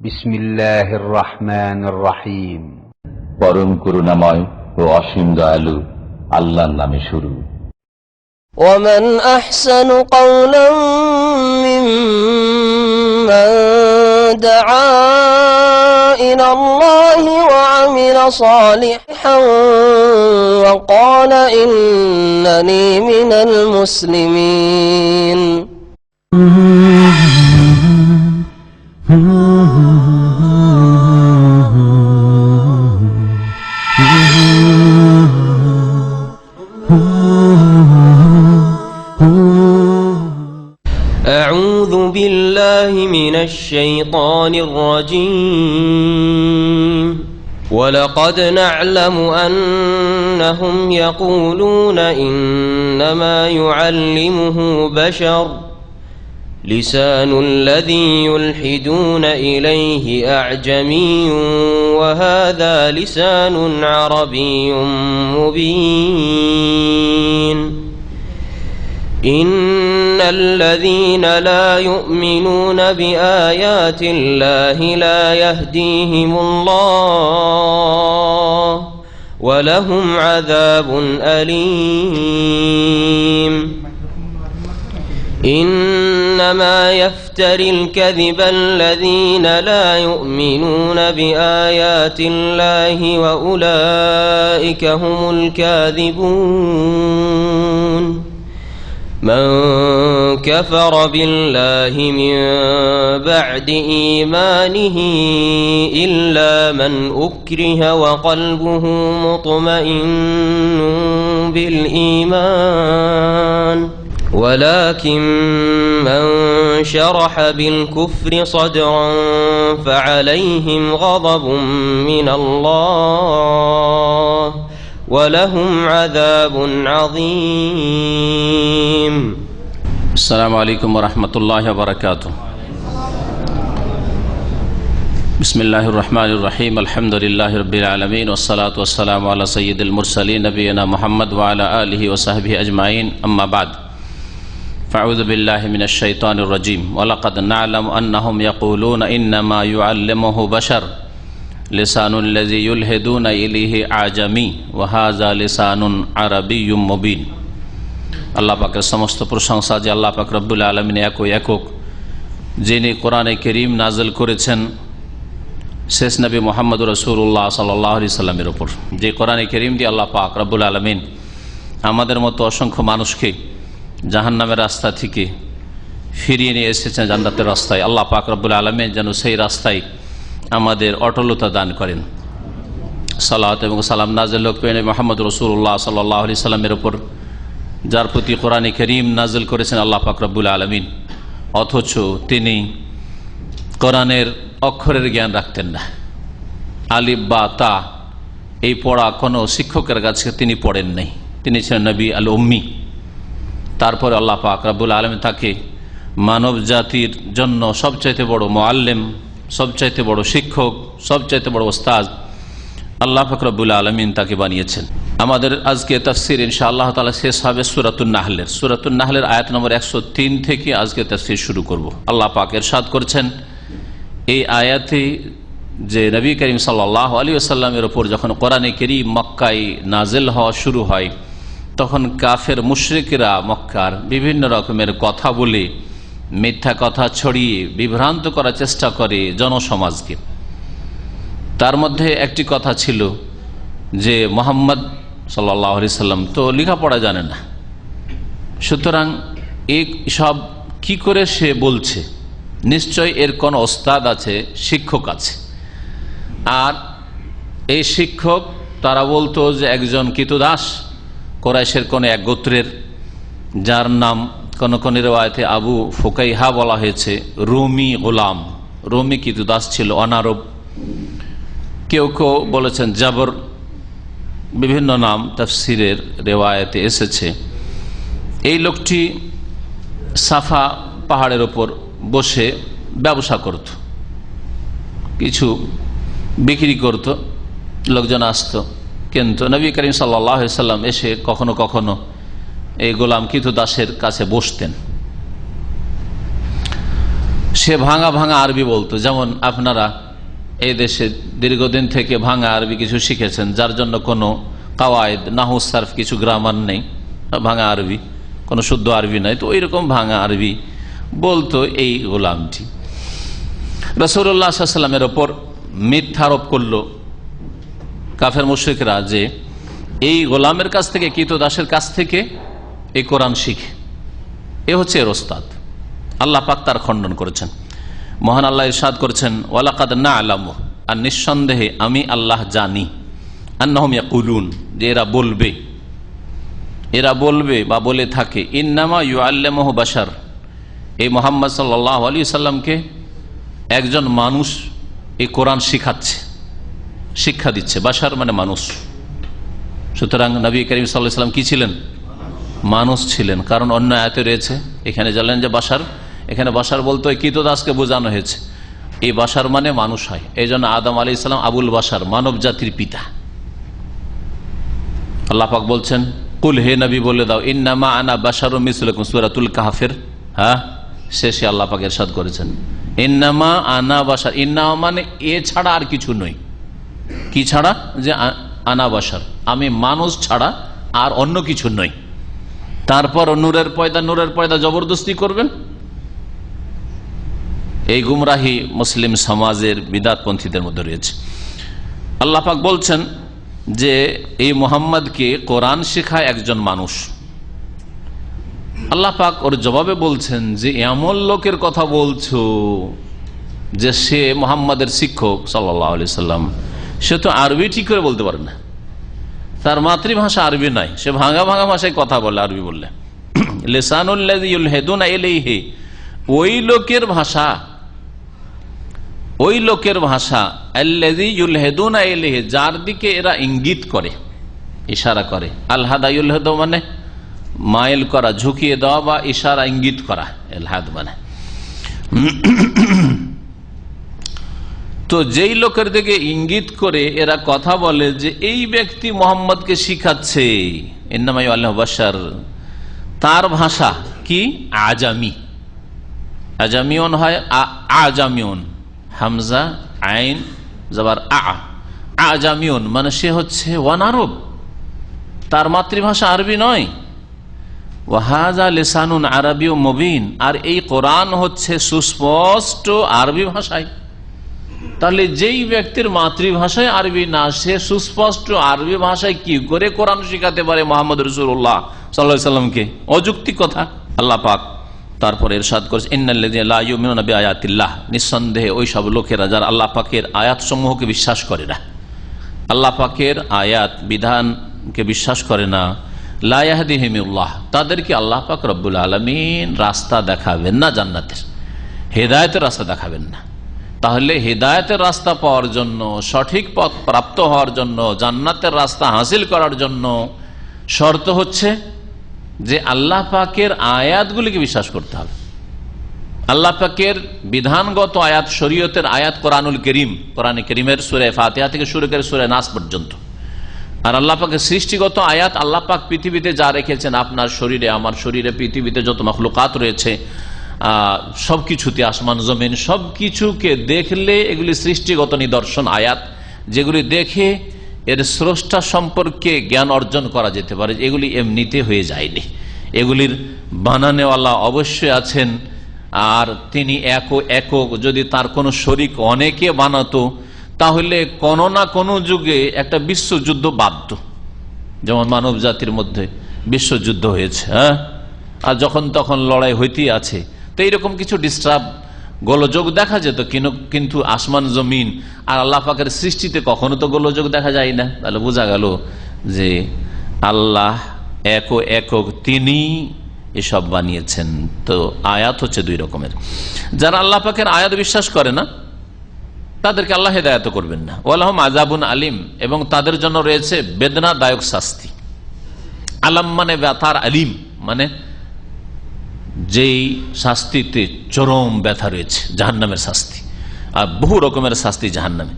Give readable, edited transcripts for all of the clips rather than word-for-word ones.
বিসমিল্লাহির রহমানির রহিম। পরম করুণাময় ও অসীম দয়ালু আল্লাহর নামে শুরু। ومن أحسن قولا ممن دعا إلى الله وعمل صالحا وقال إنني من المسلمين. أعوذ بالله من الشيطان الرجيم. ولقد نعلم أنهم يقولون إنما يعلمه بشر لسان الذي يلحدون إليه أعجمي وهذا لسان عربي مبين. إن الذين لا يؤمنون بآيات الله لا يهديهم الله ولهم عذاب أليم. إنما يفتري الكذب الذين لا يؤمنون بآيات الله وأولئك هم الكاذبون. من كفر بالله من بعد إيمانه إلا من أكره وقلبه مطمئن بالإيمان ولكن من شرح بالكفر صدرا فعليهم غضب من الله ولهم عذاب عظيم. السلام عليكم ورحمة الله وبركاته. بسم الله الرحمن الرحيم. الحمد لله رب العالمين والصلاة والسلام على سيد المرسلين نبينا محمد وعلى آله وصحبه أجمعين. أما بعد فأعوذ بالله من الشيطان الرجيم. ولقد نعلم أنهم يقولون إنما يعلمه بشر لسان الذي يلحدون إليه أعجمي وهذا لسان عربي مبين. আল্লাহ পাকের সমস্ত প্রশংসা যে আল্লাহ পাক রব্বুল আলামিন একক, যিনি কোরআনে কারীম নাযিল করেছেন শেষ নবী মুহাম্মদ রাসূলুল্লাহ সাল্লাল্লাহু আলাইহি সাল্লামের উপর। যে কোরআনে কারীম দিয়ে আল্লাহ পাক রব্বুল আলামিন আমাদের মতো অসংখ্য মানুষকে জাহান্নামের রাস্তা থেকে ফিরিয়ে নিয়ে এসেছেন জান্নাতের রাস্তায়। আল্লাহ পাক রব্বুল আলামিন যেন সেই রাস্তায় আমাদের অটলতা দান করেন। সালাত এবং সালাম নাযিল হোক নবী মুহাম্মদ রাসূলুল্লাহ সাল্লাল্লাহু আলাইহি সাল্লামের উপর, যার প্রতি কোরআনে কারীম নাযিল করেছেন আল্লাহ পাক রব্বুল আলামিন, অথচ তিনি কোরআনের অক্ষরের জ্ঞান রাখতেন না। আলিফ বা তা এই পড়া কোনো শিক্ষকের কাছে তিনি পড়েন নাই। তিনি ছিলেন নবী আল উম্মি। তারপরে আল্লাহ পাক রব্বুল আলামিন তাকে মানব জাতির জন্য সবচাইতে বড় মুআল্লিম, সবচাইতে বড় শিক্ষক, সবচাইতে বড় ওস্তাদ আল্লাহ পাক রব্বুল আলামিন তাকে বানিয়েছেন। আমাদের আজকে তাফসীর ইনশাআল্লাহ তাআলা শেষ হবে সূরাতুন নাহলের আয়াত নম্বর 103 থেকে আজকে তাফসীর শুরু করব। আল্লাহ পাক ইরশাদ করছেন এই আয়াতে যে নবী করিম সাল্লাল্লাহু আলাইহি ওয়াসাল্লামের উপর যখন কোরআনে কারীম মক্কায় নাজিল হওয়া শুরু হয়, তখন কাফের মুশরিকরা মক্কার বিভিন্ন রকমের কথা বলে, মিথ্যা কথা ছড়িয়ে বিভ্রান্ত করার চেষ্টা করে জনসমাজকে। তার মধ্যে একটি কথা ছিল যে মুহাম্মদ সাল্লাল্লাহু আলাইহি সাল্লাম তো লেখাপড়া জানে না, সুতরাং এই সব কি করে সে বলছে, নিশ্চয় এর কোন ওস্তাদ আছে, শিক্ষক আছে। আর এই শিক্ষক তারা বলতো যে একজন কৃতদাস কোরাইশের কোন এক গোত্রের, যার নাম কোন কোন রিওয়ায়াতে আবু ফুকাইহা বলা হয়েছে, রুমি গোলাম, রুমি কৃতদাস ছিল, অনারব। কেউ কেউ বলেছেন জাবর, বিভিন্ন নাম তাফসিরের রিওয়ায়াতে এসেছে। এই লোকটি সাফা পাহাড়ের ওপর বসে ব্যবসা করত, কিছু বিক্রি করত, লোকজন আসতো, কিন্তু নবী করিম সাল্লাল্লাহু আলাইহি সাল্লাম এসে কখনো কখনো এই গোলাম কৃতদাসের কাছে বসতেন। সে ভাঙা ভাঙা আরবি বলতো। যেমন আপনারা এই দেশে দীর্ঘদিন থেকে ভাঙা আরবি কিছু শিখেছেন, যার জন্য কোনো কাওয়ায়েদ নাহু সারফ কিছু গ্রামার নেই, ভাঙা আরবি কোনো শুদ্ধ আরবি নাই, তো ওইরকম ভাঙা আরবি বলতো এই গোলামটি। রাসূলুল্লাহ সাল্লাল্লাহু আলাইহি ওয়াসাল্লামের ওপর মিথ্যারোপ করলো কাফের মুশরিকরা যে এই গোলামের কাছ থেকে, কৃতদাসের কাছ থেকে এই কোরআন শিখে, এ হচ্ছে এর ওস্তাদ। আল্লাহ পাক তার খণ্ডন করেছেন। মহান আল্লাহ ইরশাদ করেছেন, ওয়ালাকাদ না'লামু, আর নিঃসন্দেহে আমি আল্লাহ জানি, আন্নাহুম ইয়াকুলুন, যে এরা বলবে বা বলে থাকে, ইন্নামা ইউআল্লিমুহু বাশার, এই মুহাম্মদ সাল্লাল্লাহু আলাইহি সাল্লামকে একজন মানুষ এই কোরআন শিখাচ্ছে, শিক্ষা দিচ্ছে। বাশার মানে মানুষ। সুতরাং নবী করিম সাল্লাল্লাহু আলাইহি সাল্লাম কি ছিলেন? মানুষ ছিলেন। কারণ অন্য আয়াতে রয়েছে, এখানে জানলেন যে বাশার, এখানে বাশার বলতে ওই কৃতদাসকে বোঝানো হয়েছে। এই বাশার মানে মানুষ হয়, এই জন্য আদম আলাইহিস সালাম আবুল বাশার, মানব জাতির পিতা। আল্লাহ পাক বলছেন, কুল, হে নবী বলে দাও, ইন্নামা আনা বাশারুম মিসলুকুম, সূরাতুল কাহফের শেষে আল্লাহ পাক ইরশাদ করেছেন, ইন্নামা আনা বাশার। ইন্নামা মানে এ ছাড়া আর কিছু নই। কি ছাড়া? যে আনা বাশার, আমি মানুষ ছাড়া আর অন্য কিছু নই। তারপর নূরের পয়দা জবরদস্তি করবেন, এই গুমরাহি মুসলিম সমাজের বিদাতপন্থীদের মধ্যে রয়েছে। আল্লাহ পাক বলছেন যে এই মুহাম্মদকে কোরআন শেখায় একজন মানুষ। আল্লাহ পাক ওর জবাবে বলছেন যে এমন লোকের কথা বলছো যে সে মুহাম্মাদের শিক্ষক সাল্লাল্লাহু আলাইহি সাল্লাম, সে তো আরবি ঠিক করে বলতে পারে না, তার মাতৃভাষা আরবি নাই, সে ভাঙা ভাঙা ভাষায় কথা বলে আরবি বললে। লিসানুল্লাযী ইউলহিদুনা ইলাইহি, ওই লোকের ভাষা আল্লাযী ইউলহিদুনা ইলাইহি, যার দিকে এরা ইঙ্গিত করে, ইশারা করে। আলহাদা ইউলহিদু মানে মাইল করা, ঝুঁকিয়ে দেওয়া বা ইশারা ইঙ্গিত করা, এলহাদ মানে। তো যেই লোকের দিকে ইঙ্গিত করে এরা কথা বলে যে এই ব্যক্তি মোহাম্মদকে শিখাচ্ছে, ইন্নামা ইউআল্লিমুহু বাশার, তার ভাষা কি? আজামি। আজামিউন হয় আজামিউন, হামজা আইন জবর আজামিউন মানে সে হচ্ছে ওয়ানারব, তার মাতৃভাষা আরবি নয়। ওয়াহাযা লিসানুন আরাবিয়্যুম মুবিন, আর এই কোরআন হচ্ছে সুস্পষ্ট আরবি ভাষায়। তাহলে যেই ব্যক্তির মাতৃভাষায় আরবি না, সে সুস্পষ্ট আরবি ভাষায় কি করে কোরআন শিখাতে পারে মুহাম্মদ রাসূলুল্লাহ সাল্লাল্লাহু আলাইহি সাল্লামকে? অযৌক্তিক কথা। আল্লাহ পাক তারপরে ইরশাদ করেছে, ইন্নাল্লাযীনা লা ইউমিনুনা বিআয়াতিল্লাহ, নিঃসন্দেহে ওই সব লোকেরা যারা আল্লাহ পাকের আয়াত সমূহকে বিশ্বাস করে না, আল্লাহ পাকের আয়াত বিধানকে বিশ্বাস করে না, লা ইয়াহদিহিমুল্লাহ, তাদেরকে আল্লাহ পাক রব্বুল আলামিন রাস্তা দেখাবেন না, জান্নাতের হেদায়েতের রাস্তা দেখাবেন না। তাহলে হেদায়েতের রাস্তা পাওয়ার জন্য, সঠিক পথ প্রাপ্ত হওয়ার জন্য, জান্নাতের রাস্তা হাসিল করার জন্য শর্ত হচ্ছে যে আল্লাহ পাকের আয়াতগুলিকে বিশ্বাস করতে হবে। আল্লাহ পাকের বিধানগত আয়াত, শরীয়তের আয়াত, কোরআনুল করিম, কোরআনে করিমের সূরা ফাতিহা থেকে শুরু করে সূরা নাস পর্যন্ত, আর আল্লাহ পাকের সৃষ্টিগত আয়াত, আল্লাহ পাক পৃথিবীতে যা রেখেছেন, আপনার শরীরে, আমার শরীরে, পৃথিবীতে যত মাখলুকাত রয়েছে সবকিছুতে, আসমান জমিন সবকিছুকে দেখলে এগুলি সৃষ্টিগত নিদর্শন আয়াত, যেগুলি দেখে এর স্রষ্টা সম্পর্কে জ্ঞান অর্জন করা যেতে পারে। এগুলি এমনিতে হয়ে যায়নি, এগুলির বানানেওয়ালা অবশ্যই আছেন, আর তিনি একক, যদি তার কোনো শরিক অনেকে বানাতো তাহলে কোনো না কোনো যুগে একটা বিশ্বযুদ্ধ বাধ্য, যেমন মানব জাতির মধ্যে বিশ্বযুদ্ধ হয়েছে, আর যখন তখন লড়াই হইতেই আছে। তো এইরকম কিছু ডিস্টার্ব, গোলযোগ দেখা যেত, কিন্তু আসমান জমিন আর আল্লাহ পাকের সৃষ্টিতে কখনো তো গোলযোগ দেখা যায় না। তাহলে বোঝা গেল যে আল্লাহ একক, তিনি এসব বানিয়েছেন। তো আয়াত হচ্ছে দুই রকমের। যারা আল্লাহ পাকের আয়াত বিশ্বাস করে না, তাদেরকে আল্লাহ হেদায়েত করবেন না। ওয়ালাহুম আযাবুন আলিম, এবং তাদের জন্য রয়েছে বেদনাদায়ক শাস্তি। আলাম মানে ব্যথার, আলিম মানে যেই শাস্তিতে চরম ব্যথা রয়েছে, জাহান্নামের শাস্তি, আর বহু রকমের শাস্তি জাহান্নামে।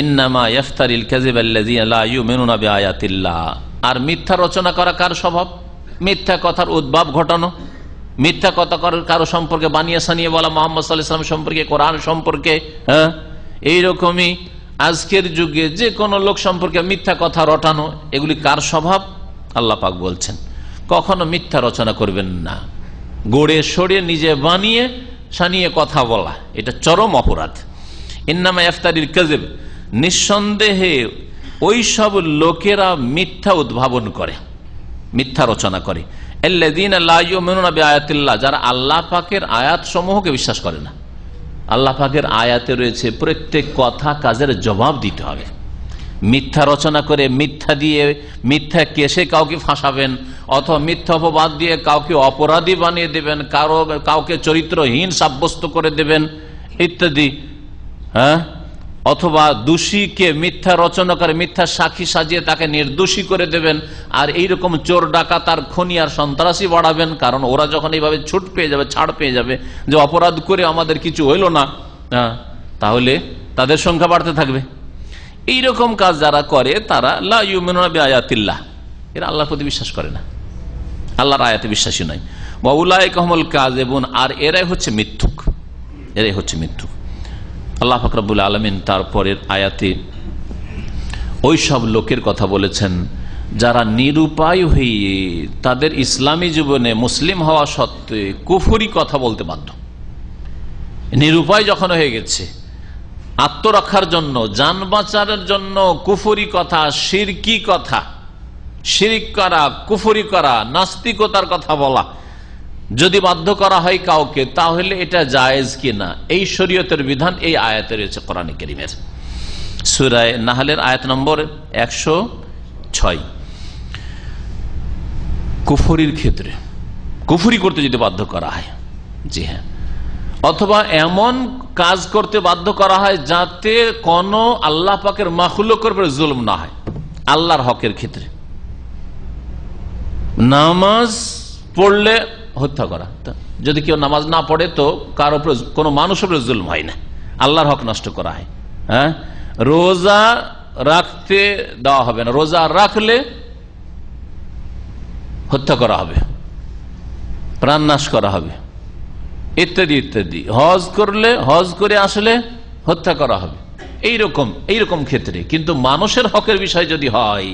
ইন্নামা ইফতারিল কাযিব আল্লাযীনা লা ইউমিনুনা বিআয়াতিল্লাহ, আর মিথ্যা রচনা করা কার স্বভাব? মিথ্যা কথার উদ্ভব ঘটানো, মিথ্যা কথা কারো সম্পর্কে বানিয়ে সানিয়ে বলা, মোহাম্মদ সাল্লাল্লাহু আলাইহি ওয়াসাল্লাম সম্পর্কে, কোরআন সম্পর্কে। হ্যাঁ, এইরকমই আজকের যুগে যে কোনো লোক সম্পর্কে মিথ্যা কথা রটানো, এগুলি কার স্বভাব? আল্লাহ পাক বলছেন কখনো মিথ্যা রচনা করবেন না। গড়ে সড়ে নিজে বানিয়ে সানিয়ে কথা বলা, এটা চরম অপরাধ। ইন্নামা ইফতারিল কাযিব, নিঃসন্দেহে ওই সব লোকেরা মিথ্যা উদ্ভাবন করে, মিথ্যা রচনা করে। আল্লাযীনা লা ইউমিনুনা বিআয়াতিল্লাহ, যারা আল্লাহ পাকের আয়াত সমূহকে বিশ্বাস করে না। আল্লাহ পাকের আয়াতে রয়েছে প্রত্যেক কথা কাজের জবাব দিতে হবে। মিথ্যা রচনা করে মিথ্যা দিয়ে মিথ্যা কেসে কাউকে ফাঁসাবেন, অথবা মিথ্যা অপবাদ দিয়ে কাউকে অপরাধী বানিয়ে দেবেন, কাউকে চরিত্রহীন সাব্যস্ত করে দেবেন ইত্যাদি। হ্যাঁ, অথবা দোষীকে মিথ্যা রচনা করে মিথ্যা সাক্ষী সাজিয়ে তাকে নির্দোষী করে দেবেন। আর এইরকম চোর ডাকাত আর খনি আর সন্ত্রাসী বাড়াবেন, কারণ ওরা যখন এইভাবে ছুট পেয়ে যাবে, ছাড় পেয়ে যাবে যে অপরাধ করে আমাদের কিছু হইল না, তাহলে তাদের সংখ্যা বাড়তে থাকবে। এইরকম কাজ যারা করে তারা লা ইউমিনুনা বিআয়াতিল্লাহ, এরা আল্লাহর প্রতি বিশ্বাস করে না, আল্লাহর আয়াতে বিশ্বাসী নয়। ওয়া উলাইকা হুমুল কাযিবুন, আর এরাই হচ্ছে মিথ্যুক, এরাই হচ্ছে মিথ্যুক। আল্লাহ পাক রব্বুল আলামিন তারপরের আয়াতে ওই সব লোকের কথা বলেছেন যারা নিরুপায় হয়ে তাদের ইসলামী জীবনে মুসলিম হওয়া সত্ত্বে কুফরি কথা বলতে বাধ্য। নিরুপায় যখন হয়ে গেছে, আত্মরক্ষার জন্য, জান বাঁচানোর জন্য কুফরি কথা, শিরকি কথা, শিরিক করা, কুফরি করা, নাস্তিকতার কথা বলা যদি বাধ্য করা হয় কাউকে, তাহলে এটা জায়েজ কিনা এই শরীয়তের বিধান এই আয়াতে রয়েছে কোরআনে কারীমের। সূরা নাহলের আয়াত নম্বর 106। কুফরির ক্ষেত্রে, কুফরি করতে যদি বাধ্য করা হয়, জি হ্যাঁ, অথবা এমন কাজ করতে বাধ্য করা হয় যাতে কোনো আল্লাহ পাকের মাখলুকের উপর জুলম না হয়, আল্লাহর হকের ক্ষেত্রে। নামাজ পড়লে হত্যা করা, যদি কেউ নামাজ না পড়ে তো কারো উপর, কোনো মানুষের উপর জুলম হয় না, আল্লাহর হক নষ্ট করা হয়। হ্যাঁ, রোজা রাখতে দেওয়া হবে না, রোজা রাখলে হত্যা করা হবে, প্রাণ নাশ করা হবে ইত্যাদি ইত্যাদি। হজ করলে, হজ করে আসলে হত্যা করা হবে, এইরকম ক্ষেত্রে। কিন্তু মানুষের হকের বিষয় যদি হয়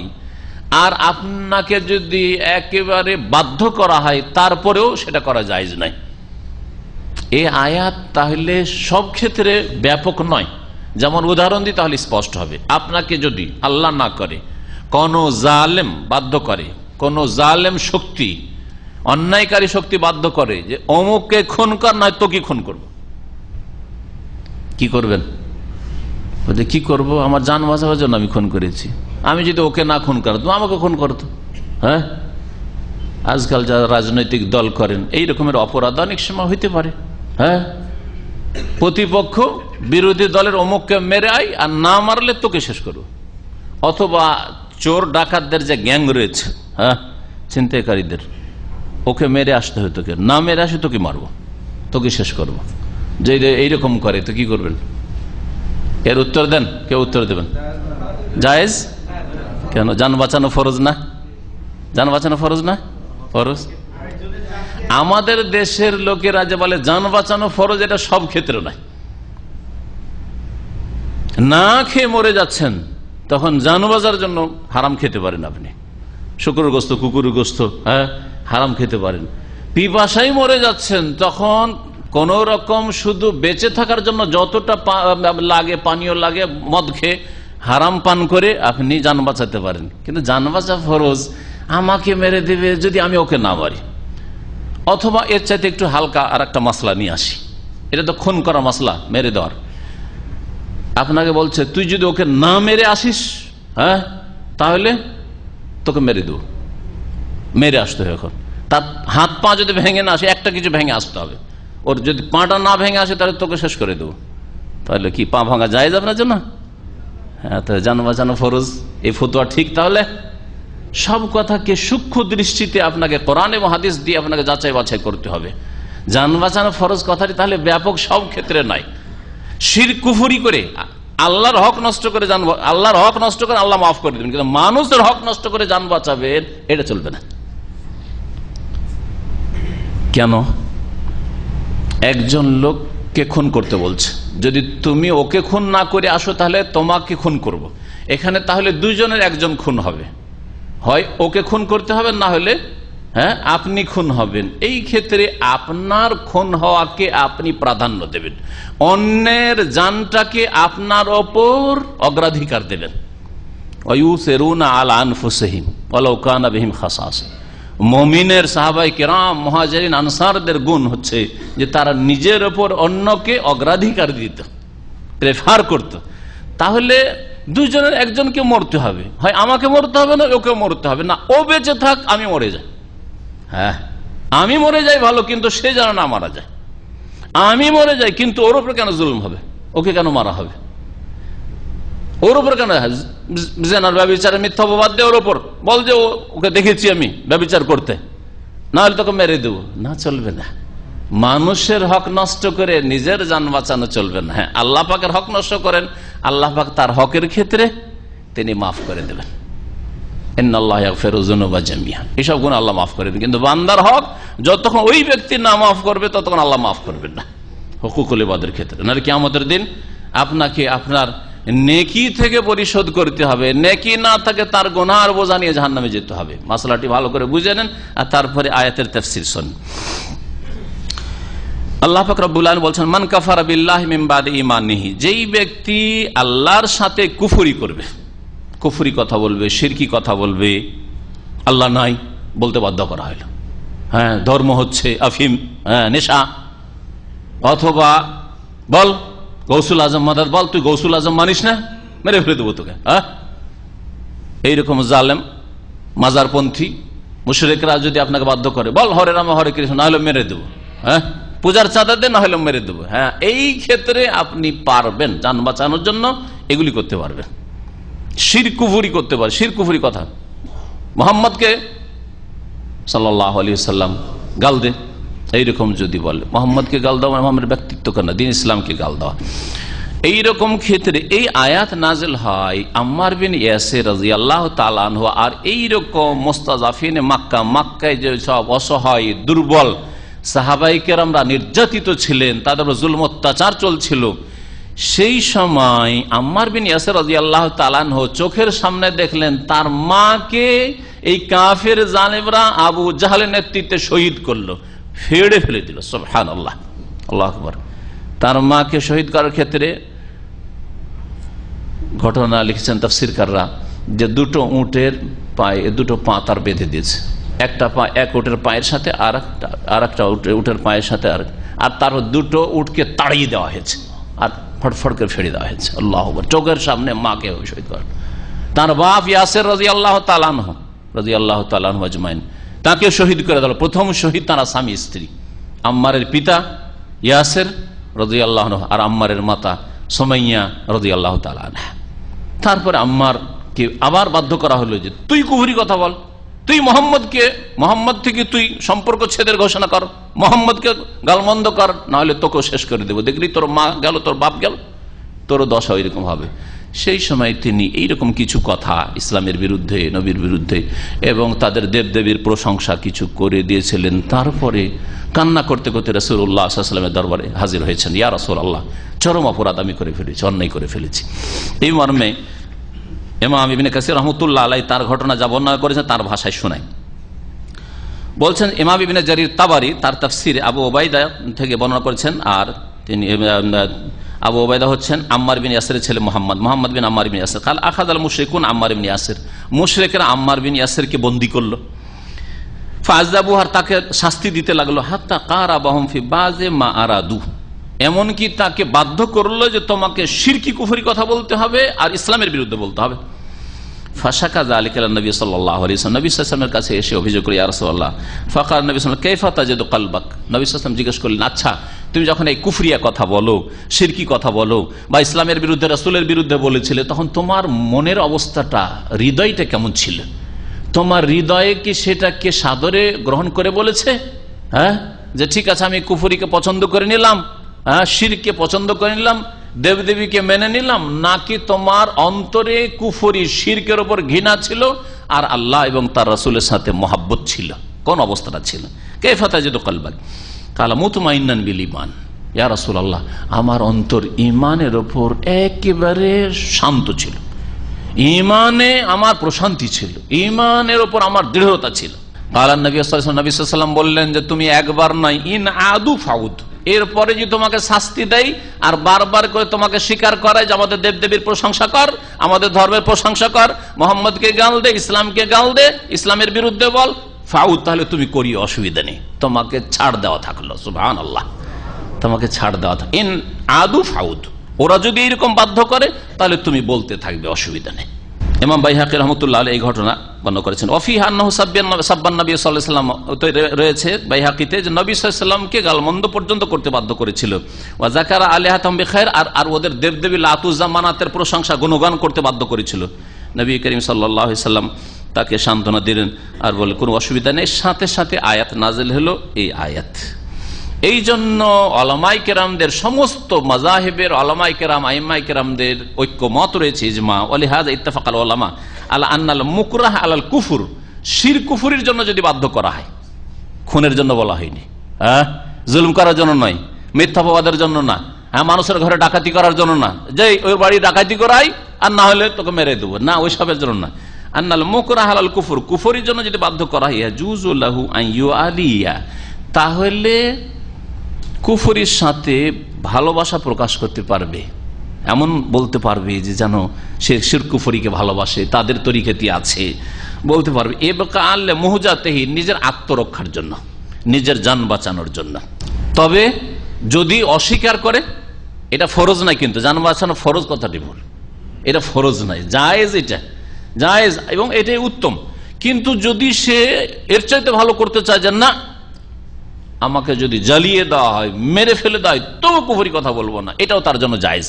আর আপনাকে যদি একেবারে বাধ্য করা হয়, তারপরেও সেটা করা জায়েজ নাই। এই আয়াত তাহলে সব ক্ষেত্রে ব্যাপক নয়। যেমন উদাহরণ দিই তাহলে স্পষ্ট হবে। আপনাকে যদি আল্লাহ না করে কোন জালেম বাধ্য করে, কোন জালেম শক্তি, অন্যায়কারী শক্তি বাধ্য করে যে অমুককে খুন কর, নয় তো কি খুন করব, কি করবেন? কি করব? আমার জান বাঁচাবার জন্য আমি খুন করেছি, আমি যদি ওকে না খুন করতো আমাকে খুন করতো। হ্যাঁ, আজকাল যারা রাজনৈতিক দল করেন এই রকমের অপরাধ অনেক সময় হইতে পারে। হ্যাঁ, প্রতিপক্ষ বিরোধী দলের অমুককে মেরে আয়, আর না মারলে তোকে শেষ করবো। অথবা চোর ডাকাতদের যে গ্যাং রয়েছে, হ্যাঁ, ছিনতাইকারীদের, ওকে মেরে আসতে হয়, তোকে না মেরে আসে তোকে মারবো, তোকে শেষ করবো। যে এইরকম করে তো কি করবেন? এর উত্তর দেন, কেউ উত্তর দেবেন? জায়েজ কেন? জান বাঁচানো ফরজ না? জান বাঁচানো ফরজ না? ফরজ। আমাদের দেশের লোকেরা যে বলে জান বাঁচানো ফরজ, এটা সব ক্ষেত্রে নয়। না খেয়ে মরে যাচ্ছেন তখন জান বাঁচার জন্য হারাম খেতে পারেন আপনি, শুকরের গোস্ত, কুকুরের গোস্ত, হ্যাঁ, হারাম খেতে পারেন। পিপাসায় মরে যাচ্ছেন তখন কোন রকম শুধু বেঁচে থাকার জন্য যতটা লাগে, পানীয় লাগে, মদ খেয়ে হারাম পান করে আপনি জান বাঁচাতে পারেন। কিন্তু জান বাঁচা ফরজ, আমাকে মেরে দেবে যদি আমি ওকে না মারি। অথবা এর চাইতে একটু হালকা আর একটা মাসলা নিয়ে আসি, এটা তো খুন করা মাসলা, মেরে দেওয়ার। আপনাকে বলছে তুই যদি ওকে না মেরে আসিস, হ্যাঁ, তাহলে তোকে মেরে দেবো, মেরে আসতে হবে। এখন তার হাত পা যদি ভেঙে না আসে, একটা কিছু ভেঙে আসতে হবে। ওর যদি পাটা না ভেঙে আসে তাহলে তোকে শেষ করে দেবো। তাহলে কি পা ভাঙা যায় আপনার জন্য? হ্যাঁ, তাহলে জান বাঁচানো ফরজ, এই ফতোয়া ঠিক? তাহলে সব কথাকে সূক্ষ্ম দৃষ্টিতে আপনাকে কোরআন এবং হাদিস দিয়ে আপনাকে যাচাই বাছাই করতে হবে। জান বাঁচানো ফরজ কথাটি তাহলে ব্যাপক সব ক্ষেত্রে নয়। শিরক কুফরি করে আল্লাহর হক নষ্ট করে জান, আল্লাহর হক নষ্ট করে আল্লাহ মাফ করে দেবেন, কিন্তু মানুষের হক নষ্ট করে জান বাঁচাবেন, এটা চলবে না। কেন? একজন লোককে খুন করতে বলছে, যদি তুমি ওকে খুন না করে আসো তাহলে তোমাকে খুন করব। এখানে তাহলে দুইজনের একজন খুন হবে, হয় ওকে খুন করতে হবে, না হলে আপনি খুন হবেন। এই ক্ষেত্রে আপনার খুন হওয়াকে আপনি প্রাধান্য দেবেন, অন্যের জানটাকে আপনার ওপর অগ্রাধিকার দেবেন। মুমিনের সাহাবায়ে কেরাম মুহাজিরিন আনসারদের গুণ হচ্ছে যে তারা নিজের ওপর অন্যকে অগ্রাধিকার দিত, প্রেফার করত। তাহলে দুজনের একজনকে মরতে হবে, হয় আমাকে মরতে হবে, না ওকে মরতে হবে, না ও বেঁচে থাক আমি মরে যাই। হ্যাঁ, আমি মরে যাই ভালো, কিন্তু সে যেন না মারা যায়। আমি মরে যাই, কিন্তু ওর উপরে কেন জুলুম হবে, ওকে কেন মারা হবে, ওর উপর কেন জেনার ব্যভিচারের মিথ্যা অপবাদ দিয়ে ওর উপর বল যে ওকে দেখেছি আমি ব্যভিচার করতে, না হলে তোকে মেরে দেবো। না, চলবে না। মানুষের হক নষ্ট করে নিজের জান বাঁচানো চলবে না। হ্যাঁ, আল্লাহ পাকের হক নষ্ট করেন, আল্লাহ পাক তার হকের ক্ষেত্রে তিনি মাফ করে দেবেন। এসব গুণ আল্লাহ মাফ করে দেন, কিন্তু বান্দার হক যতক্ষণ ওই ব্যক্তি না মাফ করবে ততক্ষণ আল্লাহ মাফ করবেন না হুকুকুল ইবাদের ক্ষেত্রে। নাহলে কিয়ামতের দিন আপনাকে আপনার নেকি থেকে পরিশোধ করতে হবে, নেকি না থাকে তার গুনার বোঝা নিয়ে জাহান্নামে যেতে হবে। মাসলাটি ভালো করে বুঝে নেন, আর তারপরে আয়াতের তাফসীর শুনুন। আল্লাহ পাক রব্বুল আলামিন বলছেন, মান কাফারা বিল্লাহি মিন বাদি ঈমানিহি, যেই ব্যক্তি আল্লাহর সাথে কুফরি করবে, কুফরি কথা বলবে, শিরকি কথা বলবে, আল্লাহ নাই বলতে বাধ্য করা হইল। হ্যাঁ, ধর্ম হচ্ছে আফিম, নেশা, অথবা বল গৌসুল আজম মাদার, বল তুই গৌসুল আজম মানিস না, মেরে ফেলে দেবো তোকে। এইরকম জালেম মাজারপন্থী মুশরিকরা যদি আপনাকে বাধ্য করে, বল হরে রাম হরে কৃষ্ণ, না হলে মেরে দেবো। হ্যাঁ, পূজার চাঁদা দেন, না হলে মেরে দেবো। হ্যাঁ, এই ক্ষেত্রে আপনি পারবেন, জান বাঁচানোর জন্য এগুলি করতে পারবেন। শির কুফরি করতে পারে, শির কুফরি কথা, মোহাম্মদকে সাল্লাল্লাহু আলাইহি ওয়াসাল্লাম গাল দে, এইরকম যদি বলে, মোহাম্মদকে গাল দেওয়া মোহাম্মদের ব্যক্তিত্ব কেন, দিন ইসলামকে গাল দেওয়া। এইরকম ক্ষেত্রে এই আয়াত নাজিল হয় আম্মার বিন ইয়াসির রাদিয়াল্লাহু তাআলা আনহু আর এইরকম মুস্তাজাফিনে মাক্কা, মাক্কায় যে সব অসহায় দুর্বল সাহাবায়ে কেরামরা নির্যাতিত ছিলেন, তাদের জুলম অত্যাচার চলছিল, সেই সময় আম্মার বিন ইয়াসির রাদিয়াল্লাহু তাআলা আনহু চোখের সামনে দেখলেন তার মাকে এই কাফের জালেমরা আবু জাহলের নেতৃত্বে শহীদ করলো, ফেড়ে ফেলে দিল। সুবহানাল্লাহ, আল্লাহু আকবার। তার মাকে শহীদ করার ক্ষেত্রে ঘটনা লিখেছেন তাফসীরকাররা যে দুটো উটের পায়ে, দুটো পা তার বেঁধে দিয়েছে, একটা পা এক উটের পায়ের সাথে আর একটা উটের পায়ের সাথে, আর তার দুটো উটকে তাড়িয়ে দেওয়া হয়েছে আর ফটফট করে ফেলে দেওয়া হয়েছে। আল্লাহু আকবার, চোখের সামনে মাকে শহীদ করেন। তার বাপ ইয়াসির রাদিয়াল্লাহু তাআলা আনহু আজমাইন, তাকে শহীদ করে দিল। প্রথম শহীদ তারা স্বামী স্ত্রী, আম্মারের পিতা ইয়াসির রাদিয়াল্লাহু আনহু আর আম্মারের মাতা সুমাইয়া রাদিয়াল্লাহু তাআলা আনহা। তারপরে আম্মারকে আবার বাধ্য করা হলো যে তুই কুফরি কথা বল, তুই মোহাম্মদ থেকে তুই সম্পর্ক ছেদের ঘোষণা কর, মোহাম্মদকে গালমন্দ কর, না হলে তোকেও শেষ করে দেবো। দেখলি তোর মা গেল, তোর বাপ গেল, তোরও দশা ওইরকম হবে। সেই সময় তিনি এইরকম কিছু কথা ইসলামের বিরুদ্ধে, নবীর বিরুদ্ধে এবং তাদের দেবদেবীর প্রশংসা কিছু করে দিয়েছিলেন। তারপরে কান্না করতে করতে রাসূলুল্লাহ সাল্লাল্লাহু আলাইহি ওয়াসাল্লামের দরবারে হাজির হয়েছেন। ইয়া রাসূলুল্লাহ, চরম অপরাধ আমি করে ফেলেছি, অন্যায় করে ফেলেছি। এই মর্মে ইমাম ইবনে কাসির রাহমাতুল্লাহ আলাইহি তার ঘটনা যা বর্ণনা করেছেন তার ভাষায় শোনাই। বলছেন ইমাম ইবনে জারির তাবারি তার তাফসীরে আবু ওবাইদা থেকে বর্ণনা করেছেন, আর তিনি আবু ওবাইদা হচ্ছেন আম্মার বিন ইয়াসিরের ছেলে মোহাম্মদ বিন আম্মার বিন ইয়াসির। কাল আখাযাল মুশরিকুন আম্মার বিন ইয়াসির, মুশরিকরা আম্মার বিন ইয়াসিরকে বন্দী করলো। ফাযযাবুহু, তাকে শাস্তি দিতে লাগলো। হাত্তা কারাবাহুম ফি বাযি মা আরাদু, এমনকি তাকে বাধ্য করলো যে তোমাকে শিরকি কুফরি কথা বলতে হবে আর ইসলামের বিরুদ্ধে বলতে হবে। ফাশাকা যালিকা আলা নবী সাল্লাল্লাহু আলাইহি ওয়াসাল্লাম, নবী সাল্লাল্লাহু আলাইহি ওয়াসাল্লামের কাছে এসে অভিযোগ করে, ইয়া রাসূলুল্লাহ, ফাকাল নবী সাল্লাল্লাহু আলাইহি ওয়াসাল্লাম কাইফা তাজিদু কলবাক, নবী সাল্লাল্লাহু আলাইহি ওয়াসাল্লাম জিজ্ঞেস করলেন, আচ্ছা তুমি যখন এই কুফরিয়া কথা বলো, শিরকি কথা বলো বা ইসলামের বিরুদ্ধে, রাসূলের বিরুদ্ধে বলেছিলে, তখন তোমার মনের অবস্থাটা, হৃদয়টা কেমন ছিল? তোমার হৃদয়ে কি সেটাকে সাদরে গ্রহণ করে বলেছে, হ্যাঁ, যে ঠিক আছে আমি কুফরিকে পছন্দ করে নিলাম, হ্যাঁ, শিরকে পছন্দ করে নিলাম, দেবদেবীকে মেনে নিলাম, নাকি তোমার অন্তরে কুফরি শিরকের উপর ঘৃণা ছিল আর আল্লাহ এবং তার রাসূলের সাথে মহাব্বত ছিল? কোন অবস্থাটা ছিল? কাইফা তাজিদু কলবাক? কালা মুতমাইন্নান বিল ঈমান। ইয়া রাসূলুল্লাহ, আমার অন্তর ঈমানের উপর একেবারে শান্ত ছিল, ঈমানে আমার প্রশান্তি ছিল, ঈমানের উপর আমার দৃঢ়তা ছিল। কালা নবী সাল্লাল্লাহু আলাইহি ওয়াসাল্লাম বললেন যে তুমি একবার নয়, ইন আদু ফাউদ, এরপরে যদি তোমাকে শাস্তি দেয় আর বারবার করে তোমাকে স্বীকার করায় যে আমাদের দেবদেবীর প্রশংসা কর, আমাদের ধর্মের প্রশংসা কর, মোহাম্মদকে গাল দে, ইসলামকে গাল দে, ইসলামের বিরুদ্ধে বল, ফাউদ, তাহলে তুমি করিও, অসুবিধা নেই, তোমাকে ছাড় দেওয়া থাকলো। সুবহানাল্লাহ, তোমাকে ছাড় দেওয়া থাকলো। ইন আদু ফাউদ, ওরা যদি এরকম বাধ্য করে তাহলে তুমি বলতে থাকবে, অসুবিধা নেই। ইমাম বাইহাকী রাহমাতুল্লাহ আলাইহি এই ঘটনা বর্ণনা করেছেন। ওয়াফিহা আন্নাহু সাব্বান নবী সাল্লাল্লাহু আলাইহি ওয়াসাল্লাম, রয়েছে বাইহাকীতে যে নবী সাল্লাল্লাহু আলাইহি ওয়াসাল্লামকে গালমন্দ পর্যন্ত করতে বাধ্য করেছিল। ওয়া যাকারা আলিহাতাহুম বিখাইর, আর ওদের দেবদেবী লাত উজ্জা মানাতের প্রশংসা গুণগান করতে বাধ্য করেছিল। নবী করিম সাল্লাল্লাহু আলাইহি ওয়াসাল্লাম তাকে সান্ত্বনা দিলেন আর বলে কোনো অসুবিধা নেই। সাথে সাথে আয়াত নাজিল হলো, এই আয়াত। এই জন্য উলামায়ে কেরামদের, সমস্ত মাযাহিবের উলামায়ে কেরাম, আইম্মায়ে কেরামদের ঐক্যমত রয়েছে, ইজমা। ওয়ালিহাযা ইত্তাফাকাল উলামা আলা আন্নাল মুকরাহ আলাল কুফর, শিরক কুফরির জন্য যদি বাধ্য করা হয়, খুনের জন্য বলা হয়নি, জুলুম করার জন্য নয়, মিথ্যাপবাদের জন্য না, মানুষের ঘরে ডাকাতি করার জন্য না, যে ওই বাড়ি ডাকাতি করাই আর না হলে তোকে মেরে দেবো, না, ওইসবের জন্য না। আন্নাল মুকরাহ আলাল কুফর, কুফরির জন্য যদি বাধ্য করা হয়, ইয়াজুজু লাহু আন ইউআলিয়া, তাহলে কুফরির সাথে ভালোবাসা প্রকাশ করতে পারবে, এমন বলতে পারবে যে যেন সে শিরক কুফরিকে ভালোবাসে, তাদের তরিকাতে আছে, বলতে পারবে। এবকা আল্লে মুহজাতেহি, নিজের আত্মরক্ষার জন্য, নিজের জান বাঁচানোর জন্য। তবে যদি অস্বীকার করে, এটা ফরজ নাই, কিন্তু জান বাঁচানো ফরজ, কথাটি ভুল, এটা ফরজ নাই, জায়েজ, এটা জায়েজ এবং এটাই উত্তম। কিন্তু যদি সে এর চাইতে ভালো করতে চায় যে না, আমাকে যদি জ্বালিয়ে দেওয়া হয়, মেরে ফেলে দেওয়া হয়, তবু কুফরি কথা বলবো না, এটাও তার জন্য জায়েজ।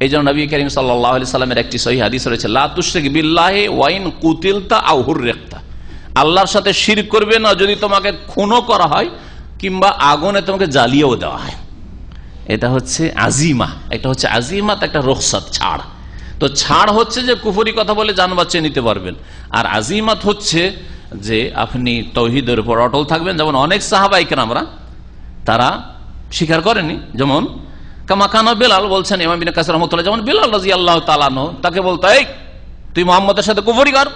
এই জন্য নবী করিম সাল্লাল্লাহু আলাইহি সাল্লামের একটি সহিহ হাদিস রয়েছে, লা তুশরিক বিল্লাহি ওয়া ইন কুতিলতা আও হুররিকতা, আল্লাহর সাথে শিরক করবে না যদি তোমাকে খুনও করা হয় কিংবা আগুনে তোমাকে জ্বালিয়েও দেওয়া হয়। এটা হচ্ছে আজিমা, এটা হচ্ছে আজিমাত, একটা রুখসাত, ছাড়। তো ছাড় হচ্ছে যে কুফরি কথা বলে জান বাঁচিয়ে নিতে পারবেন, আর আজিমাত হচ্ছে যে আপনি তাওহীদের উপর অটল থাকবেন। যেমন অনেক সাহাবায়ে কেরামরা তারা স্বীকার করেনি, যেমন কামা কানা বেলাল, বলছেন ইমাম ইবনে কাসির রাহমাতুল্লাহ, যেমন বেলাল রাদিয়াল্লাহু তাআলা আনহু, তাকে বলতো, এই তুই মুহাম্মদের সাথে কুফরি কর,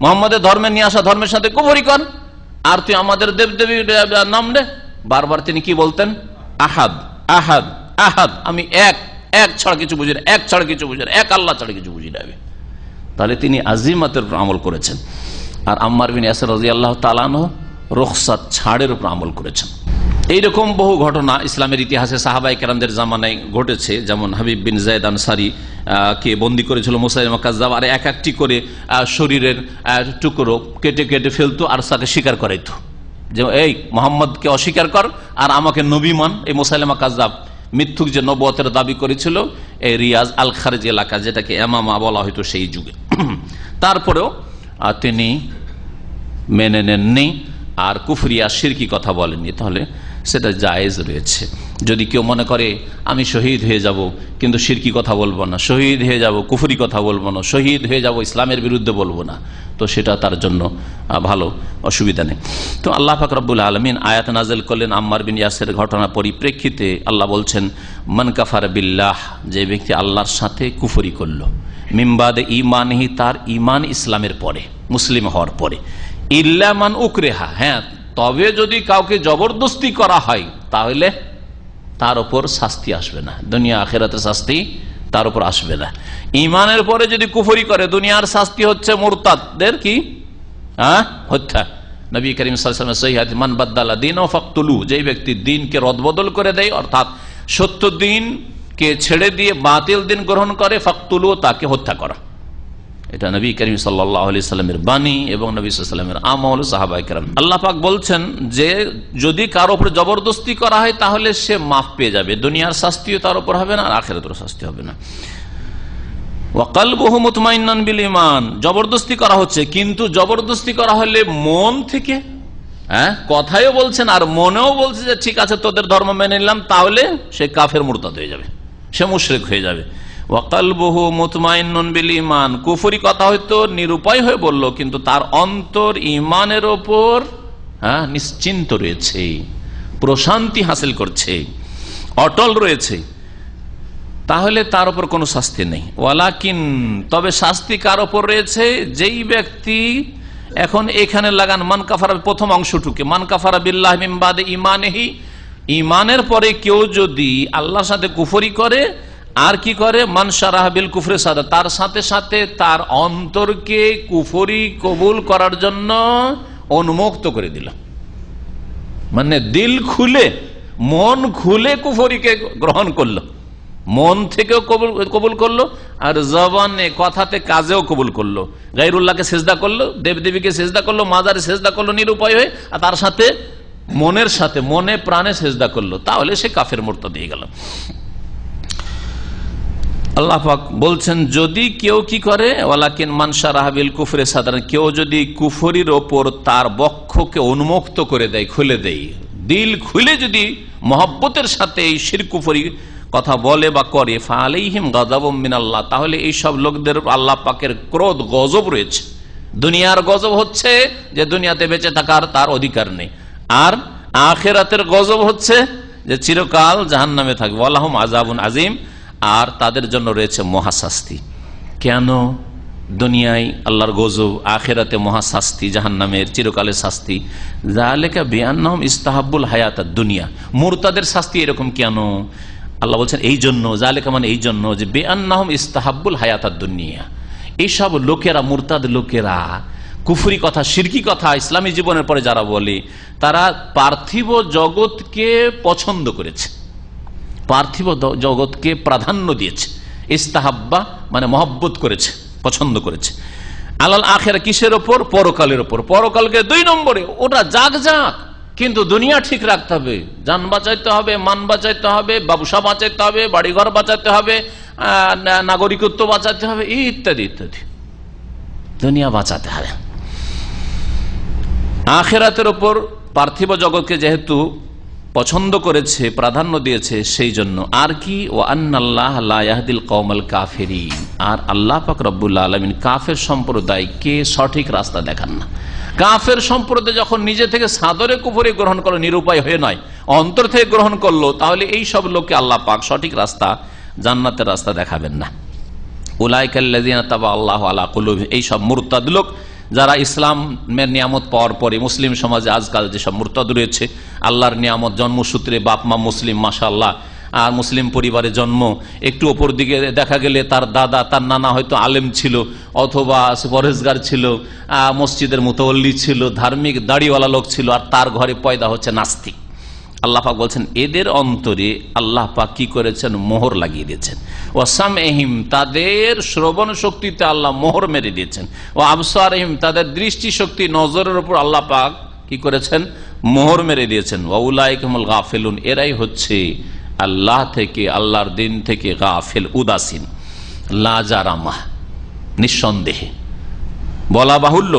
মুহাম্মদের ধর্মে নিয়ে আসা ধর্মের সাথে কুফরি কর, আর তুই আমাদের দেবদেবীর নাম নে। বারবার তিনি কি বলতেন? আহাদ, আহাদ, আহাদ, আমি এক, এক ছাড়া কিছু বুঝি না, এক ছাড়া কিছু বুঝি না, এক আল্লাহ ছাড়া কিছু বুঝি না। তাহলে তিনি আজিমাতের উপর আমল করেছেন। আর আম্মার বিন ইয়াসির রাদিয়াল্লাহু তাআলা আনহু রুখসাত, ছাড়ের উপর আমল করেছেন। এইরকম বহু ঘটনা ইসলামের ইতিহাসে সাহাবায়ে কেরামদের জামানায় ঘটেছে। যেমন হাবিব বিন যায়েদ আনসারী কে বন্দী করেছিল মুসাইলিমা কাযযাব, আর এক একটি করে শরীরের টুকরো কেটে কেটে ফেলতো আর তাকে স্বীকার করাইতো যে এই মুহাম্মদকে অস্বীকার কর আর আমাকে নবী মান। এই মুসাইলিমা কাযযাব মিথ্যুক যে নবুয়তের দাবি করেছিল এই রিয়াজ আল খারজ এলাকা, যেটাকে ইয়ামামা বলা হয়তো সেই যুগে, তারপরেও তিনি মেনে নেননি আর কুফরি আর শিরকি কথা বলেননি, তাহলে সেটা জায়েজ রয়েছে। যদি কেউ মনে করে আমি শহীদ হয়ে যাব কিন্তু শিরকি কথা বলবো না, শহীদ হয়ে যাব কুফরি কথা বলবো না, শহীদ হয়ে যাব ইসলামের বিরুদ্ধে বলবো না, তো সেটা তার জন্য ভালো, অসুবিধা নেই। তো আল্লাহ পাক রব্বুল আলামিন আয়াত নাযিল করলেন আম্মার বিন ইয়াসের ঘটনা পরিপ্রেক্ষিতে। আল্লাহ বলছেন, মান কাফারা বিল্লাহ, যে ব্যক্তি আল্লাহর সাথে কুফরি করলো, মিন বাদে ঈমানিহি, তার ঈমান ইসলামের পরে, মুসলিম হওয়ার পরে, ইল্লা মান উকরিহা, হ্যাঁ তবে যদি কাউকে জবরদস্তি করা হয় তাহলে তার উপর শাস্তি আসবে না, দুনিয়া আখিরাতের শাস্তি তার উপর আসবে না। ঈমানের পরে যদি কুফরি করে, দুনিয়ার শাস্তি হচ্ছে মুরতাদদের কি হত্যা। নবী করিম সাল্লাল্লাহু আলাইহি ওয়াসাল্লাম সহিহ হাদিস, মান বাদদালা দীনাহু ফাকতুলু, যে ব্যক্তি দ্বীনকে রদবদল করে দেয়, অর্থাৎ সত্য দ্বীনকে ছেড়ে দিয়ে বাতিল দ্বীন গ্রহণ করে, ফাকতুলু, তাকে হত্যা করা। এটা নবী করিম সাল্লাল্লাহু আলাইহি সাল্লামের বাণী এবং নবী সাল্লাল্লাহু আলাইহি সাল্লামের আমল, সাহাবায়ে কেরাম। আল্লাহ পাক বলছেন যে যদি কারো উপর জবরদস্তি করা হয় তাহলে সে মাফ পেয়ে যাবে, দুনিয়ার শাস্তিও তার উপর হবে না আর আখিরাতের শাস্তি হবে না। ওয়া কলবুহু মুতমাইন্নান বিল ঈমান, জবরদস্তি করা হচ্ছে, কিন্তু জবরদস্তি করা হলে মন থেকে, কথায়ও বলছেন আর মনেও বলছে যে ঠিক আছে তোদের ধর্ম মেনে নিলাম, তাহলে সে কাফের মুরতাদ হয়ে যাবে, সে মুশরিক হয়ে যাবে। ওয়া কলবুহু মুতমাইন্নুন বিল ঈমান, কুফরি কথা হয়তো নিরুপায় হয়ে বলল কিন্তু তার অন্তর ঈমানের ওপর নিশ্চিন্ত রয়েছে, প্রশান্তি হাসিল করছে, অটল রয়েছে, তাহলে তার উপর কোনো শাস্তি নেই। ওয়ালাকিন, তবে শাস্তি কার উপর রয়েছে? যেই ব্যক্তি, এখন এখানে লাগান মান কাফারা, প্রথম অংশটুকে, মান কাফারা বিল্লাহ মিন বাদে ঈমানিহি, ঈমানের পরে কেউ যদি আল্লাহর সাথে কুফরি করে, আর কি করে, মান শারাহা বিল কুফরি সাদা, তার সাথে সাথে তার অন্তরকে কুফরি কবুল করার জন্য উন্মুক্ত করে দিল, মানে দিল খুলে, মন খুলে কুফরিকে গ্রহণ করলো, মন থেকেও কবুল করলো, আর জবানে, কথাতে, কাজেও কবুল করলো। গায়রুল্লাহকে সেজদা করলো, দেবদেবীকে সেজদা করলো, মাজারে সেজদা করলো নিরুপায় হয়ে, আর তার সাথে মনের সাথে, মনে প্রাণে সেজদা করলো, তাহলে সে কাফের মুরতাদ হয়ে গেল। আল্লাহ পাক বলছেন, যদি কেউ কি করে, ওয়ালাকিন মান শারাহা বিল কুফরি সাদরান, কেউ যদি কুফরির ওপর তার বক্ষকে উন্মুক্ত করে দেয়, খুলে দেয়, দিল খুলে যদি মহব্বতের সাথে এই শিরক কুফরি কথা বলে বা করে, ফালাইহিম গাযাবুম মিনাল্লাহ, তাহলে এই সব লোকদের আল্লাহ পাকের ক্রোধ, গজব রয়েছে। দুনিয়ার গজব হচ্ছে যে দুনিয়াতে বেঁচে থাকার তার অধিকার নেই, আর আখিরাতের গজব হচ্ছে যে চিরকাল জাহান্নামে থাকবে। ওয়ালাহুম আযাবুন আযীম, আর তাদের জন্য রয়েছে মহাশাস্তি। কেন? দুনিয়ায় আল্লাহর গজব, আখিরাতে মহাশাস্তি, জাহান্নামের চিরকালের শাস্তি। যালিকা বিআন্নাহুম ইস্তাহাব্বুল হায়াতাদ দুনিয়া, মুরতাদের শাস্তি এরকম কেন? আল্লাহ বলছেন এই জন্য, যালিকা মানে এই জন্য, যে বিআন্নাহুম ইস্তাহাব্বুল হায়াতাদ দুনিয়া, এইসব লোকেরা, মুরতাদ লোকেরা কুফরি কথা, শিরকি কথা ইসলামী জীবনের পরে যারা বলে, তারা পার্থিব জগৎকে পছন্দ করেছে, পার্থিব জগৎকে প্রাধান্য দিয়েছে। ইস্তাহাব্বা মানে মহব্বত করেছে, পছন্দ করেছে। আলাল আখিরা, কিসের ওপর? পরকালের ওপর। পরকালকে 2 নম্বরে, ওটা যাক যাক, কিন্তু দুনিয়া ঠিক রাখতে হবে, জান বাঁচাইতে হবে, মান বাঁচাইতে হবে, ব্যবসা বাঁচাইতে হবে, বাড়িঘর বাঁচাতে হবে, নাগরিকত্ব বাঁচাতে হবে, ইত্যাদি ইত্যাদি, দুনিয়া বাঁচাতে হবে। আখিরাতের ওপর পার্থিব জগৎকে যেহেতু পছন্দ করেছে, প্রাধান্য দিয়েছে, সেই জন্য। আর কি? ও আন্নাল্লাহ লা ইয়াহদিল কওমাল কাফিরিন, আর আল্লাহ পাক রব্বুল আলামিন কাফের সম্প্রদায়কে সঠিক রাস্তা দেখান না। কাফের সম্প্রদায় যখন নিজে থেকে সাদরে কুফরি গ্রহণ করলো, নিরুপায় হয়ে নয়, অন্তর থেকে গ্রহণ করলো, তাহলে এই সব লোককে আল্লাহ পাক সঠিক রাস্তা, জান্নাতের রাস্তা দেখাবেন না। উলাইকাল্লাযিনা তাবা আল্লাহু আলা কুলুবিহিম, এই সব মুরতাদ লোক যারা ইসলামের নিয়ামত পাওয়ার পরে, মুসলিম সমাজে আজকাল যেসব মুরতাদ রয়েছে, আল্লাহর নিয়ামত, জন্মসূত্রে বাপ মা মুসলিম, মাশাআল্লাহ, আর মুসলিম পরিবারে জন্ম, একটু ওপর দিকে দেখা গেলে তার দাদা, তার নানা হয়তো আলেম ছিল, অথবা পরহেজগার ছিল, মসজিদের মুতাওয়াল্লি ছিল, ধার্মিক দাড়িওয়ালা লোক ছিল, আর তার ঘরে পয়দা হচ্ছে নাস্তিক। আল্লাহ পাক বলছেন এদের অন্তরে আল্লাহ পাক কি করেছেন? মোহর লাগিয়ে দিয়েছেন। ও সামএহিম, তাদের শ্রবণ শক্তিতে আল্লাহ মোহর মেরে দিয়েছেন। ও আবসারহিম, তাদের দৃষ্টি শক্তি, নজরের উপর আল্লাহ পাক কি করেছেন? মোহর মেরে দিয়েছেন। ওয়া উলাইকুমুল গাফিলুন, এরাই হচ্ছে আল্লাহ থেকে, আল্লাহর দিন থেকে গাফিল, উদাসীন, লাজারামা, নিঃসন্দেহে। বলা বাহুল্য,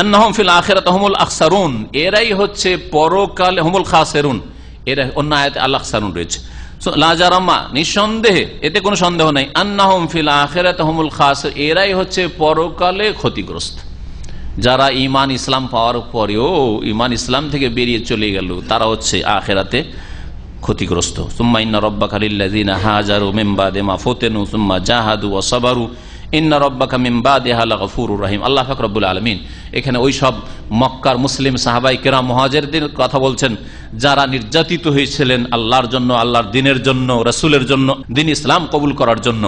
আন্নাহুম ফিল আখিরাতি হুমুল আখসারুন, এরাই হচ্ছে পরকালে, হুমুল খাসিরুন, এরা অন্য আয়াতে আল আখসারুন রয়েছে, লাজারামা, নিঃসন্দেহে, এতে কোনো সন্দেহ নাই। আন্নাহুম ফিল আখিরাতি হুমুল খাসির, এরাই হচ্ছে পরকালে ক্ষতিগ্রস্ত। যারা ঈমান ইসলাম পাওয়ার পরেও ঈমান ইসলাম থেকে বেরিয়ে চলে গেল, তারা হচ্ছে আখিরাতে ক্ষতিগ্রস্ত। সুম্মা ইন্না রাব্বাকা লিল্লাযিনা হাজারু মিন বাদি মা ফুতিনু সুম্মা জাহাদু ওয়া সাবারু ইন্না রাব্বাকা মিন বাদিহা লাগফুরুর রহিম। আল্লাহ পাক রব্বুল আলামিন এখানে ওই সব মক্কার মুসলিম সাহাবায়ে কেরাম, মুহাজিরদের কথা বলছেন, যারা নির্যাতিত হয়েছিলেন আল্লাহর জন্য, আল্লাহর দ্বীনের জন্য, রাসূলের জন্য, দ্বীন ইসলাম কবুল করার জন্য।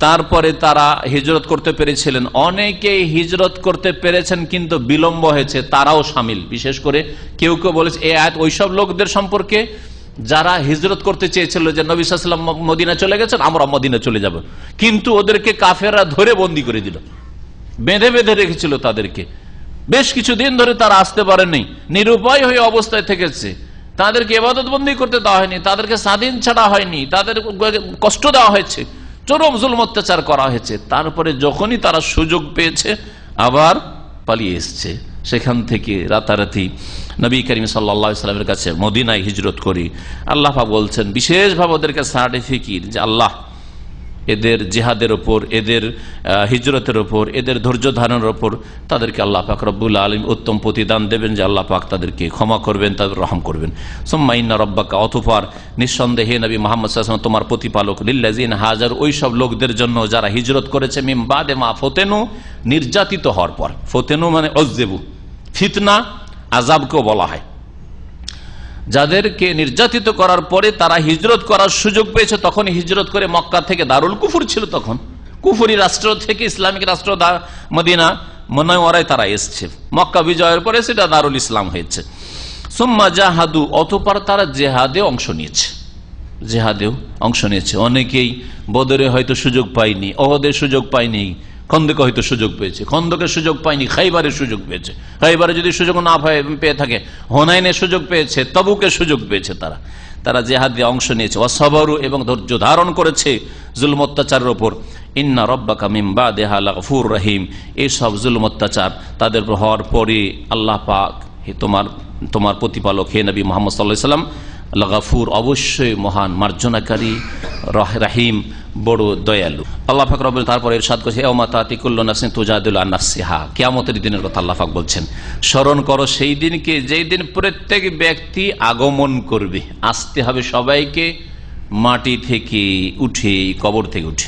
তারপরে তারা হিজরত করতে পেরেছিলেন, অনেকেই হিজরত করতে পেরেছেন কিন্তু বিলম্ব হয়েছে, তারাও শামিল। বিশেষ করে কেউ কেউ বলেছে এই আয়াত ওই সব লোকদের সম্পর্কে যারা হিজরত করতে চেয়েছিল, যে নবী সাল্লাল্লাহু আলাইহি ওয়াসাল্লাম মদিনা চলে গেছেন, আমরা মদিনা চলে যাব, কিন্তু ওদেরকে কাফেররা ধরে বন্দী করে দিল, বেঁধে বেঁধে রেখেছিল তাদেরকে, বেশ কিছুদিন ধরে তারা আসতে পারেনি, নিরুপায় হয়ে অবস্থায় থেকেছে, তাদেরকে ইবাদত বন্দী করতে দেওয়া হয়নি, তাদেরকে স্বাধীন ছাড়া হয়নি, তাদের কষ্ট দেওয়া হয়েছে, চরম জুলম অত্যাচার করা হয়েছে। তারপরে যখনই তারা সুযোগ পেয়েছে আবার পালিয়ে এসছে, সেখান থেকে রাতারাতি নবী করিম সাল্লাল্লাহু আলাইহি ওয়াসাল্লামের কাছে মদিনায় হিজরত করি। আল্লাহ পাক বলছেন বিশেষভাবে ওদেরকে সার্টিফিকেট, যে আল্লাহ এদের জিহাদের ওপর, এদের হিজরতের ওপর, এদের ধৈর্য ধারণের ওপর তাদেরকে আল্লাহ পাক রব্বুল আলামিন উত্তম প্রতিদান দেবেন, যে আল্লাহ পাক তাদেরকে ক্ষমা করবেন, তাদের রহম করবেন। সুম্মা ইন্না রাব্বাকা, অতঃপর নিঃসন্দেহে নবী মুহাম্মদ সাল্লাল্লাহু আলাইহি ওয়াসাল্লাম তোমার প্রতিপালক, লিল্লাযিনা হাজার, ওই সব লোকদের জন্য যারা হিজরত করেছে, মিন বাদে মা ফতেনু, নির্যাতিত হওয়ার পর। ফতেনু মানে উযযিবু, ফিতনা আযাবকেও বলা হয়। যাদেরকে নির্যাতিত করার পরে তারা হিজরত করার সুযোগ পেয়েছে, তখন হিজরত করে মক্কা থেকে, দারুল কুফর ছিল তখন, কুফরি রাষ্ট্র থেকে ইসলামিক রাষ্ট্র মদিনা মুনাওয়ারায় তারা এসছে। মক্কা বিজয়ের পরে সেটা দারুল ইসলাম হয়েছে। সুম্মা জাহাদু, অতঃপর তারা জেহাদে অংশ নিয়েছে, জেহাদেও অংশ নিয়েছে। অনেকেই বদরে হয়তো সুযোগ পায়নি, ওহদের সুযোগ পায়নি, খন্দকে হয়তো সুযোগ পেয়েছে, খন্দকের সুযোগ পায়নি, খাইবারের সুযোগ পেয়েছে, খাইবারে যদি সুযোগ না পেয়ে থাকে হুনাইনের সুযোগ পেয়েছে, তাবুকের সুযোগ পেয়েছে। তারা জেহাদে অংশ নিয়েছে। ওয়াসবারু, এবং ধৈর্য ধারণ করেছে জুলম অত্যাচারের ওপর। ইন্না রাব্বাকা মিন বাদিহা লাগফুর রহিম, এইসব জুলম অত্যাচার তাদের হওয়ার পরে আল্লাহ পাক, তোমার প্রতিপালক হে নবী মুহাম্মদ সাল্লাল্লাহু আলাইহি ওয়াসাল্লাম, লাগাফুর, অবশ্যই মহান, মার্জনাকারী, রাহিম, বড় দয়ালু। আল্লাহ পাক রব্বুল তারপর ইরশাদ করেছে, ইয়াউমা তাতি কুল্লু নাফসিন তুজাদিলু আন নাফসিহা, কিয়ামতের দিনের কথা আল্লাহ পাক বলছেন। স্মরণ করো সেই দিনকে, যেই দিন প্রত্যেক ব্যক্তি আগমন করবে, আসতে হবে সবাইকে মাটি থেকে উঠে, কবর থেকে উঠে।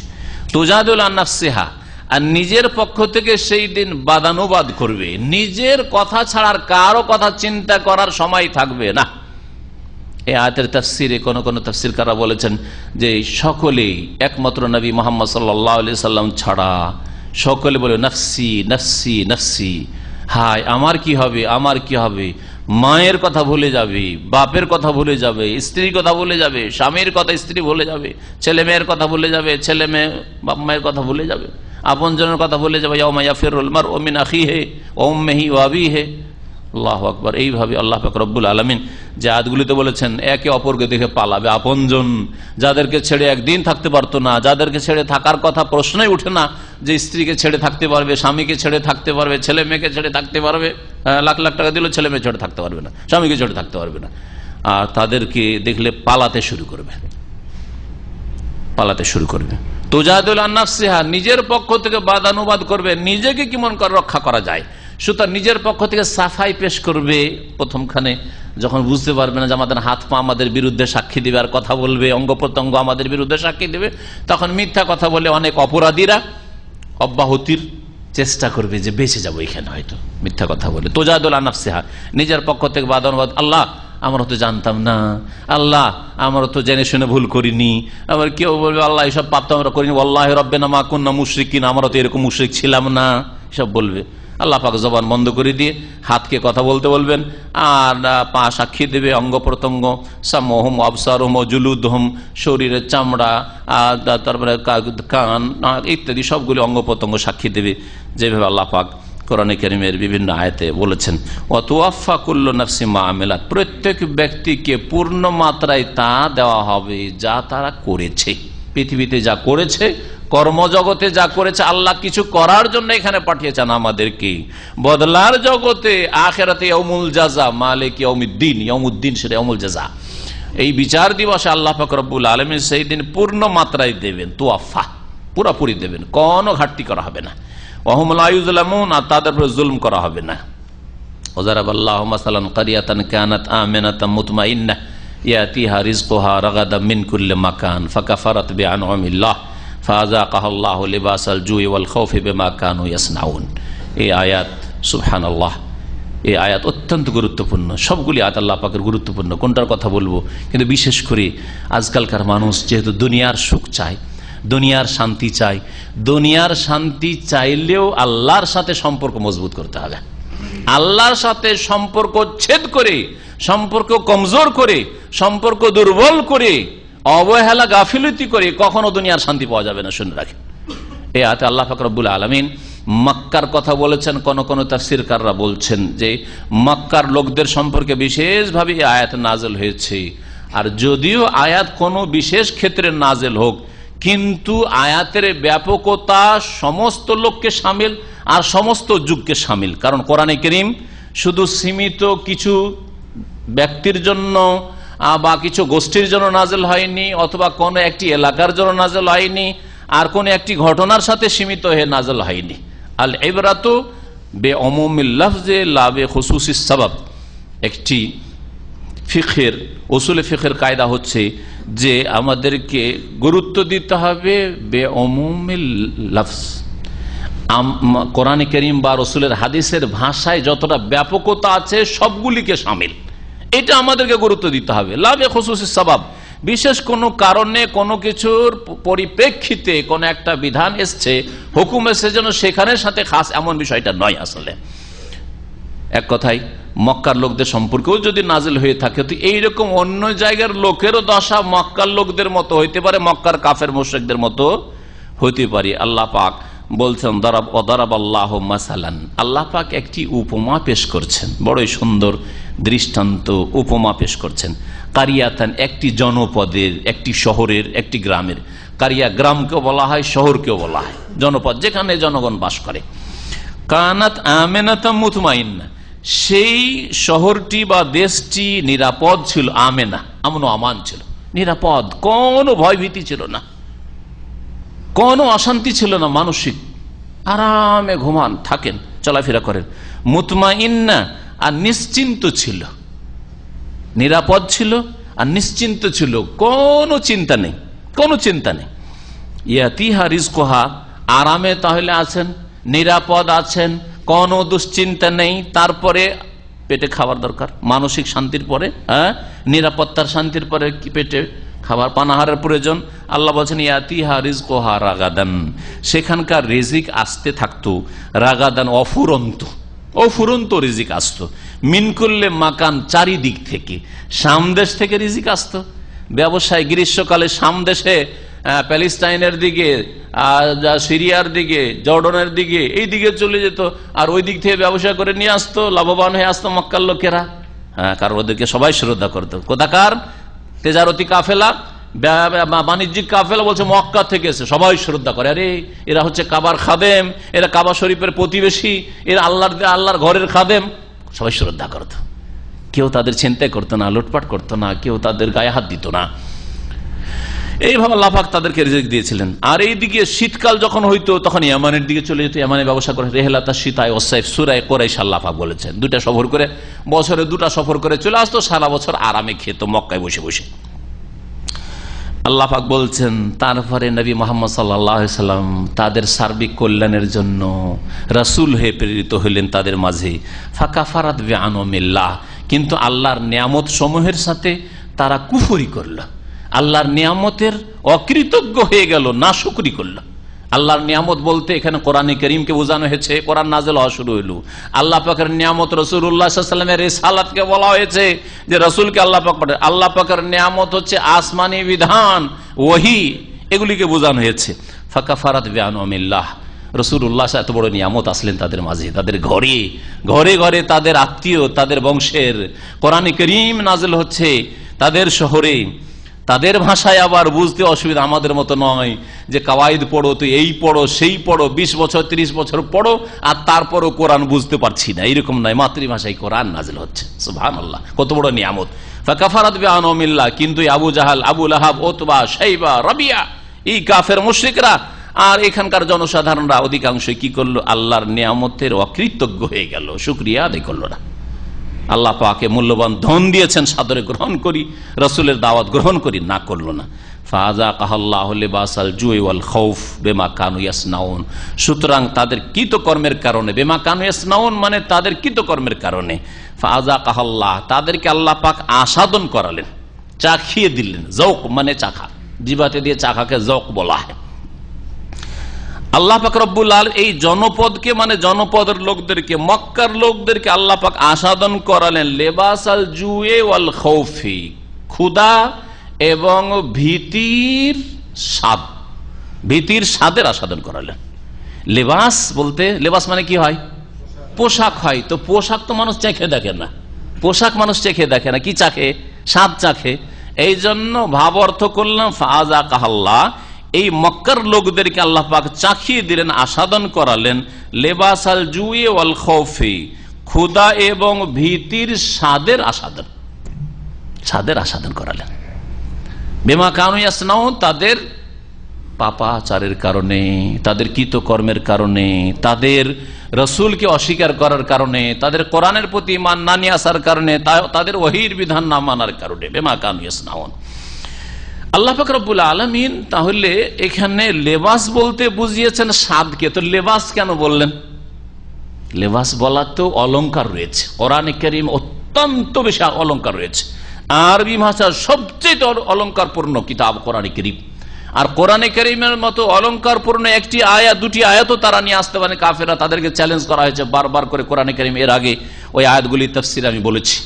তুজাদিলু আন নাফসিহা, আর নিজের পক্ষ থেকে সেই দিন বাদানুবাদ করবে, নিজের কথা ছাড়ার কারো কথা চিন্তা করার সময় থাকবে না। এই আয়াতের তাফসিরে কোন তাফসিরকাররা বলেছেন যে সকলেই, একমাত্র নবী মুহাম্মদ সাল্লাল্লাহু আলাইহি সাল্লাম ছাড়া সকলে বলে নফসি নফসি নফসি, হায় আমার কি হবে, আমার কি হবে। মায়ের কথা ভুলে যাবে, বাপের কথা ভুলে যাবে, স্ত্রীর কথা ভুলে যাবে, স্বামীর কথা স্ত্রী ভুলে যাবে, ছেলে মেয়ের কথা ভুলে যাবে, ছেলে মেয়ে বাপ মায়ের কথা ভুলে যাবে, আপনজনের কথা ভুলে যাবে। ইয়াউমা ইয়াফিরুল মারউ মিন আখিহি ওয়া উম্মিহি ওয়া আবিহি, আল্লাহু আকবার। এইভাবে আল্লাহ পাক রব্বুল আলামিন যে আয়াতগুলিতে বলেছেন, একে অপরকে দেখে পালাবে আপনজন, যাদেরকে ছেড়ে একদিন থাকতে পারতো না, যাদেরকে ছেড়ে থাকার কথা প্রশ্নই উঠে না, যে স্ত্রীকে ছেড়ে থাকতে পারবে, স্বামীকে ছেড়ে থাকতে পারবে, ছেলে মেয়েকে ছেড়ে থাকতে পারবে, লাখ লাখ টাকা দিলেও ছেলে মেয়ে ছেড়ে থাকতে পারবে না, স্বামীকে ছেড়ে থাকতে পারবে না। আর তাদেরকে দেখলে পালাতে শুরু করবে, পালাতে শুরু করবে। তুজাদিলু আন নাফসিহা, নিজের পক্ষ থেকে বাদানুবাদ করবে, নিজেকে কেমন করে রক্ষা করা যায়, সুতরাং নিজের পক্ষ থেকে সাফাই পেশ করবে। প্রথমখানে যখন বুঝতে পারবে না যে আমাদের হাত পা আমাদের বিরুদ্ধে সাক্ষী দেবে আর কথা বলবে, অঙ্গ প্রত্যঙ্গ আমাদের বিরুদ্ধে সাক্ষী দেবে, তখন মিথ্যা কথা বলে অনেক অপরাধীরা অব্যাহতির চেষ্টা করবে যে বেঁচে যাবো এখানে, হয়তো মিথ্যা কথা বলে। তুজাদিলু আন নাফসিহা, নিজের পক্ষ থেকে বাদানুবাদ, আল্লাহ আমরা তো জানতাম না, আল্লাহ আমরা তো জেনে শুনে ভুল করিনি। আবার কেউ বলবে আল্লাহ এসব পাপ তো আমরা করিনি, ওয়াল্লাহি রাব্বিনা মা কুন্না মুশরিকিন, আমরা তো এরকম মুশরিক ছিলাম না, এসব বলবে। আল্লাহ পাক জবান বন্ধ করে দিয়ে হাতকে কথা বলতে বলবেন, আর পা সাক্ষী দেবে, অঙ্গ প্রত্যঙ্গ, সামহুম আবসারহুম জুলুদহুম, শরীরের চামড়া, তারপরে কান ইত্যাদি সবগুলি অঙ্গ প্রত্যঙ্গ সাক্ষী দেবে, যেভাবে আল্লাহ পাক কোরআনে কারীমের বিভিন্ন আয়াতে বলেছেন। ওয়াতুওয়াফা কুল্লু নাফসিন মা আমিলাত, প্রত্যেক ব্যক্তিকে পূর্ণ মাত্রায় তা দেওয়া হবে যা তারা করেছে, পৃথিবীতে যা করেছে, কর্মজগতে যা করেছে। আল্লাহ কিছু করার জন্য এখানে পাঠিয়েছেন আমাদেরকে, বদলার জগতে আখিরাতে ইয়াউমুল জাযা, মালিক ইয়াউমিদ্দিন, ইয়াউমুদ্দিন সেটা ইয়াউমুল জাযা, এই বিচার দিবসে আল্লাহ পাক রব্বুল আলামিন সেই দিন পূর্ণ মাত্রায় দেবেন, তুওয়াফা পুরোপুরি দেবেন, কোনো ঘাটতি করা হবে না। ওয়াহুম লা ইউযলামুন, আর তাদের উপর জুলম করা হবে না। ওয়াজারাবাল্লাহু মাসালান কারিয়াতান কানাত আমিনাতাম মুতমাইন্নাহ ইয়াতিহা রিজকুহা রাগাদাম মিন কুল্লি মাকান ফাকাফারাত বিআনউমিল্লাহ ফাযাকাহাল্লাহু লিবাসাল জুই ওয়াল খাউফি বিমা কানু ইয়াসনাউন। এই আয়াত সুবহানাল্লাহ, এই আয়াত অত্যন্ত গুরুত্বপূর্ণ। সবগুলি আয়াত আল্লাহ পাকের গুরুত্বপূর্ণ, কোনটার কথা বলবো, কিন্তু বিশেষ করে আজকালকার মানুষ যেহেতু দুনিয়ার সুখ চায়, দুনিয়ার শান্তি চাই, দুনিয়ার শান্তি চাইলেও আল্লাহর সাথে সম্পর্ক মজবুত করতে হবে। আল্লাহর সাথে সম্পর্ক ছেদ করে, সম্পর্ক কমজোর করে, সম্পর্ক দুর্বল করে, অবহেলা গাফিলতি করে কখনো দুনিয়ার শান্তি পাওয়া যাবে না। শুনে রাখেন, এই আয়াতে আল্লাহ পাক রব্বুল আলামিন মক্কার কথা বলেছেন। কোন কোন তাফসীরকাররা বলছেন যে মক্কার লোকদের সম্পর্কে বিশেষভাবে এই আয়াত নাযিল হয়েছে। আর যদিও আয়াত কোনো বিশেষ ক্ষেত্রে নাযিল হোক, কিন্তু আয়াতের ব্যাপকতা সমস্ত লোককে শামিল আর সমস্ত যুগকে শামিল। কারণ কোরআনে কারীম শুধু সীমিত কিছু ব্যক্তির জন্য বা কিছু গোষ্ঠীর জন্য নাযিল হয়নি, অথবা কোনো একটি এলাকার জন্য নাযিল হয়নি, আর কোন একটি ঘটনার সাথে সীমিত হয়ে নাজল হয়নি। আল ইবরাতু বিউমুমিল লাফজে লা বিখুসুসিস সাবাব। একটি ফিকহের উসুলে ফিকহের কায়দা হচ্ছে যে আমাদেরকে গুরুত্ব দিতে হবে বিউমুমিল লাফজ, কোরআনে কারীম বা রাসূলের হাদিসের ভাষায় যতটা ব্যাপকতা আছে সবগুলিকে শামিল, এটা আমাদেরকে গুরুত্ব দিতে হবে। লা বিখুসুসিস সাবাব, বিশেষ কোনো কারণে কোনো কিছুর পরিপ্রেক্ষিতে কোনো একটা বিধান এসছে, হুকুম এসছে যেন সেখানের সাথে খাস, এমন বিষয়টা নয়। আসলে এক কথায় মক্কার লোকদের সম্পর্কেও যদি নাজিল হয়ে থাকে তো এইরকম অন্য জায়গার লোকেরও দশা মক্কার লোকদের মতো হইতে পারে, মক্কার কাফের মুশরিকদের মতো হইতে পারে। আল্লাহ পাক বলছেন দারাব আল্লাহু মাসালান, আল্লাহ পাক একটি উপমা পেশ করছেন, বড়ই সুন্দর দৃষ্টান্ত উপমা পেশ করছেন। কারিয়াতান, একটি জনপদের, একটি শহরের, একটি গ্রামের। কারিয়া গ্রামকেও বলা হয়, শহরকেও বলা হয়, জনপদ যেখানে জনগণ বাস করে। কানাত আমেনাতাম মুতমাইন্না, সেই শহরটি বা দেশটি নিরাপদ ছিল। আমেনা, আমন আমান ছিল, নিরাপদ, কোনো ভয়ভীতি ছিল না, কোনো অশান্তি ছিল না, মানসিক আরামে ঘুমান, থাকেন, চলাফেরা করেন। মুতমাইন্না, আর নিশ্চিন্ত ছিল, নিরাপদ ছিল আর নিশ্চিন্ত ছিল, কোনো চিন্তা নেই, কোনো চিন্তা নেই। ইয়াতিহা রিজকুহা, আরামে তাহলে আছেন, নিরাপদ আছেন, কোনো দুশ্চিন্তা নেই। তারপরে পেটে খাবার দরকার, মানসিক শান্তির পরে, নিরাপত্তার শান্তির পরে কি পেটে খাবার পানাহারের প্রয়োজন। আল্লাহ বলছেন ইয়াতিহা রিজকুহা রাগাদান, সেখানকার রিজিক আসতে থাকতো, রাগাদান অফুরন্ত, অফুরন্ত রিজিক আসতো। মিনকুল্লে মাকান, চারিদিক থেকে, সামদেশ থেকে রিজিক আসতো। ব্যবসায় গ্রীষ্মকালে সামদেশে প্যালেস্টাইনের দিকে, সিরিয়ার দিকে, জর্ডনের দিকে, এই দিকে চলে যেত, আর ওই দিক থেকে ব্যবসা করে নিয়ে আসতো, লাভবান হয়ে আসতো মক্কার লোকেরা। কারণ ওদেরকে সবাই শ্রদ্ধা করতো। কোথাকার তেজারতি কাফেলা, বাণিজ্যিক কাফেলা, বলছে মক্কা থেকে এসে, সবাই শ্রদ্ধা করে। আরে এরা হচ্ছে কাবার খাদেম, এরা কাবা শরীফের প্রতিবেশী, এরা আল্লাহর ঘরের খাদেম, সবাই শ্রদ্ধা করতো। কেউ তাদের চিন্তাই করতো না, লুটপাট করতো না, কেউ তাদের গায়ে হাত দিত না। এইভাবে আল্লাহ পাক তাদেরকে রিজিক দিয়েছিলেন। আর এইদিকে শীতকাল যখন হইতো তখন ইয়ামানের দিকে চলে যেত, ইয়ামানে ব্যবসা করে। রেহলাতা শীতায় ওসাইফ, সূরায়ে কুরাইশ আল্লাহ পাক বলেছেন, দুটা সফর করে, বছরে দুটা সফর করে চলে আসতো, সারা বছর আরামে খেত মক্কায় বসে বসে। আল্লাহ পাক বলছেন তারপরে নবী মুহাম্মদ সাল্লাল্লাহু আলাইহি সাল্লাম তাদের সার্বিক কল্যাণের জন্য রাসূল হয়ে প্রেরিত হলেন তাদের মাঝে। ফাকাফারাত বিআনুমিল্লাহ, কিন্তু আল্লাহর নিয়ামত সমূহের সাথে তারা কুফরি করল, আল্লাহর নিয়ামতের অকৃতজ্ঞ হয়ে গেল, নাশুকরি করল। আল্লাহর নিয়ামত বলতে এখানে কোরআনে কারীমকে বোঝানো হয়েছে, কোরআন নাযিল হওয়া শুরু হইল। আল্লাহ পাকের নিয়ামত রাসূলুল্লাহ সাল্লাল্লাহু আলাইহি ওয়াসাল্লামের রিসালাতকে বলা হয়েছে যে রাসূলকে আল্লাহ পাক পাঠান। আল্লাহ পাকের নিয়ামত হচ্ছে আসমানি বিধান, ওহী, এগুলিকে বোঝানো হয়েছে। ফাকাফারাত বিআনুমিল্লাহ, রাসূলুল্লাহ এত বড় নিয়ামত আসলেন তাদের মাঝে, তাদের ঘরে ঘরে ঘরে, তাদের আত্মীয়, তাদের বংশের কোরআনে কারীম নাযিল হচ্ছে তাদের শহরে, তাদের ভাষায় আবার বুঝতে অসুবিধা। আমাদের মতো নয় যে কাওয়াইদ পড়ো, তো এই পড়ো সেই পড়ো, 20 বছর 30 বছর পড়ো আর তারপরও কোরআন বুঝতে পারছি না, এরকম নয়। মাতৃভাষায় কোরআন নাযিল হচ্ছে, সুবহানাল্লাহ, কত বড় নিয়ামত। ফাকাফারাত বিআনুমিল্লাহ, কিন্তু আবু জাহাল, আবু লাহাব, উতবা, শাইবা, রাবিয়া, এই কাফের মুশরিকরা আর এখানকার জনসাধারণরা অধিকাংশই কি করলো? আল্লাহর নিয়ামতের অকৃতজ্ঞ হয়ে গেল, শুকরিয়া আদায় করলো না। আল্লাহ পাকে মূল্যবান ধন দিয়েছেন, সাদরে গ্রহণ করি, রাসূলের দাওয়াত গ্রহণ করি, না করলো না। ফাযাকাল্লাহু লিবাসাল জুই ওয়াল খাউফ বিমা কানু ইয়াসনাউন, সুতরাং তাদের কৃতকর্মের কারণে, বিমা কানু ইয়াসনাউন মানে তাদের কৃতকর্মের কারণে, ফাযাকাল্লাহ, তাদেরকে আল্লাহ পাক আস্বাদন করালেন, চাখিয়ে দিলেন। যৌক মানে চাখা, জিবাতে দিয়ে চাখাকে যৌক বলা হয়। আল্লাহ পাক রব্বুল আলামিন এই জনপদকে মানে জনপদের লোকদেরকে, মক্কার লোকদেরকে আল্লাহ পাক আস্বাদন করালেন লিবাসাল জুই ওয়াল খাউফি, ক্ষুধা এবং ভীতির স্বাদ, ভীতির স্বাদের আস্বাদন করালেন। লেবাস বলতে, লেবাস মানে কি হয়? পোশাক হয়। তো পোশাক তো মানুষ চেখে দেখে না, পোশাক মানুষ চেখে দেখে না, কি চাখে? স্বাদ চাখে। এই জন্য ভাব অর্থ করলাম ফাযাকাল্লাহ, এই মক্কার লোকদেরকে আল্লাহ পাক চাখিয়ে দিলেন, আস্বাদন করালেন লেবাসাল জুই ওয়াল খাউফি, ক্ষুধা এবং ভীতির স্বাদের আস্বাদন, স্বাদের আস্বাদন করালেন। বিমা কানু ইয়াসনাউন, তাদের পাপাচারের কারণে, তাদের কৃতকর্মের কারণে, তাদের রসুলকে অস্বীকার করার কারণে, তাদের কোরআনের প্রতি ঈমান না নিয়ে আসার কারণে, তাদের ওহীর বিধান না মানার কারণে, বিমা কানু ইয়াসনাউন। আল্লাহ পাক রব্বুল আলামিন তাহলে এখানে লেবাস বলতে বুঝিয়েছেন সাদকে, তো লেবাস কেন বললেন? লেবাস বলার তো অলংকার রয়েছে, কোরআনে কারীম অত্যন্ত বেশি অলংকার রয়েছে। আরবি ভাষার সবচেয়ে অলংকারপূর্ণ কিতাব কোরআনে কারীম। আর কোরআনে কারীমের মতো অলংকারপূর্ণ একটি আয়াত, দুটি আয়াতও তারা নিয়ে আসতে পারে কাফেররা। তাদেরকে চ্যালেঞ্জ করা হয়েছে বারবার করে কোরআনে কারীম। এর আগে ওই আয়াতগুলি তাফসীরে আমি বলেছি,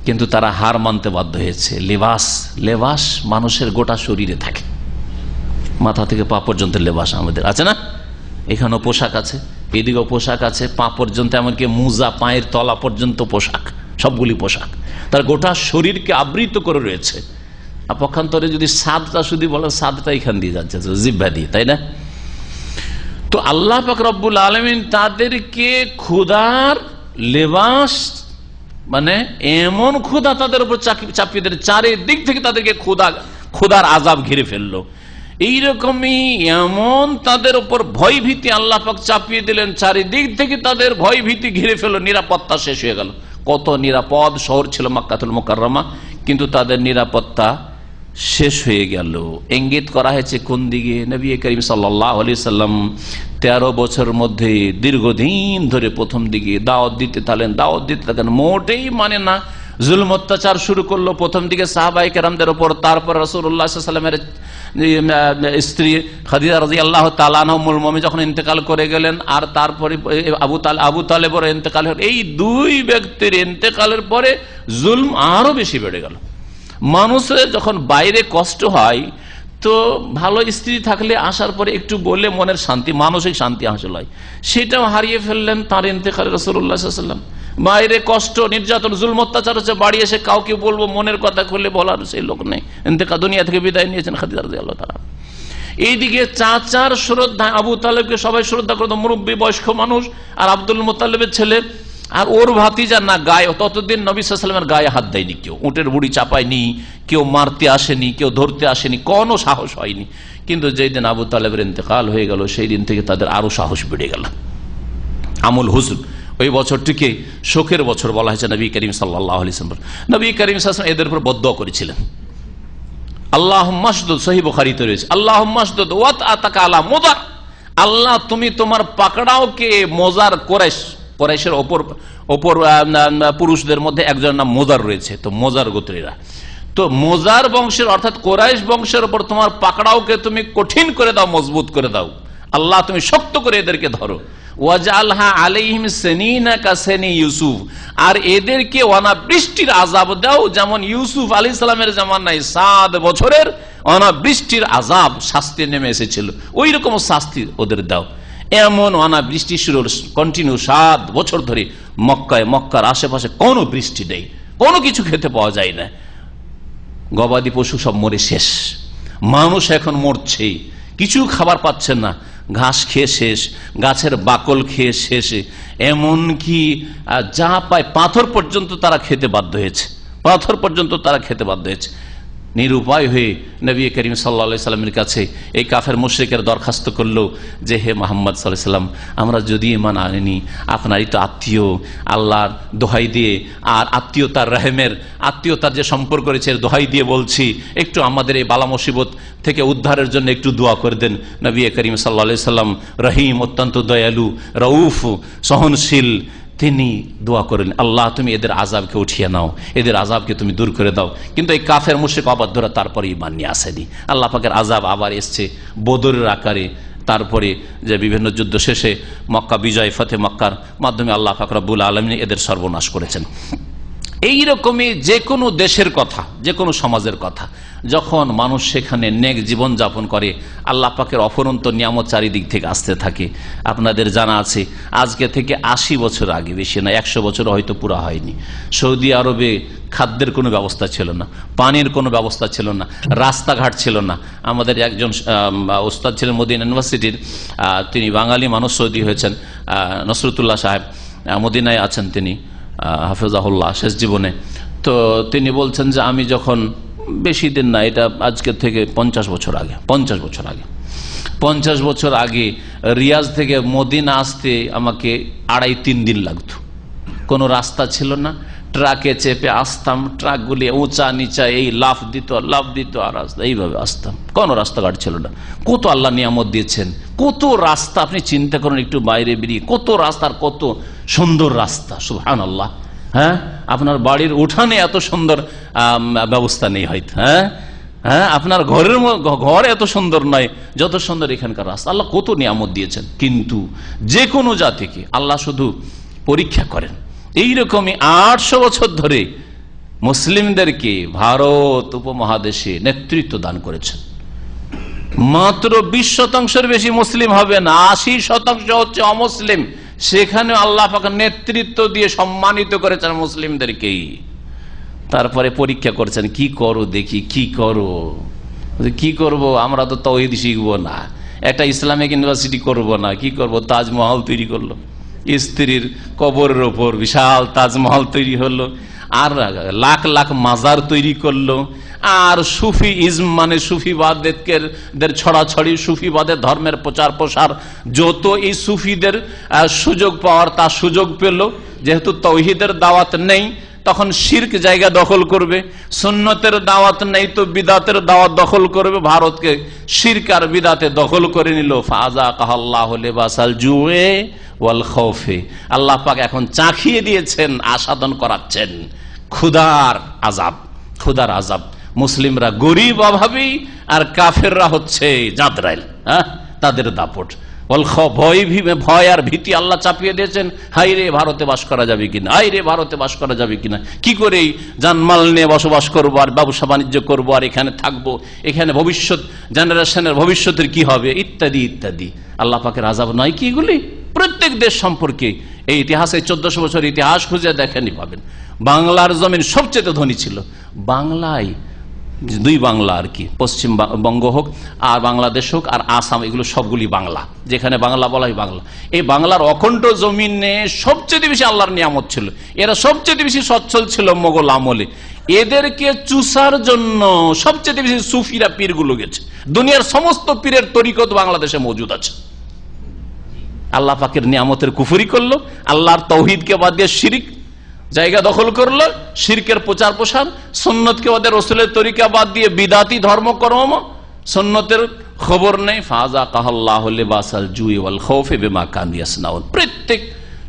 কিন্তু তারা হার মানতে বাধ্য হয়েছে। লেবাস মানুষের গোটা শরীরে থাকে, মাথা থেকে পা পর্যন্ত লেবাস আমাদের আছে না? এখানেও পোশাক আছে, এদিকেও পোশাক আছে, পা পর্যন্ত, এমনকি মোজা, পায়ের তলা পর্যন্ত পোশাক, সবগুলি পোশাক তার গোটা শরীরকে আবৃত করে রয়েছে। পক্ষান্তরে যদি সাদটা শুধু বলে, সাদটা এখান দিয়ে যাচ্ছে জিহ্বা দিয়ে, তাই না? তো আল্লাহ পাক রব্বুল আলামিন তাদেরকে ক্ষুধার লেবাস, মানে এমন ক্ষুধা তাদের উপর চাপিয়ে দিলেন, চারিদিক থেকে তাদেরকে ক্ষুধার আযাব ঘিরে ফেললো। এইরকমই এমন তাদের উপর ভয় ভীতি আল্লাহ পাক চাপিয়ে দিলেন, চারিদিক থেকে তাদের ভয় ভীতি ঘিরে ফেললো, নিরাপত্তা শেষ হয়ে গেল। কত নিরাপদ শহর ছিল মক্কাতুল মুকাররমা, কিন্তু তাদের নিরাপত্তা শেষ হয়ে গেল। ইঙ্গিত করা হয়েছে কোন দিকে? নবী করিম সাল্লাল্লাহু আলাইহি সাল্লাম 13 বছরের মধ্যে দীর্ঘদিন ধরে প্রথম দিকে দাওয়াত দিতে থাকেন, মোটেই মানে না, জুলম অত্যাচার শুরু করলো প্রথম দিকে সাহাবায়ে কেরামদের উপর। তারপর রাসূলুল্লাহ সাল্লাল্লাহু আলাইহি ওয়াসাল্লামের স্ত্রী খাদিজা রাদিয়াল্লাহু তাআলা আনহা উম্মুল মুমিনিন যখন ইন্তেকাল করে গেলেন, আর তারপরে আবু তালেবের ইন্তেকাল হল, এই দুই ব্যক্তির ইন্তেকালের পরে জুলম আরো বেশি বেড়ে গেল। মানুষের যখন বাইরে কষ্ট হয়, তো ভালো স্ত্রী থাকলে আসার পরে একটু বললে মনের শান্তি, মানসিক শান্তি হাসিল হয়, সেটাও হারিয়ে ফেললেন তার ইন্তেকালে রাসূলুল্লাহ সাল্লাল্লাহু আলাইহি ওয়াসাল্লাম। বাইরে কষ্ট, নির্যাতন, জুলম অত্যাচার হচ্ছে, বাড়ি এসে কাউকে বলবো মনের কথা খুলে বলার সেই লোক নেই। ইন্তেকাল, দুনিয়া থেকে বিদায় নিয়েছেন খাদিজা রাদিয়াল্লাহু তাআলা। এইদিকে চাচার শ্রদ্ধা, আবু তালেবকে সবাই শ্রদ্ধা করত, মুরব্বী বয়স্ক মানুষ, আর আব্দুল মুত্তালিবের ছেলে, আর ওর ভাতিজা না গায়ে, ততদিন নবী সাল্লাল্লাহু আলাইহি ওয়াসাল্লামের গায়ে হাত দেয়নি কেউ, উটের বুড়ি চাপায়নি, কেউ মারতে আসেনি, কেউ ধরতে আসেনি, কোনো সাহস হয়নি। কিন্তু যেই দিন আবু তালেবের ইন্তেকাল হয়ে গেল, সেই দিন থেকে তাদের আরো সাহস বেড়ে গেল। আমুল হুজন, ওই বছরটিকে শোকের বছর বলা হয়েছে নবী করিম সাল্লাল্লাহু আলাইহি ওয়াসাল্লাম। নবী করিম সাল্লাল্লাহু আলাইহি ওয়াসাল্লাম এদের উপর বদদুয়া করেছিলেন। আল্লাহুম্মা শদুদ, সহিহ বুখারীতে রয়েছে, আল্লাহুম্মা শদুদ ওয়াতআতাকা আলা মুদার, আল্লাহ তুমি তোমার পাকড়াওকে মোজার কুরাইশের ওপর পুরুষদের মধ্যে একজন নাম মোজার রয়েছে, তো মোজার গোত্রীরা, তো মোজার বংশের অর্থাৎ কোরাইশ বংশের উপর তোমার পাকড়াওকে তুমি কঠিন করে দাও, মজবুত করে দাও, আল্লাহ তুমি শক্ত করে এদেরকে ধরো। ওয়াজআলহা আলাইহিম সানিনা কাসানি ইউসুফ, আর এদেরকে অনাবৃষ্টির আযাব দাও, যেমন ইউসুফ আলাইহিস সালামের জামানায় 7 বছরের অনাবৃষ্টির আযাব শাস্তি নেমে এসেছিল, ওই রকম শাস্তি ওদের দাও। এমন অনাবৃষ্টি শুরু কন্টিনিউ 7 বছর ধরে মক্কার আশেপাশে কোনো বৃষ্টি নেই, কোনো কিছু খেতে পাওয়া যায় না, গবাদি পশু সব মরে শেষ, মানুষ এখন মরছে, কিছু খাবার পাচ্ছে না, ঘাস খেয়ে শেষ, গাছের বাকল খেয়ে শেষ, এমনকি যা পায় পাথর পর্যন্ত তারা খেতে বাধ্য হয়েছে, নিরুপায় হয়ে নবী করিম সাল্লাল্লাহু আলাইহি সাল্লামের কাছে এই কাফের মুশরিকের দরখাস্ত করলো যে, হে মুহাম্মদ সাল্লাল্লাহু আলাইহি সাল্লাম, আমরা যদি ঈমান আনিনি, আপনারই তো আত্মীয়, আল্লাহর দোহাই দিয়ে, আর আত্মীয়তার যে সম্পর্ক রয়েছে এর দোহাই দিয়ে বলছি, একটু আমাদের এই বালা মুসিবত থেকে উদ্ধারের জন্য একটু দোয়া করে দেন। নবী করিম সাল্লাল্লাহু আলাইহি সাল্লাম রহিম, অত্যন্ত দয়ালু, রউফ, সহনশীল, তিনি দোয়া করলেন, আল্লাহ তুমি এদের আযাবকে উঠিয়ে নাও, এদের আযাবকে তুমি দূর করে দাও। কিন্তু এই কাফের মুশরিক অবাধ্যরা তারপরে ঈমান নিয়ে আসেনি, আল্লাহ পাকের আযাব আবার এসছে বদরের আকারে। তারপরে যে বিভিন্ন যুদ্ধ শেষে মক্কা বিজয়, ফতে মক্কার মাধ্যমে আল্লাহ পাক রব্বুল আলামিন এদের সর্বনাশ করেছেন। এইরকমই যে কোনো দেশের কথা, যে কোনো সমাজের কথা, যখন মানুষ সেখানে নেক জীবন যাপন করে, আল্লাহ পাকের অফুরন্ত নিয়ামত চারিদিক থেকে আসতে থাকে। আপনাদের জানা আছে, আজকে থেকে 80 বছর আগে, বেশি না 100 বছর হয়তো পুরো হয়নি, সৌদি আরবে খাদ্যের কোনো ব্যবস্থা ছিল না, পানির কোনো ব্যবস্থা ছিল না, রাস্তাঘাট ছিল না। আমাদের একজন ওস্তাদ ছিলেন মদিনা ইউনিভার্সিটির, তিনি বাঙালি মানুষ, সৌদি হয়েছেন, নসরতুল্লাহ সাহেব, মদিনায় আছেন তিনি হাফেজাহুল্লাহ শেষ জীবনে। তো তিনি বলছেন যে, আমি যখন বেশি দিন না, এটা আজকে থেকে 50 বছর আগে। 50 বছর আগে রিয়াজ থেকে মদিনা আসতে আমাকে 2.5-3 দিন লাগতো। কোনো রাস্তা ছিল না, ট্রাকে চেপে আসতাম, ট্রাকগুলি উঁচা নিচা, এই লাফ দিত আর রাস্তা, এইভাবে আসতাম। কোনো রাস্তাঘাট ছিল না। কত আল্লাহ নিয়ামত দিয়েছেন, কত রাস্তা আপনি চিন্তা করুন, একটু বাইরে বেরিয়ে কত রাস্তার, কত সুন্দর রাস্তা, সুবহানাল্লাহ। হ্যাঁ, আপনার বাড়ির উঠানে এত সুন্দর ব্যবস্থা নেই হয়তো। হ্যাঁ, আপনার ঘর এত সুন্দর নয় যত সুন্দর এখানকার রাস্তা। আল্লাহ কত নিয়ামত দিয়েছেন। কিন্তু যে কোনো জাতিকে আল্লাহ শুধু পরীক্ষা করেন। এইরকমই 800 বছর ধরে মুসলিমদেরকে ভারত উপমহাদেশে নেতৃত্ব দান করেছেন। মাত্র 20% বেশি মুসলিম হবে না, 80% হচ্ছে অমুসলিম। সেখানে আল্লাহ পাক নেতৃত্ব দিয়ে সম্মানিত করেছেন মুসলিমদেরকেই। তারপরে পরীক্ষা করছেন, কি করো দেখি, কি করব, আমরা তো তাওহীদ শিখবো না, একটা ইসলামিক ইউনিভার্সিটি করব না, কি করব, তাজমহল তৈরি করলো, স্ত্রীর কবরের ওপর বিশাল তাজমহল তৈরি হলো, আর লাখ লাখ মাজার তৈরি করলো, আর সুফি ইজম মানে সুফিবাদের ছড়াছড়ি, সুফিবাদের ধর্মের প্রচার প্রসার, যত এই সুফিদের সুযোগ পাওয়ার তার সুযোগ পেল। যেহেতু তাওহীদের দাওয়াত নেই, তখন শিরক জায়গা দখল করবে, সুন্নতের দাওয়াত নেই তো বিদাতের দাওয়াত দখল করবে। ভারতকে শিরক আর বিদাতে দখল করে নিল। ফাযাকাল্লাহু লিবাসাল জুই ওয়াল খাউফি, আল্লাহ পাক এখন চাখিয়ে দিয়েছেন, আস্বাদন করাচ্ছেন ক্ষুধার আযাব। মুসলিমরা গরিব অভাবী, আর কাফেররা হচ্ছে জাদরাইল, তাদের দাপট। ভয় আর ভীতি আল্লাহ চাপিয়ে দিয়েছেন। হাই রে, ভারতে বাস করা যাবে কিনা, কি করে জানমাল নিয়ে বসবাস করবো, আর ব্যবসা বাণিজ্য করবো, আর এখানে থাকবো, এখানে ভবিষ্যৎ জেনারেশনের ভবিষ্যতের কি হবে, ইত্যাদি ইত্যাদি। আল্লাহ পাকের আযাব নয় কি এগুলি? প্রত্যেক দেশ সম্পর্কে এই ইতিহাসে 1400 বছর ইতিহাস খুঁজে দেখেনি পাবেন। বাংলার জমিন সবচেয়ে ধনী ছিল। বাংলায় 2 বাংলা আর কি, পশ্চিমবঙ্গ হোক আর বাংলাদেশ হোক আর আসাম, এগুলো সবগুলি বাংলা, যেখানে বাংলা বলা হয় বাংলা। এই বাংলার অখণ্ড জমিনে সবচেয়ে বেশি আল্লাহর নিয়ামত ছিল। এরা সবচেয়ে বেশি সচ্ছল ছিল মোগল আমলে। এদেরকে চুষার জন্য সবচেয়ে বেশি সুফিরা পীরগুলো গেছে। দুনিয়ার সমস্ত পীরের তরিকত বাংলাদেশে মজুদ আছে। আল্লাহ পাকের নিয়ামতের কুফরি করলো, আল্লাহর তাওহীদকে বাদ দিয়ে শিরক জায়গা দখল করলো, শিরকের প্রচার প্রসার, সুন্নতকে বাদ দিয়ে রাসূলের তরিকা বাদ দিয়ে বিদাতি ধর্মকর্ম, সুন্নতের খবর নেই। ফাযাকাল্লাহু লিবাসাল জুই ওয়াল খাউফি বিমা কানু ইয়াসনাউন। প্রত্যেক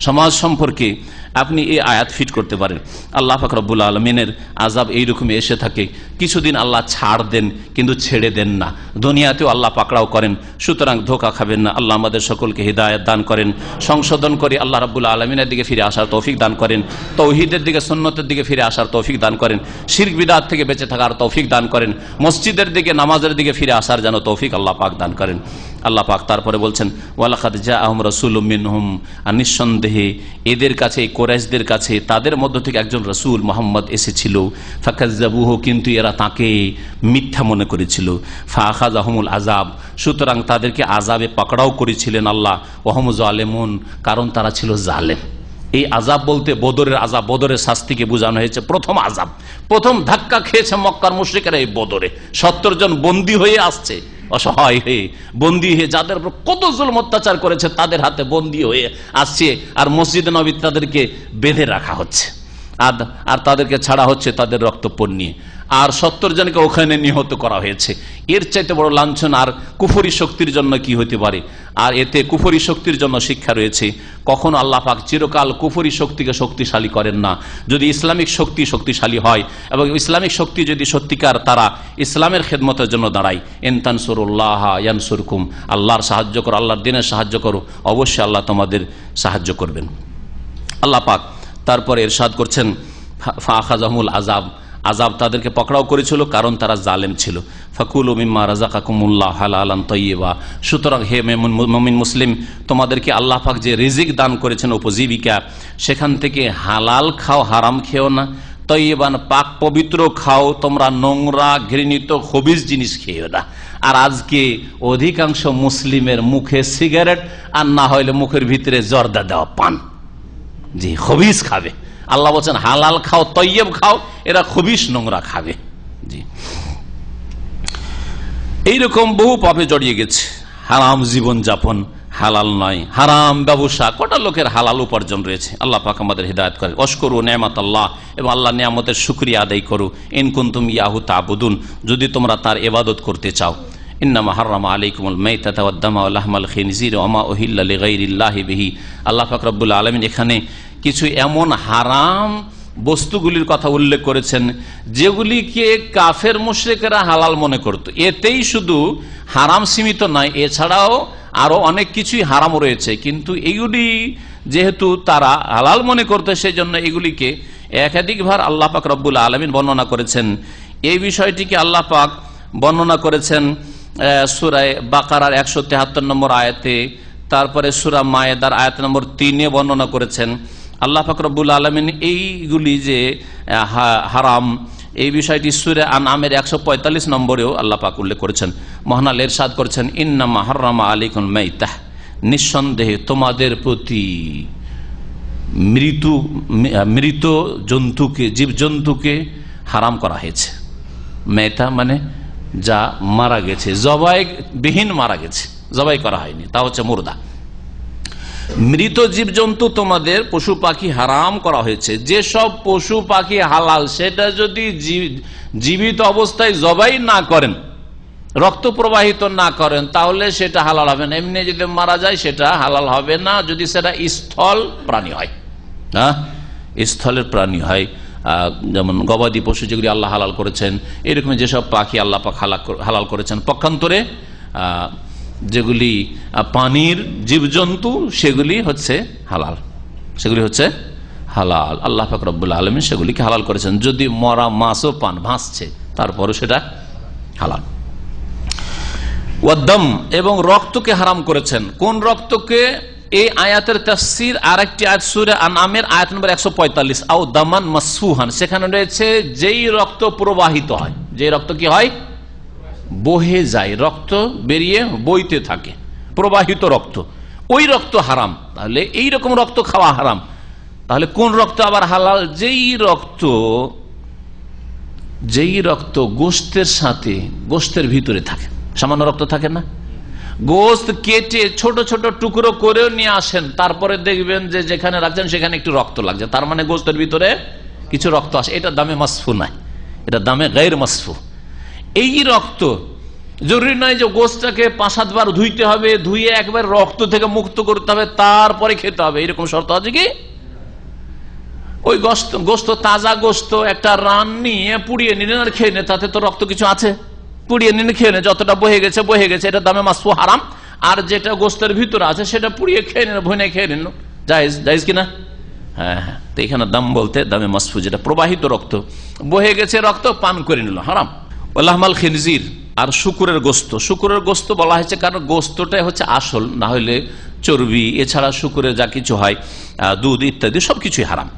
সমাজ সম্পর্কে আপনি এই আয়াত ফিট করতে পারেন। আল্লাহ পাক রব্বুল আলামিনের আযাব এইরকমই এসে থাকে। কিছুদিন আল্লাহ ছাড় দেন, কিন্তু ছেড়ে দেন না। দুনিয়াতেও আল্লাহ পাকড়াও করেন। সুতরাং ধোঁকা খাবেন না। আল্লাহ আমাদের সকলকে হিদায়াত দান করেন, সংশোধন করে আল্লাহ রাব্বুল আলামিনের দিকে ফিরে আসার তৌফিক দান করেন, তাওহীদের দিকে, সুন্নতের দিকে ফিরে আসার তৌফিক দান করেন, শিরক বিদআত থেকে বেঁচে থাকার তৌফিক দান করেন, মসজিদের দিকে, নামাজের দিকে ফিরে আসার যেন তৌফিক আল্লাহ পাক দান করেন। আল্লাহ পাক তারপরে বলছেন, ওয়ালাকাদ জাআহুম রাসূলুম মিনহুম, আর নিঃসন্দেহে এদের কাছে, কুরাইশদের কাছে তাদের মধ্য থেকে একজন রাসূল মুহাম্মদ এসেছিল। ফাকাজ্জাবুহু, কিন্তু এরা তাকে মিথ্যা মনে করেছিল। ফাআখাযাহুমুল আযাব, সুতরাং তাদেরকে আযাবে পাকড়াও করেছিলেন আল্লাহ। ওয়াহুম যালিমুন, কারণ তারা ছিল জালেম। এই আযাব বলতে বদরের আযাব, বদরের শাস্তিকে বোঝানো হয়েছে। প্রথম আযাব, প্রথম ধাক্কা খেয়েছে মক্কার মুশরিকরা এই বদরে। 70 জন বন্দী হয়ে আসছে, অসহায় হয়ে বন্দী হয়ে, যাদের উপর কত জুলম অত্যাচার করেছে তাদের হাতে বন্দী হয়ে আসছে, আর মসজিদে নববী তাদেরকে বেঁধে রাখা হচ্ছে, আর তাদেরকে ছাড়া হচ্ছে তাদের রক্তপণ নিয়ে, আর 70 জনকে ওখানে নিহত করা হয়েছে। এর চাইতে বড় লাঞ্ছনা আর কুফরি শক্তির জন্য কি হতে পারে? আর এতে কুফরি শক্তির জন্য শিক্ষা রয়েছে। কখনো আল্লাহ পাক চিরকাল কুফরি শক্তিকে শক্তিশালী করেন না। যদি ইসলামিক শক্তি শক্তিশালী হয় এবং ইসলামিক শক্তি যদি সত্যিকার তারা ইসলামের খেদমতের জন্য দাঁড়ায়, ইন তানসুরুল্লাহ ইয়ানসুরকুম, আল্লাহর সাহায্য করো, আল্লাহর দ্বীনের সাহায্য করো, অবশ্যই আল্লাহ তোমাদের সাহায্য করবেন। আল্লাহ পাক তারপরে ইরশাদ করছেন, ফাআখাযাহুমুল আযাব, আযাব তাদেরকে পকড়াও করেছিল কারণ তারা জালেম ছিল। ফাকুলু মিম্মা রাযাকাকুমুল্লাহ হালালান তাইয়্যিবা, সুতরাং হে মুমিন মুসলিম, তোমাদেরকে আল্লাহ পাক যে রিজিক দান করেছেন, উপজীবিকা, সেখান থেকে হালাল খাও, হারাম খেও না। তাইয়্যিবান, পাক পবিত্র খাও, তোমরা নোংরা ঘৃণিত খবিস জিনিস খেও না। আর আজকে অধিকাংশ মুসলিমের মুখে সিগারেট, আর না হইলে মুখের ভিতরে জর্দা দেওয়া পান, জি খবিস খাবে। আল্লাহ বলছেন হালাল খাও, তৈয়ব খাও, এরা খবিস নোংরা খাবে। জি, এইরকম বহু পাপে জড়িয়ে গেছে। হারাম জীবন যাপন, হালাল নয়, হারাম ব্যবসা, কটা লোকের হালাল উপার্জন রয়েছে। আল্লাহ পাক আমাদের হিদায়াত করে। অশকুরু নেয়ামত আল্লাহ, এবং আল্লাহ নিয়ামতের শুকরিয়া আদায় করো। ইন কুনতুম ইয়াহু তা'বুদুন, যদি তোমরা তার ইবাদত করতে চাও। ইন্নামা হাররামা আলাইকুমুল মাইতাতা ওয়াদ দামা ওয়া লাহমাল খিনজির ওয়া মা উহিল্লা লিগাইরিল্লাহি বিহি। আল্লাহ পাক রব্বুল আলামিন এখানে কিছু এমন হারাম বস্তুগুলির কথা উল্লেখ করেছেন যেগুলিকে কাফের মুশরিকরা হালাল মনে করত। এতেই শুধু হারাম সীমিত নয়, এছাড়াও আরো অনেক কিছুই হারাম রয়েছে, কিন্তু এইগুলি যেহেতু তারা হালাল মনে করত, সেই জন্য এগুলিকে একাধিকবার আল্লাহ পাক রব্বুল আলামিন বর্ণনা করেছেন। এই বিষয়টিকে আল্লাহ পাক বর্ণনা করেছেন সূরা বাকারার 173 নম্বর আয়াতে, তারপরে সূরা মায়েদার আয়াত নম্বর 3-এ বর্ণনা করেছেন। আল্লাহ পাক রব্বুল আলামিন এইগুলি যে হারাম, এই বিষয়টি সূরা আনআমের 145 নম্বরেও আল্লাহ পাক উল্লেখ করেছেন। মহান আল্লাহ ইরশাদ করেছেন, ইন্নামা হাররামা আলাইকুম মাইতাহ, নিঃসন্দেহে তোমাদের প্রতি মৃত জন্তুকে, জীবজন্তুকে হারাম করা হয়েছে। মেতা মানে যা মারা গেছে, জবাই বিহীন মারা গেছে, জবাই করা হয়নি, তা হচ্ছে মুর্দা। মৃত জীবজন্তু তোমাদের পশু পাখি হারাম করা হয়েছে। যেসব পশু পাখি হালাল, সেটা যদি জীবিত অবস্থায় জবাই না করেন, রক্ত প্রবাহিত না করেন, তাহলে সেটা হালাল হবে না। এমনি যদি মারা যায় সেটা হালাল হবে না, যদি সেটা স্থল প্রাণী হয়। হ্যাঁ, স্থলের প্রাণী হয়, যেমন গবাদি পশু যেগুলি আল্লাহ হালাল করেছেন, এরকম যেসব পাখি আল্লাহ পাক হালাল করেছেন। পক্ষান্তরে যেগুলি পানির জীবজন্তু সেগুলি হচ্ছে হালাল, সেগুলি হচ্ছে হালাল। আল্লাহ পাক রব্বুল আলামিন সেগুলিকে হালাল করেছেন। যদি মরা মাছও পান, ভাসছে, তারপরও সেটা হালাল। ওয়াদ্দাম, এবং রক্তকে হারাম করেছেন। কোন রক্তকে? এই আয়াতের তাফসীর আরেকটি আয়াত সূরা আনআমের আয়াত নম্বর 145, আও দামান মাসফুহান, সেখানে রয়েছে যেই রক্ত প্রবাহিত হয়, যে রক্ত কি হয়, বহে যায়, রক্ত বেরিয়ে বইতে থাকে, প্রবাহিত রক্ত, ওই রক্ত হারাম। তাহলে এই রকম রক্ত খাওয়া হারাম। তাহলে কোন রক্ত আবার হালাল? যেই রক্ত গোশতের সাথে, গোশতের ভিতরে থাকে, সামান্য রক্ত থাকে না, গোশত কেটে ছোট ছোট টুকরো করেও নিয়ে আসেন, তারপরে দেখবেন যে যেখানে রাখছেন সেখানে একটু রক্ত লাগছে, তার মানে গোশতের ভিতরে কিছু রক্ত আসে, এটা দামে মাসফু নাই, এটা দামে গায়র মাসফু। এই রক্ত জরুরি নয় যে গোশতটাকে 5-7 বার ধুইতে হবে, ধুয়ে একবার রক্ত থেকে মুক্ত করতে হবে, তারপরে খেতে হবে, এরকম শর্ত আছে কি? ওই গোশত তাজা গোশত একটা রান নিয়ে পুড়িয়ে নিলেন আর খেয়ে নে, তাতে তো রক্ত কিছু আছে, পুড়িয়ে নিলে খেয়ে নে, যতটা বহে গেছে, এটা দামে মাসফু হারাম। আর যেটা গোশতের ভিতরে আছে সেটা পুড়িয়ে খেয়ে নিল, ভুনে খেয়ে নিল, জায়েজ কিনা? হ্যাঁ, তো এখানে দাম বলতে দামে মাসফু, যেটা প্রবাহিত রক্ত, বহে গেছে রক্ত, পান করে নিল, হারাম। লাহমাল খিনজির, আর শুকুরের গোশত বলা হয়েছে কারণ গোশতটাই হচ্ছে আসল, না হলে চর্বি, এছাড়া শুকুরের যা কিছু হয়, দুধ ইত্যাদি সবকিছুই হারাম।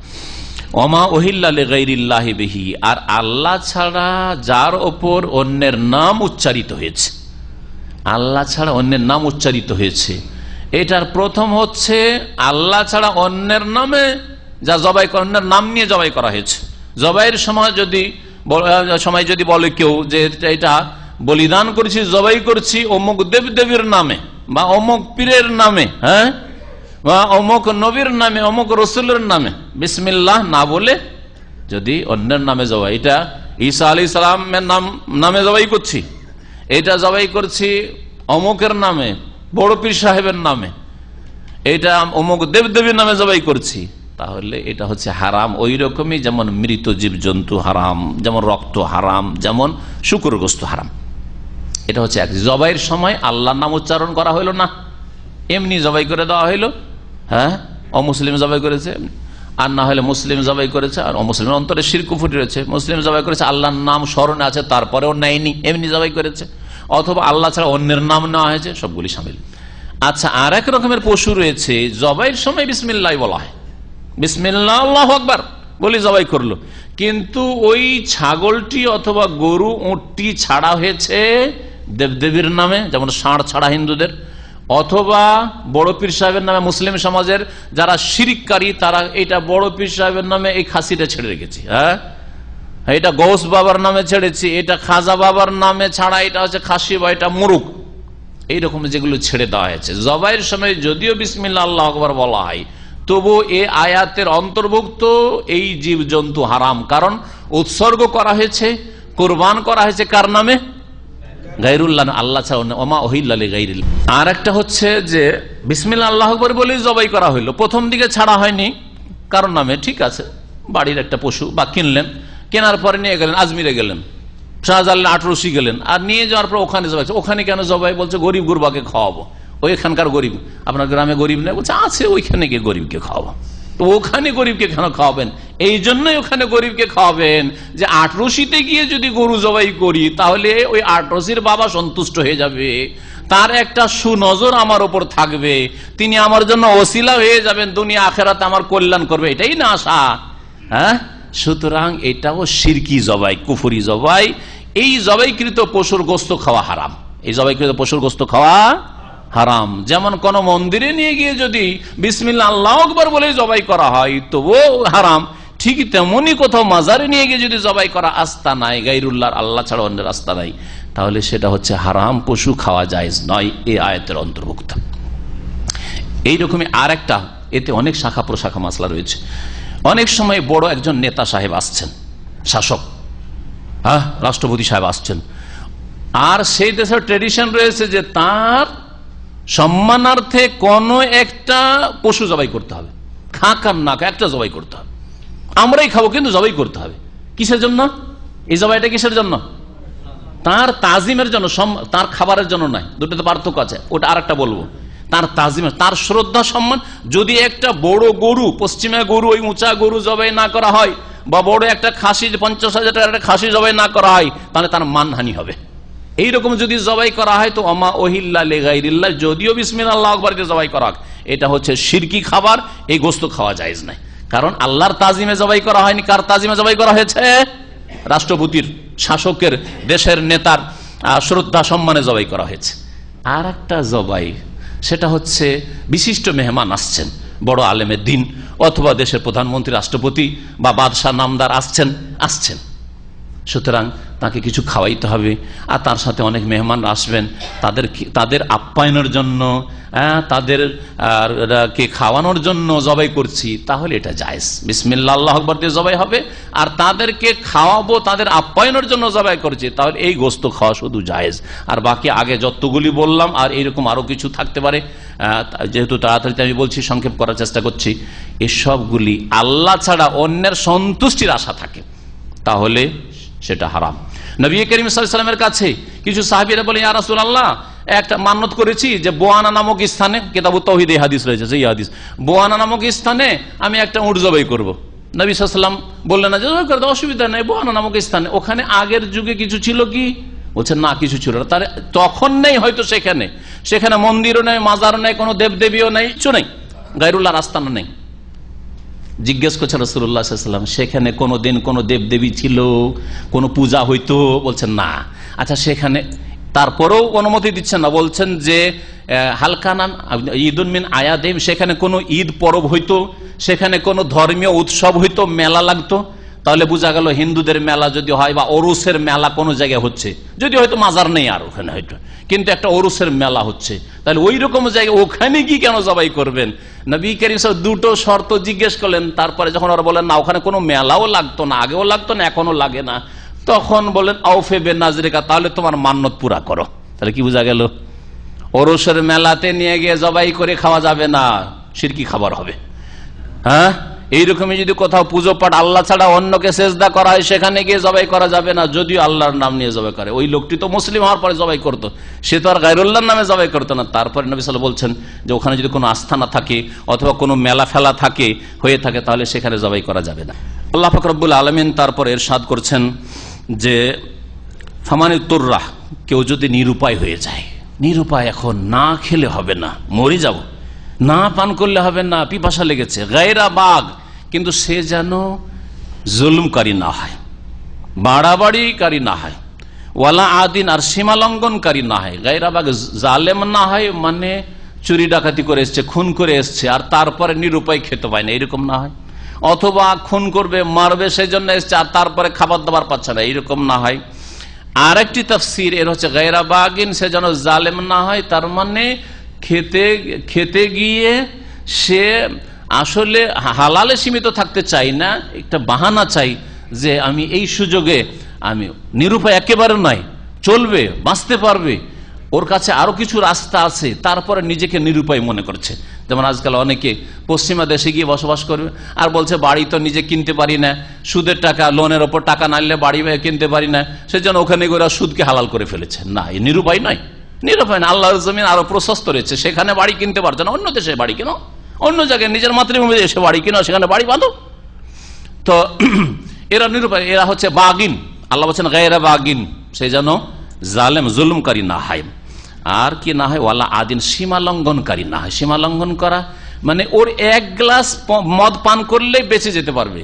ওমা উহিল্লা লিগাইরিল্লাহি বিহি, আর আল্লাহ ছাড়া যার ওপর অন্যের নাম উচ্চারিত হয়েছে, আল্লাহ ছাড়া অন্যের নাম উচ্চারিত হয়েছে, এটার প্রথম হচ্ছে আল্লাহ ছাড়া অন্যের নামে যা জবাই, অন্যের নাম নিয়ে জবাই করা হয়েছে। জবাইয়ের সময় যদি বলে কেউ যে এটা বলিদান করছি, জবাই করছি অমুক দেবদেবীর নামে বা অমুক পীরের নামে, হ্যাঁ, বা অমুক নবীর নামে, অমুক রসুলের নামে, বিসমিল্লাহ না বলে যদি অন্যের নামে জবাই, এটা ঈসা আলাইহিস সালামের নামে জবাই করছি, এটা জবাই করছি অমুকের নামে, বড় পীর সাহেবের নামে, এটা অমুক দেবদেবীর নামে জবাই করছি, তাহলে এটা হচ্ছে হারাম। ওই রকমই যেমন মৃত জীবজন্তু হারাম, যেমন রক্ত হারাম, যেমন শুকর গোশত হারাম। এটা হচ্ছে এক, জবাইয়ের সময় আল্লাহর নাম উচ্চারণ করা হইল না, এমনি জবাই করে দেওয়া হইল, হ্যাঁ, অমুসলিম জবাই করেছে, আর না হলে মুসলিম জবাই করেছে, আর অমুসলিমের অন্তরে শিরক ফুটে রয়েছে, মুসলিম জবাই করেছে আল্লাহর নাম স্মরণে আছে, তারপরেও নেয়নি, এমনি জবাই করেছে, অথবা আল্লাহ ছাড়া অন্যের নাম নেওয়া হয়েছে, সবগুলি শামিল। আচ্ছা, আর এক রকমের পশু রয়েছে জবাইয়ের সময় বিসমিল্লাহ বলা হয়, বিসমিল্লাহ আল্লাহু আকবার বলি জবাই করলো, কিন্তু ওই ছাগলটি অথবা গরু, উটটি ছাড়া হয়েছে দেবদেবীর নামে, যেমন ষাঁড় ছাড়া হিন্দুদের, অথবা বড় পীর সাহেবের নামে, মুসলিম সমাজের যারা শিরিককারী তারা এটা বড় পীর সাহেবের নামে এই খাসিটা ছেড়ে রেখেছে, হ্যাঁ, এটা গৌস বাবার নামে ছেড়েছি, এটা খাজা বাবার নামে ছাড়া, এটা হচ্ছে খাসি বা এটা মুরুক, এইরকম যেগুলো ছেড়ে দেওয়া হয়েছে। জবাইয়ের সময় যদিও বিসমিল্লাহ আল্লাহু আকবার বলা হয়, তবু এই আয়াতের অন্তর্ভুক্ত এই জীব জন্তু হারাম, কারণ উৎসর্গ করা হয়েছে, কুরবান করা হয়েছে কার নামে? গায়রুল্লাহ, আল্লাহ ছাড়া, ওমা উহিল্লা লিগাইরিল্লাহ। আর একটা হচ্ছে যে বিসমিল্লাহ আল্লাহু আকবার বলেই জবাই করা হইলো, প্রথম দিকে ছাড়া হয়নি কারণ নামে, ঠিক আছে, বাড়ির একটা পশু বা কিনলেন, কেনার পরে নিয়ে গেলেন, আজমিরে গেলেন, শাহজালাল আটরসি গেলেন, আর নিয়ে যাওয়ার পর ওখানে জবাই, ওখানে কেন জবাই? বলছে গরিব গুরবাকে খাওয়াবো, ওইখানকার গরিব, আপনার গ্রামে গরিব নেই, বলছে আছে, ওইখানে গিয়ে গরিবকে খাওয়াবো। তো ওখানে গরিবকে কেন খাওয়াবেন? এই জন্যই ওখানে গরিবকে খাওয়াবেন যে আটরসিতে গিয়ে যদি গরু জবাই করি তাহলে ওই আটরসির বাবা সন্তুষ্ট হয়ে যাবে, তার একটা সুনজর আমার উপর থাকবে, তিনি আমার জন্য ওসিলা হয়ে যাবেন, দুনিয়া আখেরাতে আমার কল্যাণ করবে, এটাই না আশা। হ্যাঁ, সুতরাং এটাও শিরকি জবাই, কুফরি জবাই। এই জবাইকৃত পশুর গোস্ত খাওয়া হারাম, এই জবাইকৃত পশুর গোস্ত খাওয়া হারাম। যেমন কোন মন্দিরে নিয়ে গিয়ে যদি বিসমিল্লাহ আল্লাহু আকবার বলে জবাই করা হয় তবুও হারাম, ঠিক তেমনি কোথাও মাজারে নিয়ে গিয়ে যদি জবাই করা আস্থা নাই, গায়রুল্লাহর, আল্লাহ ছাড়া অন্যের আস্থা নাই, তাহলে সেটা হচ্ছে হারাম, পশু খাওয়া জায়েজ নয়, এই আয়াতের অন্তর্ভুক্ত। এইরকমই আর একটা, এতে অনেক শাখা প্রশাখা মাসলা রয়েছে। অনেক সময় বড় একজন নেতা সাহেব আসছেন, শাসক, রাষ্ট্রপতি সাহেব আসছেন, আর সেই দেশের ট্রেডিশন রয়েছে যে তার সম্মানার্থে কোন একটা পশু জবাই করতে হবে, খাকার না একটা জবাই করতে হবে, আমরাই খাবো কিন্তু জবাই করতে হবে। কিসের জন্য এই জবাইটা? কিসের জন্য? তার তাজিমের জন্য, তার খাবারের জন্য নয়, দুটোতে পার্থক্য আছে, ওটা আর একটা বলবো। তার তাজিমের, তার শ্রদ্ধা সম্মান। যদি একটা বড় গরু, পশ্চিমা গরু, ওই উঁচা গরু জবাই না করা হয়, বা বড় একটা খাসি 50,000 টাকার একটা খাসি জবাই না করা হয়, তাহলে তার মানহানি হবে। এইরকম যদি জবাই করা হয় তো ওমা উহিল্লা লিগাইরিল্লাহ, যদিও বিসমিল্লাহ আল্লাহু আকবার দিয়ে জবাই করা, এটা হচ্ছে শিরকি খাবার, এই গোশত খাওয়া জায়েজ নাই, কারণ আল্লাহর তাজিমে জবাই করা হয়নি। কার তাজিমে জবাই করা হয়েছে? রাষ্ট্রপতির, শাসকের, দেশের নেতার শ্রদ্ধা সম্মানে জবাই করা হয়েছে। আর একটা জবাই, সেটা হচ্ছে বিশিষ্ট মেহমান আসছেন, বড় আলেমের দিন, অথবা দেশের প্রধানমন্ত্রী, রাষ্ট্রপতি বা বাদশাহ নামদার আসছেন, সুতরাং তাকে কিছু খাওয়াইতে হবে, আর তার সাথে অনেক মেহমান আসবেন, তাদের আপ্যায়নের জন্য, তাদেরকে খাওয়ানোর জন্য জবাই করছি, তাহলে এটা জায়েজ, বিসমিল্লাহ আল্লাহু আকবার দিয়ে জবাই হবে। আর তাদেরকে খাওয়াবো, তাদের আপ্যায়নের জন্য জবাই করছি, তাহলে এই গোশত খাওয়া শুধু জায়েজ। আর বাকি আগে যতগুলি বললাম, আর এইরকম আরো কিছু থাকতে পারে, যেহেতু তাড়াতাড়ি আমি বলছি, সংক্ষেপ করার চেষ্টা করছি, এসবগুলি আল্লাহ ছাড়া অন্যের সন্তুষ্টির আশা থাকে, তাহলে সেটা হারাম। নবী করিম সাল্লাল্লাহু আলাইহি ওয়াসাল্লামের কাছে কিছু সাহাবীরা বলে, ইয়া রাসূলুল্লাহ, একটা মান্নত করেছি যে বোয়ানা নামক স্থানে, কিতাবুত তাওহীদ এই হাদিস রয়েছে, সেই হাদিস, বোয়ানা নামক স্থানে আমি একটা উট জবাই করব। নবী সাল্লাল্লাহু আলাইহি ওয়াসাল্লাম বললেন না, জবাই করে দাও, অসুবিধা নেই, বোয়ানা নামক স্থানে। ওখানে আগের যুগে কিছু ছিল কি? বলছেন না, কিছু ছিল না। তাহলে তখন নেই হয়তো, সেখানে মন্দিরও নেই, মাজারও নেই, কোনো দেবদেবীও নেই, কিছু নেই, গায়রুল্লাহর আস্তানা নেই। জিজ্ঞেস করছে রাসূলুল্লাহ সাল্লাল্লাহু আলাইহি ওয়াসাল্লাম, সেখানে কোনো দিন কোনো দেবদেবী ছিল, কোনো পূজা হইতো? বলছেন না। আচ্ছা, সেখানে তারপরেও অনুমতি দিচ্ছেন না, বলছেন যে হালকানান ঈদুন মিন আয়াদিম, সেখানে কোনো ঈদ পরব হইতো, সেখানে কোনো ধর্মীয় উৎসব হইতো, মেলা লাগতো, তাহলে বোঝা গেল হিন্দুদের মেলা যদি হয় বা ওরুসের মেলা কোনো জায়গায় হচ্ছে, যদি হয়তো মাজার নেই আর ওখানে হয়তো, কিন্তু একটা ওরুসের মেলা হচ্ছে, তাহলে ওই রকম জায়গায় ওখানে কি কেন জবাই করবেন? নবী করিম সাল্লাল্লাহু আলাইহি ওয়াসাল্লাম দুটো শর্ত জিজ্ঞেস করলেন, তারপরে যখন ওরা বলেন না, ওখানে কোনো মেলাও লাগতো না, আগেও লাগতো না, এখনো লাগে না, তখন বলেন আউফে বে নাজরিকা, তাহলে তোমার মান্নত পুরা করো। তাহলে কি বোঝা গেল? ওরসের মেলাতে নিয়ে গিয়ে জবাই করে খাওয়া যাবে না, শিরকি খাবার হবে। হ্যাঁ, এইরকমই যদি কোথাও পুজো পাঠ আল্লাহ ছাড়া অন্যকে সেজদা করা হয়, সেখানে গিয়ে জবাই করা যাবে না, যদিও আল্লাহর নাম নিয়ে জবাই করে। ওই লোকটি তো মুসলিম হওয়ার পরে জবাই করতো, সে তো আর গায়রুল্লাহর নামে জবাই করতো না। তারপরে নবী সাল্লাল্লাহু আলাইহি ওয়াসাল্লাম বলছেন যে ওখানে যদি কোনো আস্থানা থাকে অথবা কোনো মেলা ফেলা হয়ে থাকে, তাহলে সেখানে জবাই করা যাবে না। আল্লাহ পাক রব্বুল আলামিন তারপরে ইরশাদ করছেন যে ফামানিত তুররাহ, কেউ যদি নিরুপায় হয়ে যায়, নিরুপায়, এখন না খেলে হবে না, মরে যাব, না পান করলে হবে না, পিপাসা লেগেছে, গায়রা বাগ, কিন্তু সে যেন জুলুমকারী না হয়, বাড়াবাড়িকারী না হয়, ওয়ালা আদিন, আর সীমা লঙ্ঘনকারী না হয়, গায়রা বাগ জালেম না হয়, মানে চুরি ডাকাতি করে এসছে, খুন করে এসছে, আর তারপরে নিরুপায় খেতে পায় না, এরকম না হয়। অথবা খুন করবে, মারবে, সেই জন্য এসছে, আর তারপরে খাবার দাবার পাচ্ছে না, এইরকম না হয়। আর একটি তাফসীর এর হচ্ছে গায়রা বাগিন, সে যেন জালেম না হয়। তার মানে খেতে গিয়ে সে আসলে হালালে সীমিত থাকতে চাই না, একটা বাহানা চাই যে আমি এই সুযোগে আমি নিরুপায় একেবারে নয়, চলবে, বাঁচতে পারবে, ওর কাছে আরো কিছু রাস্তা আছে, তারপরে নিজেকে নিরুপায় মনে করছে। যেমন আজকাল অনেকে পশ্চিমা দেশে গিয়ে বসবাস করবে আর বলছে বাড়ি তো নিজে কিনতে পারি না, সুদের টাকা, লোনের ওপর টাকা না নিলে বাড়ি কিনতে পারি না, সেজন্য ওখানে ওরা সুদকে হালাল করে ফেলেছে। না, এই নিরুপায় নয়, নিরুপায় না। আল্লাহর জমিন আরো প্রশস্ত রয়েছে, সেখানে বাড়ি কিনতে পারছে না, অন্য দেশে বাড়ি কেন, অন্য জায়গায় নিজের মাতৃভূমিতে এসে বাড়ি কিনো, সেখানে বাড়ি বাঁধো। তো এরা নিরুপায়, এরা হচ্ছে বাগিন। আল্লাহ বলছেন গায়রা বাগিন, সে যেন জালেম, জুলুমকারী না হয়। আর কি না হয়, ওয়ালা আদিন, সীমা লঙ্ঘনকারী না হয়। সীমা লঙ্ঘন করা মানে ওর এক গ্লাস মদ পান করলেই বেঁচে যেতে পারবে,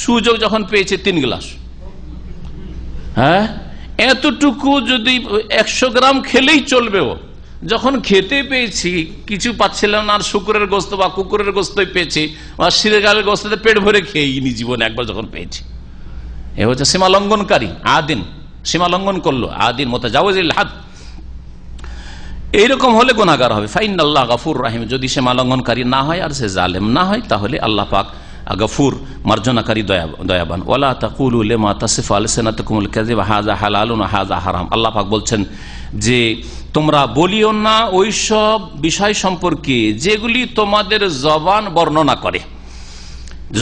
সুযোগ যখন পেয়েছে 3 গ্লাস, হ্যাঁ, এতটুকু যদি 100 গ্রাম খেলেই চলবে। ও যখন খেতে পেয়েছি, কিছু পাচ্ছিলাম না, আর শুকুরের গোস্ত বা কুকুরের গোস্তই পেয়েছি, বা শিরেগালের গোস্ততে পেট ভরে খেয়েইনি জীবনে একবার যখন পেয়েছি। এ হচ্ছে সীমা লঙ্ঘনকারী, আদিন, সীমা লঙ্ঘন করলো, আদিন মুতাজাওয়াজিল হাদ। এইরকম হলে গুনাহগার হবে। ফাইনাল্লাহ গফুর রাহিম, যদি সে মালঙ্ঘনকারী না হয় আর সে জালেম না হয়, তাহলে আল্লাহ পাক গফুর, মার্জনাকারী, দয়াবান। ওয়ালা তাকুলু লিমা তাসিফু আলসিনাতুকুমুল কাযিব হাযা হালালুন ওয়া হাযা হারাম। আল্লাহ পাক বলছেন যে তোমরা বলিও না ওই সব বিষয় সম্পর্কে যেগুলি তোমাদের জবান বর্ণনা করে।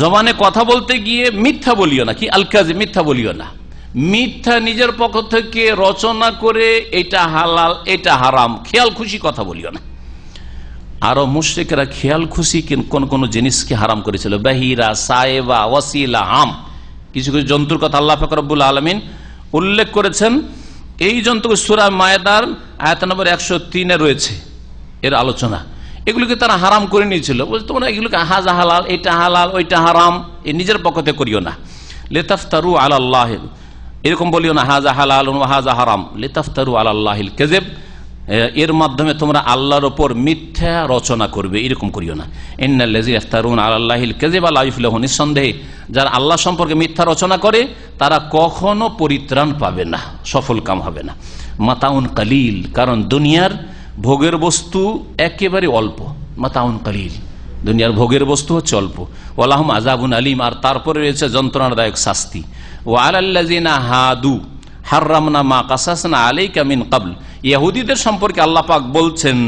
জবানে কথা বলতে গিয়ে মিথ্যা বলিও না, কি আল কাযিব, মিথ্যা বলিও না। মিথ্যা নিজের পক্ষ থেকে রচনা করে এটা হালাল এটা হারাম খেয়াল খুশি কথা বলিও না। আরো মুশরিকরা খেয়াল খুশি কোন কোন জিনিসকে হারাম করেছিল, বাহিরা, সায়েবা, ওয়াসিলা, হাম, কিছু কিছু জন্তুর কথা আল্লাহ পাক রব্বুল আলামিন উল্লেখ করেছেন। এই জন্তু সূরা মায়েদার আয়াত নম্বর 103-এ রয়েছে এর আলোচনা। এগুলোকে তারা হারাম করে নিয়েছিল, বলছে তোমরা এগুলোকে হাজা হালাল, এটা হালাল ওইটা হারাম, এই নিজের পক্ষ থেকে করিও না। লিতাফতারু আলাল্লাহ, এরকম বলিও না হাজা হালাল ওয়া হাজা হারাম, লিতাফতারু আলাল্লাহিল কাযিব, এর মাধ্যমে তোমরা আল্লাহর উপর মিথ্যা রচনা করবে, এরকম করিও না। ইন্নাল্লাযীনা ইফতারুনা আলাল্লাহিল কাযিবা লা ইফলিহুন, নিঃসন্দেহে যারা আল্লাহ সম্পর্কে মিথ্যা রচনা করে তারা কখনো পরিত্রাণ পাবে না, সফল কাম হবে না। মাতাউন কালিল, কারণ দুনিয়ার ভোগের বস্তু একেবারে অল্প। মাতাউন কালিল, দুনিয়ার ভোগের বস্তু হচ্ছে অল্প। ওয়ালাহুম আযাবুন আলীম, আর তারপরে রয়েছে যন্ত্রণাদায়ক শাস্তি। ওয়া আলাল্লাযীনা হাদু হাররামনা মা কাসাসনা আলাইকা মিন ক্বাবল, ইহুদীদের সম্পর্কে আল্লাহ পাক বলছেন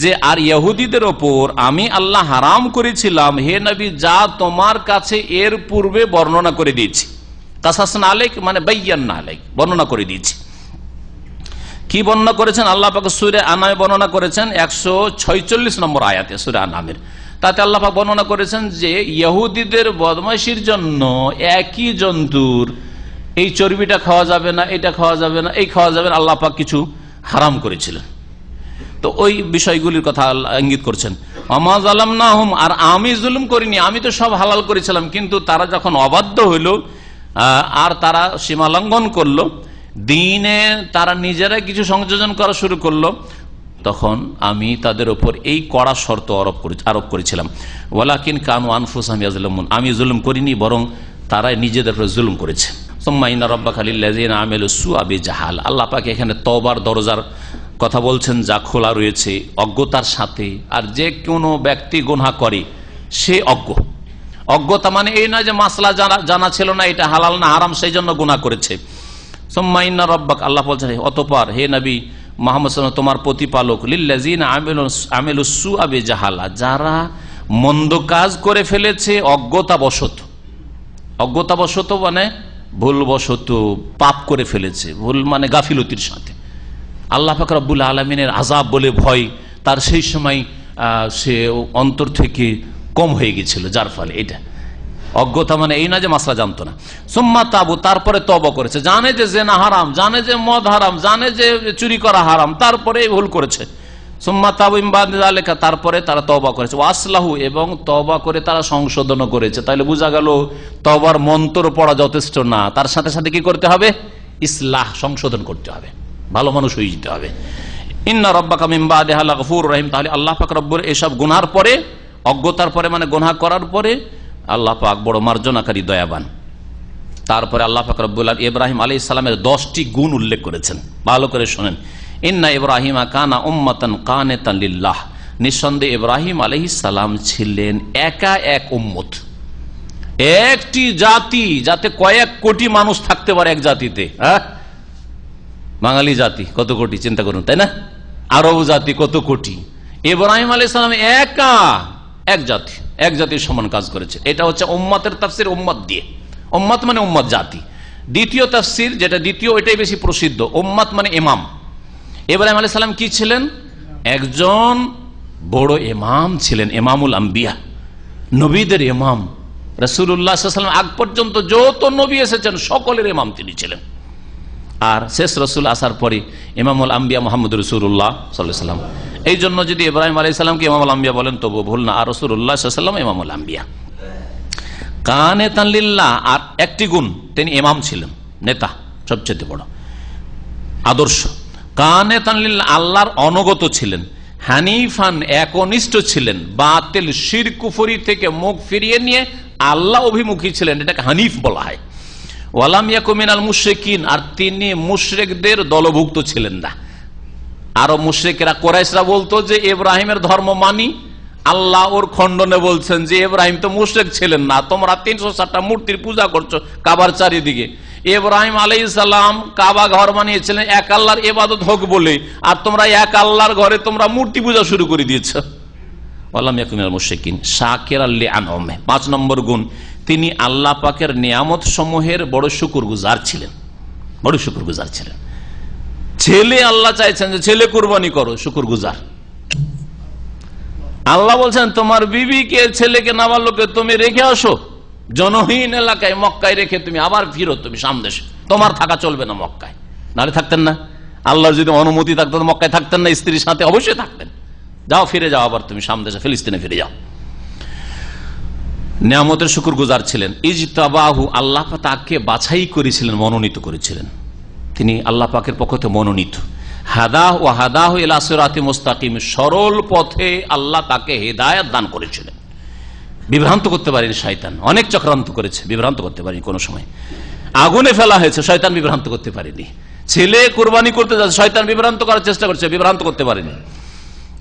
যে আর ইহুদীদের ওপর আমি আল্লাহ হারাম করেছিলাম হে নবী যা তোমার কাছে এর পূর্বে বর্ণনা করে দিয়েছি। কাসাসনা আলাইক মানে বায়্যানা আলাইক, বর্ণনা করে দিয়েছি। কি বর্ণনা করেছেন আল্লাহ পাক সূরা আনামে বর্ণনা করেছেন 146 নম্বর আয়াতে সূরা আনামের। তাতে আল্লাহ পাক বর্ণনা করেছেন যে ইহুদীদের বদমাইশির জন্য একই জন্তুর এই চর্বিটা খাওয়া যাবে না, এটা খাওয়া যাবে না, এই খাওয়া যাবে না, আল্লাহ পাক কিছু হারাম করেছিলেন। তো ওই বিষয়গুলির কথা ইঙ্গিত করছেন। আমা যালামনাহুম, আর আমি জুলুম করিনি, আমি তো সব হালাল করেছিলাম, কিন্তু তারা যখন অবাধ্য হইল আর তারা সীমা লঙ্ঘন করলো, দিনে তারা নিজেরাই কিছু সংযোজন করা শুরু করলো, তখন আমি তাদের উপর এই কড়া শর্ত আরোপ করেছিলাম। ওয়ালাকিন কানু আনফুসাহুম ইয়াজলিমুন, আমি জুলুম করিনি, বরং তারাই নিজেদের উপর জুলুম করেছে। সুম্মা ইন্না রাব্বাকা লিল্লাযিনা আমিলু সুআ বিজাহাল, আল্লাহ পাক এখানে তওবার দরজার কথা বলছেন যা খোলা রয়েছে অজ্ঞতার সাথে। আর যে কোনো ব্যক্তি গুনাহ করে সে অজ্ঞতা মানে এই নয় যে মাসলা জানা ছিল না এটা হালাল না হারাম সেই জন্য গুনাহ করেছে। সুম্মা ইন্না রাব্বাকা, আল্লাহ বলছেন অতঃপর হে নবী মুহাম্মদ সাল্লাল্লাহু আলাইহি ওয়াসাল্লাম তোমার প্রতিপালক লিল্লাযিনা আমিলু সুআ বিজাহালা, যারা মন্দ কাজ করে ফেলেছে অজ্ঞতাবশত। অজ্ঞতাবশত মানে ভুলবশত পাপ করে ফেলেছে, ভুল মানে গাফিলতির সাথে। আল্লাহ পাক রব্বুল আলামিনের আযাব বলে ভয় তার সেই সময় সে অন্তর থেকে কম হয়ে গেছিল, যার ফলে এটা অজ্ঞতা মানে এই না যে মাসলা জানতো না। সুম্মা তাবু, তারপরে তওবা করেছে, জানে যে জিনা হারাম, জানে যে মদ হারাম, জানে যে চুরি করা হারাম, তারপরে ভুল করেছে। সুম্মা তাবু মিন বাদি যালিকা, তারপরে তারা তওবা করেছে। ওয়াসলাহু, এবং তওবা করে তারা সংশোধনও করেছে। তাহলে বোঝা গেল তওবার মন্ত্র পড়া যথেষ্ট না, তার সাথে সাথে কি করতে হবে? ইসলাহ, সংশোধন করতে হবে, ভালো মানুষ হয়ে যেতে হবে। ইন্না রাব্বাকা মিন বাদিহা লাগফুরুর রহিম, তাহলে আল্লাহ পাক রব্বুল এসব গুনার পরে, অজ্ঞতার পরে মানে গুনাহ করার পরে আল্লাহ পাক বড় মার্জনাকারী, দয়াবান। তারপরে আল্লাহ পাক রব্বুল আলামিন ইব্রাহিম আলাইহিস সালামের 10টি গুণ উল্লেখ করেছেন। ভালো করে শোনেন। ইন্না ইব্রাহিমা কানা উম্মাতান কানিতান লিল্লাহ, নিঃসন্দেহে ইব্রাহিম আলাইহিস সালাম ছিলেন একা এক উম্মত, একটি জাতি, যাতে কয়েক কোটি মানুষ থাকতে পারে এক জাতিতে। হ্যাঁ, বাঙালি জাতি কত কোটি, চিন্তা করুন, তাই না? আরব জাতি কত কোটি, ইব্রাহিম আলাইহিস সালাম একা এক জাতি, এক জাতির সমান কাজ করেছে। এটা হচ্ছে উম্মতের তাফসীর, উম্মত দিয়ে। উম্মত মানে উম্মত, জাতি। দ্বিতীয় তাফসীর, যেটা দ্বিতীয়, এটাই বেশি প্রসিদ্ধ, উম্মত মানে ইমাম। ইব্রাহিম আলাইহিস সালাম কি ছিলেন? একজন বড় ইমাম ছিলেন, ইমামুল আম্বিয়া, নবীদের ইমাম। রাসূলুল্লাহ সাল্লাল্লাহু আলাইহি ওয়াসাল্লাম আগ পর্যন্ত যত নবী এসেছেন সকলের ইমাম তিনি ছিলেন। আর শেষ রসুল আসার পরে ইমামুল আম্বিয়া মুহাম্মদ রাসূলুল্লাহ সাল্লাল্লাহু আলাইহি ওয়াসাল্লাম। এই জন্য যদি ইব্রাহিম আলাইহিস সালামকে ইমামুল আম্বিয়া বলেন তবু ভুল না, আর রাসূলুল্লাহ সাল্লাল্লাহু আলাইহি ওয়াসাল্লাম ইমামুল আম্বিয়া। কানিতান লিল্লাহ, আর একটি গুণ, তিনি ইমাম ছিলেন, নেতা, সবচেয়ে বড় আদর্শ। কানিতান লিল্লাহ, আল্লাহর অনুগত ছিলেন। হানিফান, একনিষ্ঠ ছিলেন, বাতিল শিরক কুফরি থেকে মুখ ফিরিয়ে নিয়ে আল্লাহ অভিমুখী ছিলেন, এটাকে হানিফ বলা হয়। ওয়ালাম ইয়াকু মিনাল মুশরিকিন, আর তিনি মুশরিকদের দলভুক্ত ছিলেন না। আরো মুশরিকরা, কুরাইশরা বলতো যে ইব্রাহিমের ধর্ম মানি, আল্লাহ ওর খণ্ডনে বলছেন যে ইব্রাহিম তো মুশরিক ছিলেন না, তোমরা 360টা মূর্তির পূজা করছো কাবার চারিদিকে। ইব্রাহিম আলাইহিস সালাম কাবা ঘর বানিয়েছিলেন এক আল্লাহর ইবাদত হোক বলে, আর তোমরা এক আল্লাহর ঘরে তোমরা মূর্তি পূজা শুরু করে দিয়েছো। ওয়ালাম ইয়াকু মিনাল মুশরিকিন শাকিরাল লিআনউমে। 5 নম্বর গুণ, তিনি আল্লাহ পাকের নিয়ামত সমূহের বড় শুকরগুজার ছিলেন, বড় শুকরগুজার ছিলেন। ছেলে আল্লাহ চাইছেন যে ছেলে কুরবানি করো, শুকরগুজার। আল্লাহ বলছেন তোমার বিবিকে, ছেলেকে, নাবালককে তুমি রেখে আসো জনহীন এলাকায়, মক্কায় রেখে তুমি আবার ফিরো তুমি সামদেশে, তোমার থাকা চলবে না মক্কায়। নাহলে থাকতেন না, আল্লাহর যদি অনুমতি থাকতো মক্কায় থাকতেন না, স্ত্রীর সাথে অবশ্যই থাকতেন। যাও, ফিরে যাও, আবার তুমি সামদেশে ফিলিস্তিনে ফিরে যাও। নিয়ামতের শুকরগুজার ছিলেন। ইজতাবাহু, আল্লাহ তাকে বাছাই করেছিলেন, মনোনীত করেছিলেন, তিনি আল্লাহ পাকের পক্ষ থেকে মনোনীত। হাদাহ ও হাদাহ ইলা সিরাতি মুস্তাকিম, সরল পথে আল্লাহ তাকে হেদায়েত দান করেছিলেন। বিভ্রান্ত করতে পারেনি শয়তান, অনেক চক্রান্ত করেছে, বিভ্রান্ত করতে পারেনি কোনো সময়। আগুনে ফেলা হয়েছে, শয়তান বিভ্রান্ত করতে পারেনি। ছেলে কুরবানি করতে যাচ্ছে, শয়তান বিভ্রান্ত করার চেষ্টা করছে, বিভ্রান্ত করতে পারেনি।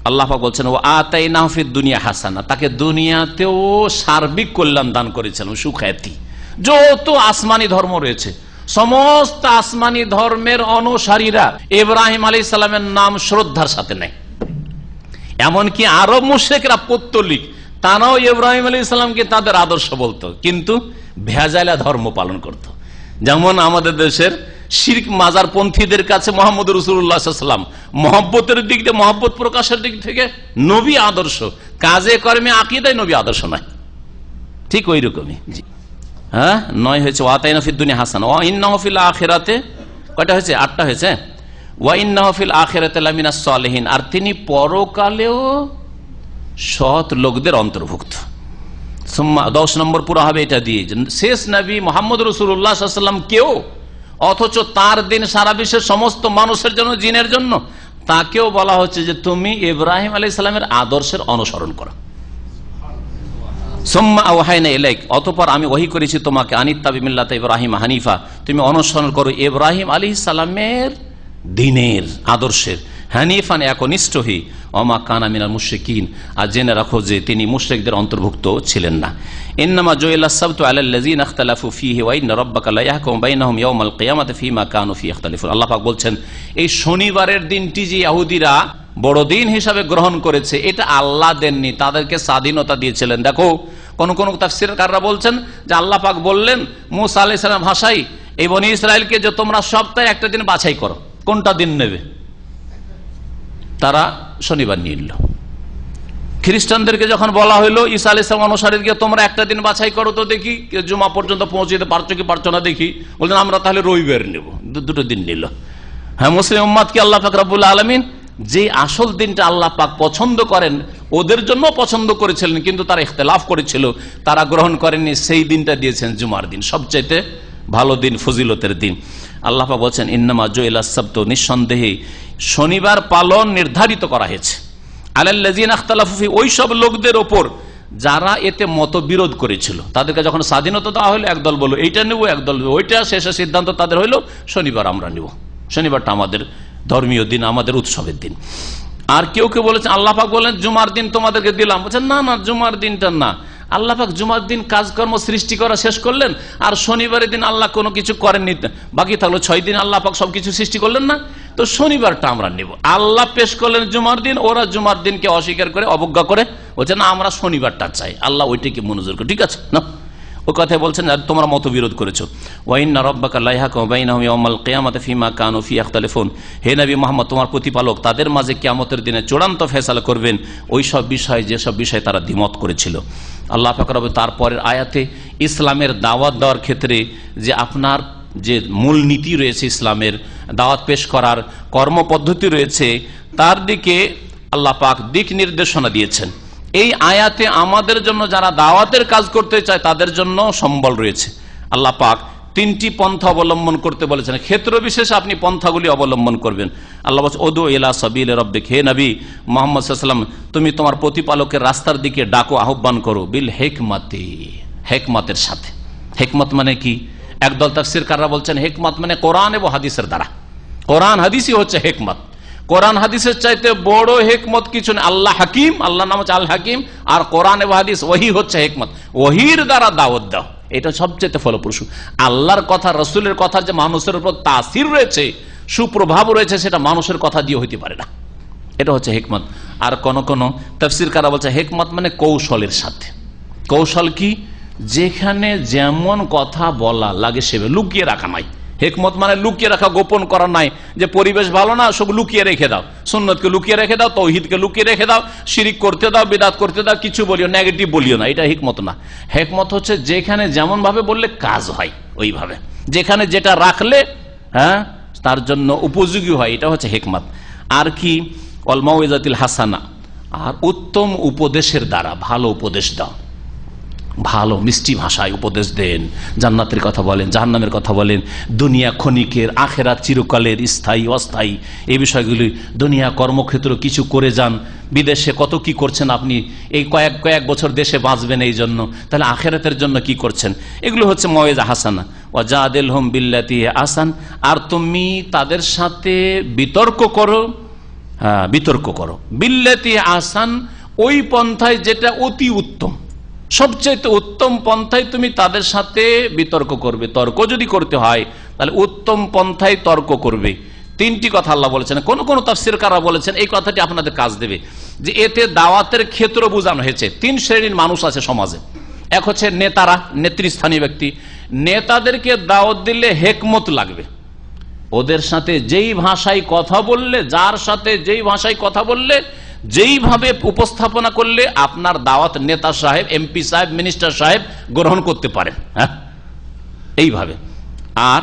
আল্লাহ পাক বলছেন ও আতাইনাহু ফিদ দুনিয়া হাসানা, তাকে দুনিয়াতেও সার্বিক কল্যাণ দান করেছিলেন, সুখ্যাতি। যত আসমানি ধর্ম রয়েছে, সমস্ত আসমানি ধর্মের অনুসারীরা ইব্রাহিম আলাইহিস সালামের নাম শ্রদ্ধার সাথে নেয়। এমনকি আরব মুশরিকরা, পৌত্তলিক, তারাও ইব্রাহিম আলাইহিস সালামকে তাদের আদর্শ বলতো, কিন্তু ভেজাইলা ধর্ম পালন করত। যেমন আমাদের দেশের শিরক মাজার পন্থীদের কাছে মোহাম্মদ রাসূলুল্লাহ সাল্লাল্লাহু আলাইহি ওয়াসাল্লাম মহব্বতের দিক দিয়ে, মহব্বত প্রকাশের দিক থেকে নবী আদর্শ, কাজে কর্মে আকীদায় নবী আদর্শ নয়। ঠিক ওই রকমই। জি হ্যাঁ, 9 হয়েছে ওয়াতাইনা ফিদ দুনিয়া হাসানা ওয়া ইন্নাহু ফিল আখিরাতে, কয়টা হয়েছে? 8টা হয়েছে। ওয়া ইন্নাহু ফিল আখিরাতি লামিনাস সালিহিন, আর তিনি পরকালেও সৎ লোকদের অন্তর্ভুক্ত। 10 নম্বর পুরো হবে এটা দিয়ে, শেষ নবী মুহাম্মদ রাসূলুল্লাহ সাল্লাল্লাহু আলাইহি ওয়াসাল্লাম কেউ, অথচ তার দিন সারা বিশ্বের সমস্ত মানুষের জন্য, জিনের জন্য, তাকেও বলা হচ্ছে যে তুমি ইব্রাহিম আলাইহিস সালামের আদর্শের অনুসরণ করো। সুম্মা আওহাইনা ইলাইক, অতঃপর আমি ওহী করেছি তোমাকে, আনিত্তাবি মিল্লাতা ইব্রাহিম হানিফা, তুমি অনুসরণ করো ইব্রাহিম আলাইহিস সালামের দ্বীনের, আদর্শের। হানিফান, একনিষ্ঠ হই, ওমা কানা মিনাল মুশরিকিন, আর জেনে রাখো যে তিনি মুশরিকদের অন্তর্ভুক্ত ছিলেন না। ইন্নামা জুইলাস সাবতু আলাল্লাযিনা ইখতালাফু ফীহি ওয়া ইন্না রাব্বাকা লা ইয়াহকুমু বাইনাহুম ইয়াওমাল কিয়ামাতি ফীমা কানু ফীহি ইখতালিফুন। আল্লাহ পাক বলছেন এই শনিবারের দিনটি যে ইহুদিরা বড়দিন হিসাবে গ্রহণ করেছে, এটা আল্লাহ দেননি, তাদেরকে স্বাধীনতা দিয়েছিলেন। দেখো কোন কোন তাফসীরকাররা বলছেন যে আল্লাহ পাক বললেন মূসা আলাইহিস সালাম ভাষায় এই বনি ইসরায়েলকে যে তোমরা সপ্তাহে একটা দিন বাছাই করো, কোনটা দিন নেবে? তারা শনিবার নিয়ে নিল। খ্রিস্টানদেরকে যখন বলা হইলো ঈসা আলাইহিস সালাম অনুসারীদেরকে তোমরা একটা দিন বাছাই করো তো দেখি, জুমা পর্যন্ত পৌঁছতে পারছো কি পারছো না দেখি, বললেন আমরা তাহলে রবিবার নেব, দুটো দিন নিল। হ্যাঁ, মুসলিম উম্মাতকে আল্লাহ পাক রব্বুল আলামিন যে আসল দিনটা আল্লাহ পাক পছন্দ করেন, ওদের জন্য পছন্দ করেছিলেন, কিন্তু তারা ইখতিলাফ করেছিল, তারা গ্রহণ করেননি, সেই দিনটা দিয়েছেন জুমার দিন, সবচাইতে ভালো দিন, ফজিলতের দিন। আল্লাহ পাক বলছেন ইন্নামা জুইলাস সাবতু, নিঃসন্দেহে শনিবার পালন নির্ধারিত করা হয়েছে, আলাল্লাযিনা ইখতালাফু ফি, ওই সব লোকদের ওপর, যারা এতে মতবিরোধ করেছিল তাদেরকে যখন স্বাধীনতা দেওয়া হলো, একদল বলল এইটা নেব, একদল ওইটা, শেষে সিদ্ধান্ত তাদের হইলো শনিবার আমরা নেব, শনিবারটা আমাদের ধর্মীয় দিন, আমাদের উৎসবের দিন। আর কেউ কেউ বলেছেন আল্লাহ পাক বলেন জুমার দিন তোমাদেরকে দিলাম, বলছেন না না, জুমার দিনটা না, আল্লাহ পাক জুমার দিন কাজকর্ম সৃষ্টি করা শেষ করলেন, আর শনিবারের দিন আল্লাহ কোনো কিছু করেননি, বাকি থাকলো 6 দিন আল্লাহ পাক সবকিছু সৃষ্টি করলেন না, তো শনিবারটা আমরা নেব। আল্লাহ পেশ করলেন জুমার দিন, ওরা জুমার দিনকে অস্বীকার করে অবজ্ঞা করে বলছে না আমরা শনিবারটা চাই, আল্লাহ ওইটাকে মনোযোগ করে, ঠিক আছে না, ওই কথাই বলছেন তোমরা মতবিরোধ করেছো। ওয়াইন্না রাব্বাকা লা ইয়াহকুমু বাইনাহুম ইয়াওমাল কিয়ামাতি ফীমা কানু ফীহি ইখতালিফুন, হে নবী মুহাম্মদ তোমার প্রতিপালক তাদের মাঝে কিয়ামতের দিনে চূড়ান্ত ফয়সালা করবেন ওই সব বিষয় যেসব বিষয় তারা দ্বিমত করেছিল। আল্লাহ পাক রব্বুল তারপরের আয়াতে ইসলামের দাওয়াত দেওয়ার ক্ষেত্রে যে আপনার যে মূল নীতি রয়েছে, ইসলামের দাওয়াত পেশ করার কর্মপদ্ধতি রয়েছে, তার দিকে আল্লাহ পাক দিক নির্দেশনা দিয়েছেন। এই আয়াতে আমাদের জন্য যারা দাওয়াতের কাজ করতে চায় তাদের জন্য সম্বল রয়েছে। আল্লাহ পাক 3টি পন্থা অবলম্বন করতে বলেছেন, ক্ষেত্র বিশেষে আপনি পন্থাগুলি অবলম্বন করবেন। আল্লাহ বলছে ওদু ইলা সাবিল রাব্বিক, হে নবী মুহাম্মদ সাল্লাল্লাহু আলাইহি ওয়াসাল্লাম তুমি তোমার প্রতিপালকের রাস্তার দিকে ডাকো, আহ্বান করো, বিল হিকমতি, হিকমতের সাথে। হিকমত মানে কি? একদল তাফসীরকাররা বলছেন হিকমত মানে কোরআন এবং হাদিসের দ্বারা, কোরআন হাদিসই হচ্ছে হিকমত। কোরআন হাদিসের চাইতে বড় হিকমত কিছু নেই। আল্লাহ হাকিম, আল্লাহ নাম হচ্ছে আল হাকিম, আর কোরআন এবং হাদিস ওহী হচ্ছে হিকমত। ওহীর দ্বারা দাওয়াত দাও, এটা সবচেয়ে ফলপ্রসূ। আল্লাহর কথা, রসুলের কথা যে মানুষের উপর তাসির রয়েছে, সুপ্রভাব রয়েছে, সেটা মানুষের কথা দিয়ে হইতে পারে না, এটা হচ্ছে হিকমত। আর কোন কোন তাফসীরকাররা বলছে হিকমত মানে কৌশলের সাথে। কৌশল কি? যেখানে যেমন কথা বলা লাগে সেভাবে, লুকিয়ে রাখা নাই। হিকমত মানে লুকিয়ে রাখা, গোপন করা নাই, যে পরিবেশ ভালো না সব লুকিয়ে রেখে দাও, সুন্নতকে লুকিয়ে রেখে দাও, তাওহীদকে লুকিয়ে রেখে দাও, শিরিক করতে দাও, বিদআত করতে দাও, কিছু বলিও, নেগেটিভ বলিও না, এটা হিকমত না। হিকমত হচ্ছে যেখানে যেমন ভাবে বললে কাজ হয় ওইভাবে, যেখানে যেটা রাখলে তার জন্য উপযোগী হয়, এটা হচ্ছে হিকমত। আর কি? ওয়াল মাউইজাতিল হাসানা, আর উত্তম উপদেশের দ্বারা ভালো উপদেশ দাও, ভালো মিষ্টি ভাষায় উপদেশ দেন, জান্নাতের কথা বলেন, জাহান্নামের কথা বলেন, দুনিয়া ক্ষণিকের, আখেরাত চিরকালের, স্থায়ী অস্থায়ী, এই বিষয়গুলি, দুনিয়া কর্মক্ষেত্র কিছু করে যান, বিদেশে কত কি করছেন আপনি, এই কয়েক বছর দেশে বাঁচবেন এই জন্য, তাহলে আখেরাতের জন্য কি করছেন, এগুলো হচ্ছে মওয়াইজা হাসানা। ওয়াজাদিলহুম বিল্লাতি আহসান, আর তুমি তাদের সাথে বিতর্ক করো, বিতর্ক করো, বিল্লাতি আহসান, ওই পন্থায় যেটা অতি উত্তম, সবচেয়ে উত্তম পন্থায় তুমি তাদের সাথে বিতর্ক করবে। তর্ক যদি করতে হয় তাহলে উত্তম পন্থায় তর্ক করবে। 3টি কথা আল্লাহ বলেছেন। কোন কোন তাফসীরকাররা বলেছেন এই কথাটি আপনাদের কাজ দেবে, যে এতে দাওয়াতের ক্ষেত্র বোঝানো হয়েছে। 3 শ্রেণীর মানুষ আছে সমাজে। এক হচ্ছে নেতারা, নেতৃস্থানীয় ব্যক্তি। নেতাদেরকে দাওয়াত দিলে হিকমত লাগবে, ওদের সাথে যেই ভাষায় কথা বললে, যার সাথে যেই ভাষায় কথা বললে, যেইভাবে উপস্থাপনা করলে আপনার দাওয়াত নেতা সাহেব, এমপি সাহেব, মিনিস্টার সাহেব গ্রহণ করতে পারেন, এইভাবে। আর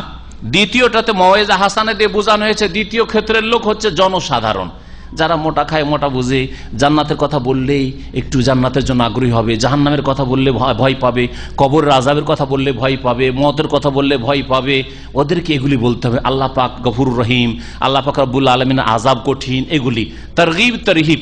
দ্বিতীয়টাতে মওয়াইজা হাসানা দিয়ে বোঝানো হয়েছে, দ্বিতীয় ক্ষেত্রের লোক হচ্ছে জনসাধারণ, যারা মোটা খায় মোটা বুঝে, জান্নাতের কথা বললেই একটু জান্নাতের জন্য আগ্রহী হবে, জাহান্নামের কথা বললে ভয় পাবে, কবরের আযাবের কথা বললে ভয় পাবে, মওতের কথা বললে ভয় পাবে, ওদেরকে এগুলি বলতে হবে। আল্লাহ পাক গফুরুর রহিম, আল্লাহ পাক রব্বুল আলামিন আযাব কঠিন, এগুলি তারগীব তারহিব,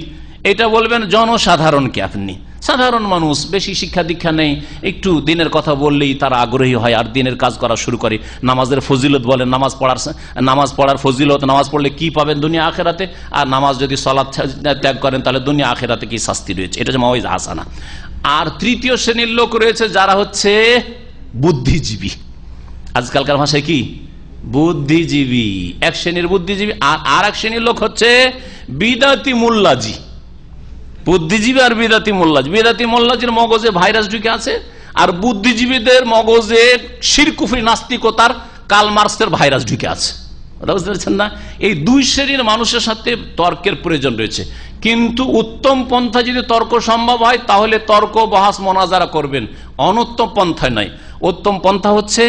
এটা বলবেন জনসাধারণকে। আপনি সাধারণ মানুষ, বেশি শিক্ষা দীক্ষা নেই, একটু দিনের কথা বললেই তারা আগ্রহী হয় আর দিনের কাজ করা শুরু করে। নামাজের ফজিলত বলেন, নামাজ পড়ার ফজিলত, নামাজ পড়লে কি পাবেন দুনিয়া আখেরাতে, আর নামাজ যদি সালাত ত্যাগ করেন তাহলে দুনিয়া আখেরাতে কি শাস্তি রয়েছে, এটা হচ্ছে মাওয়াইজা হাসানা। আর তৃতীয় শ্রেণীর লোক রয়েছে যারা হচ্ছে বুদ্ধিজীবী, আজকালকার ভাষায় কি বুদ্ধিজীবী, এক শ্রেণীর বুদ্ধিজীবী। আর এক শ্রেণীর লোক হচ্ছে বিদাতি মোল্লাজি। বুদ্ধিজীবী আর বিদাতি মোল্লাজি, বিদাতি মোল্লাজির মগজে ভাইরাস ঢুকে আছে, আর বুদ্ধিজীবীদের মগজে শিরক কুফরি নাস্তিকতার কার্ল মার্কসের ভাইরাস ঢুকে আছে। বুঝতে পারছেন না? এই 2 শ্রেণীর মানুষের সাথে তর্কের প্রয়োজন রয়েছে। কিন্তু উত্তম পন্থা যদি তর্ক সম্ভব হয় তাহলে তর্ক বহাস মোনাজারা করবেন, অনুত্তম পন্থায় নয়। উত্তম পন্থা হচ্ছে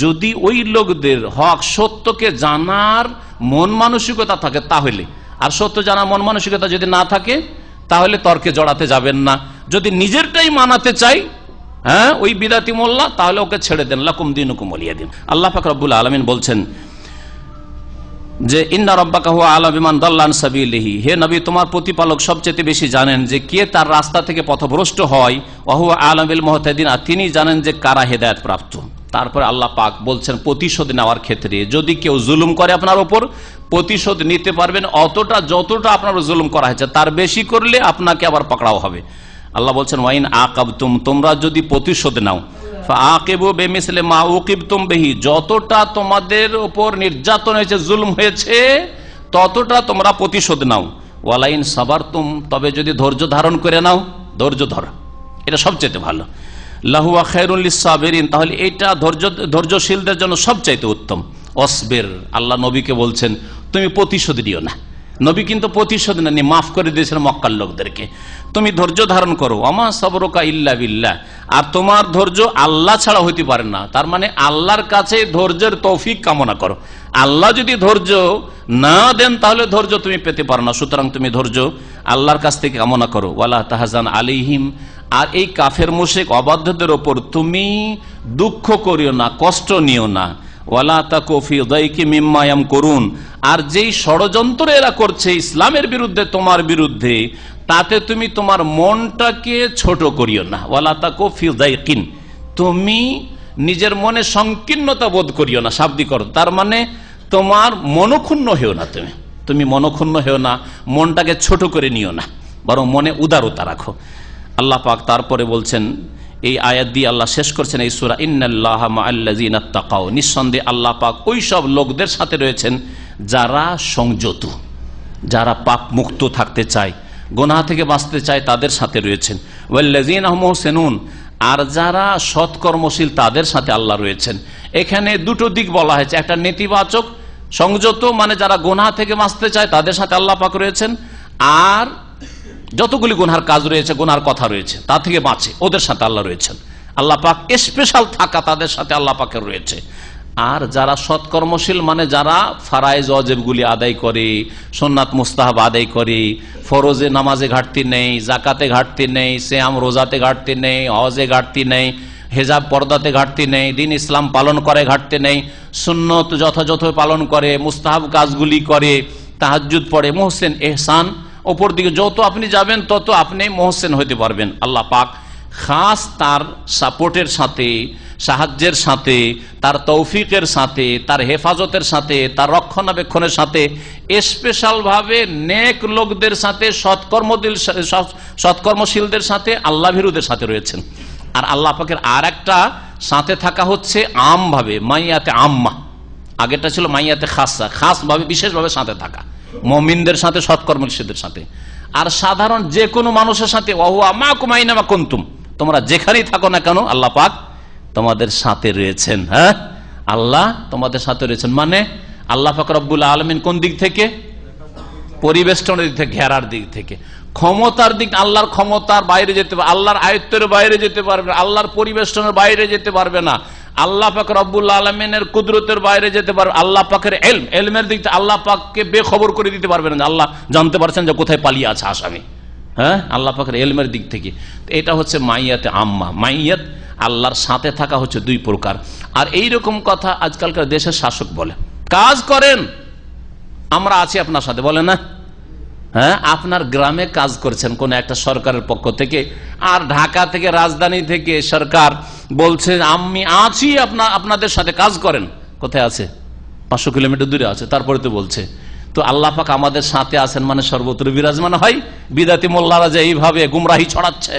যদি ওই লোকদের হক সত্যকে জানার মন মানসিকতা থাকে তাহলে, আর সত্য জানার মন মানসিকতা যদি না থাকে তাহলে তর্কে জড়াতে যাবেন না। যদি নিজেরটাই মানাতে চাই ওই বিদাতি মোল্লা, তাহলে ওকে ছেড়ে দেন, লাকুম দীনুকুম ওয়ালিয়া দিন। আল্লাহ পাক রব্বুল আলামিন বলছেন যে ইন্না রাব্বাকা হুয়া আ'লামু বিমান দাল্লা আন সাবিলিহি, হে নবী তোমার প্রতিপালক সবচেয়ে বেশি জানেন যে কে তার রাস্তা থেকে পথভ্রষ্ট হয়, ওয়া হুয়া আ'লামু বিল মুহতাদিন, আর তিনি জানেন যে কারা হেদায়েত প্রাপ্ত। তারপরে আল্লাহ পাক বলছেন প্রতিশোধ নেওয়ার ক্ষেত্রে যদি কেউ জুলুম করে আপনার উপর, প্রতিশোধ নিতে পারবেন অতটা যতটা আপনার জুলুম করা হয়েছে, তার বেশি করলে আপনাকে আবার পকড়াও হবে। আল্লাহ বলছেন ওয়াইন আকাবতুম, তোমরা যদি প্রতিশোধ নাও, ফাআকিবু বিমিসলি মা উকিবতুম বিহি, যতটা তোমাদের উপর নির্যাতন হয়েছে জুলুম হয়েছে ততটা তোমরা প্রতিশোধ নাও। ওয়ালাইন সাবারতুম, তবে যদি ধৈর্য ধারণ করে নাও, ধৈর্য ধর, এটা সবচেয়ে ভালো। লাহুয়া খায়রুল লিসসাবিরিন, তাহলে এটা ধৈর্যশীলদের জন্য সবচাইতে উত্তম। অসবির, আল্লাহ নবীকে বলছেন তুমি প্রতিশোধ দিও না। নবী কিন্তু প্রতিশোধ নেননি, মাফ করে দিয়েছেন মক্কার লোকদেরকে। তুমি ধৈর্য ধারণ করো, আমা সাবরুকা ইল্লা বিল্লাহ, আর তোমার ধৈর্য আল্লাহ ছাড়া হইতে পারে না। তার মানে আল্লাহর কাছে ধৈর্যের তৌফিক কামনা করো। আল্লাহ যদি ধৈর্য না দেন তাহলে ধৈর্য তুমি পেতে পারো না, সুতরাং তুমি ধৈর্য আল্লাহর কাছ থেকে কামনা করো। ওয়ালা তাহজান আলাইহিম, আর এই কাফের মুশরিক অবাধ্যদের ওপর তুমি দুঃখ করিও না, কষ্ট নিও না। ওয়ালা তাকু ফি দাইকি মিম্মা ইয়ামকুরুন, আর যেই ষড়যন্ত্র এরা করছে ইসলামের বিরুদ্ধে, তোমার বিরুদ্ধে, তাতে তুমি তোমার মনটাকে ছোট করিও না। ওয়ালা তাকু ফি দাইকিন, তুমি নিজের মনে সংকীর্ণতা বোধ করিও না, শাব্দিক অর্থ। তার মানে তোমার মনক্ষুণ্ণ হেও না, তুমি মনক্ষুণ্ণ হেও না, মনটাকে ছোট করে নিও না, বরং মনে উদারতা রাখো। আল্লাহ পাক তারপরে বলছেন, এই আয়াত দিয়ে আল্লাহ শেষ করছেন এই সূরা, ইন্নাল্লাহা মাআল্লাযিনা তাকাও, নিঃসন্দেহে আল্লাহ পাক ওই সব লোকদের সাথে রয়েছেন যারা সংযত, যারা পাপ মুক্ত থাকতে চায়, গুনাহ থেকে বাঁচতে চায়, তাদের সাথে রয়েছেন। ওয়াল্লাযিনা হুম মুহসিনুন, আর যারা সৎকর্মশীল তাদের সাথে আল্লাহ রয়েছেন। এখানে দুটো দিক বলা হয়েছে, একটা নেতিবাচক, সংযত মানে যারা গুনাহ থেকে বাঁচতে চায় তাদের সাথে আল্লাহ পাক রয়েছেন, আর যতগুলি গুনহার কাজ রয়েছে, গুনহার কথা রয়েছে, তা থেকে বাঁচে ওদের সাথে আল্লাহ রয়েছেন। আল্লাহ পাক স্পেশাল থাকা তাদের সাথে আল্লাহ পাকের রয়েছে। আর যারা সৎকর্মশীল মানে যারা ফারায়েজ ওয়াজিবগুলি আদায় করে, সুন্নাত মুস্তাহাব আদায় করে, ফরজে নামাজে ঘাটতি নেই, জাকাতে ঘাটতি নেই, সিয়াম রোজাতে ঘাটতি নেই, হজে ঘাটতি নেই, হেজাব পর্দাতে ঘাটতি নেই, দিন ইসলাম পালন করে ঘাটতি নেই, সুন্নত যথাযথ পালন করে, মুস্তাহাব কাজগুলি করে, তাহাজ্জুদ পড়ে, মুহসিন ইহসান, ওপর দিকে যত আপনি যাবেন তত আপনি মুহসিন হতে পারবেন। আল্লাহ পাক খাস তার সাপোর্টের সাথে, সাহায্যের সাথে, তার তৌফিকের সাথে, তার হেফাজতের সাথে, তার রক্ষণাবেক্ষণের সাথে, স্পেশাল ভাবে নেক লোকদের সাথে, সৎকর্মশীলদের সাথে, আল্লাহ ভীরুদের সাথে রয়েছেন। আর আল্লাহ পাকের আর একটা সাথে থাকা হচ্ছে আম ভাবে, মাইয়াতে আম্মা, আগেরটা ছিল মাইয়াতে খাসা, খাস ভাবে বিশেষভাবে সাথে থাকা, মুমিনদের সাথে, সৎকর্মশীলদের সাথে। আর সাধারণ যে কোনো মানুষের সাথে, ওয়াহুয়া মাকুম আইনামা কুনতুম, তোমরা যেখানেই থাকো না কেন আল্লাহ পাক তোমাদের সাথে রয়েছেন। হ্যাঁ, আল্লাহ তোমাদের সাথে রয়েছেন মানে আল্লাহ পাক রব্বুল আলামিন কোন দিক থেকে? পরিবেষ্টনের দিক থেকে, ঘেরার দিক থেকে। ক্ষমতার দিক, আল্লাহর ক্ষমতার বাইরে যেতে পারবে, আল্লাহর আয়ত্তের বাইরে যেতে পারবে না, আল্লাহর পরিবেষ্টনের বাইরে যেতে পারবে না, আল্লাহ পাক রব্বুল আলামিনের কুদরতের বাইরে যেতে পারবে। আল্লাহ পাকের এলমের দিক থেকে আল্লাহ পাককে বেখবর করে দিতে পারবে না, আল্লাহ জানতে পারছেন যে কোথায় পালিয়ে আছে আসামি। হ্যাঁ, আল্লাহ পাকের এলমের দিক থেকে। এটা হচ্ছে মাইয়াতে আম্মা। মাইয়াত আল্লাহর সাথে থাকা হচ্ছে দুই প্রকার। আর এইরকম কথা আজকালকার দেশের শাসক বলে, কাজ করেন আমরা আছি আপনার সাথে, বলে না? হ্যাঁ, আপনার গ্রামে কাজ করছেন কোন একটা সরকারের পক্ষ থেকে, আর ঢাকা থেকে, রাজধানী থেকে সরকার বলছে আমি আছি আপনাদের সাথে, কাজ করেন। কোথায় আছে? 500 কিলোমিটার দূরে আছে, তারপরে তো বলছে। তো আল্লাহ পাক আমাদের সাথে আছেন মানে সর্বত্র বিরাজমান হয়। বিদাতি মোল্লারা যে এইভাবে গুমরাহি ছড়াচ্ছে,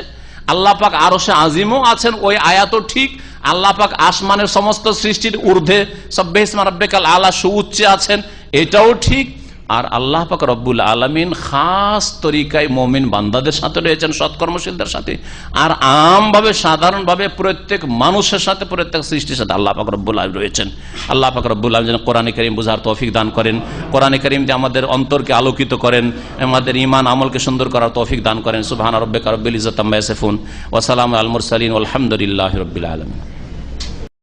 আল্লাহ পাক আরশে আজিমও আছেন, ওই আয়াতও ঠিক। আল্লাহ পাক আসমানের সমস্ত সৃষ্টির ঊর্ধ্বে সাব্বিহিসমা রাব্বিকাল আলা, সুউচ্চে আছেন, এটাও ঠিক। আর আল্লাহ পাক রব্বুল আলামিন খাস তরিকায় মুমিন বান্দাদের সাথে রয়েছেন, সৎকর্মশীলদের সাথে। আর আমভাবে, সাধারণভাবে প্রত্যেক মানুষের সাথে, প্রত্যেক সৃষ্টির সাথে আল্লাহ পাক রব্বুল আলামিন রয়েছেন। আল্লাহ পাক রব্বুল আলামিন যেন কোরআনে কারীম বুঝার তৌফিক দান করেন, কোরআনে কারীম দিয়ে আমাদের অন্তরকে আলোকিত করেন, আমাদের ঈমান আমলকে সুন্দর করার তৌফিক দান করেন। সুবহান রাব্বিকা রাব্বিল ইজ্জাতি আম্মা ইয়াসিফুন ওয়া সালামুন আলাল মুরসালিন ওয়াল হামদুলিল্লাহি রাব্বিল আলামিন।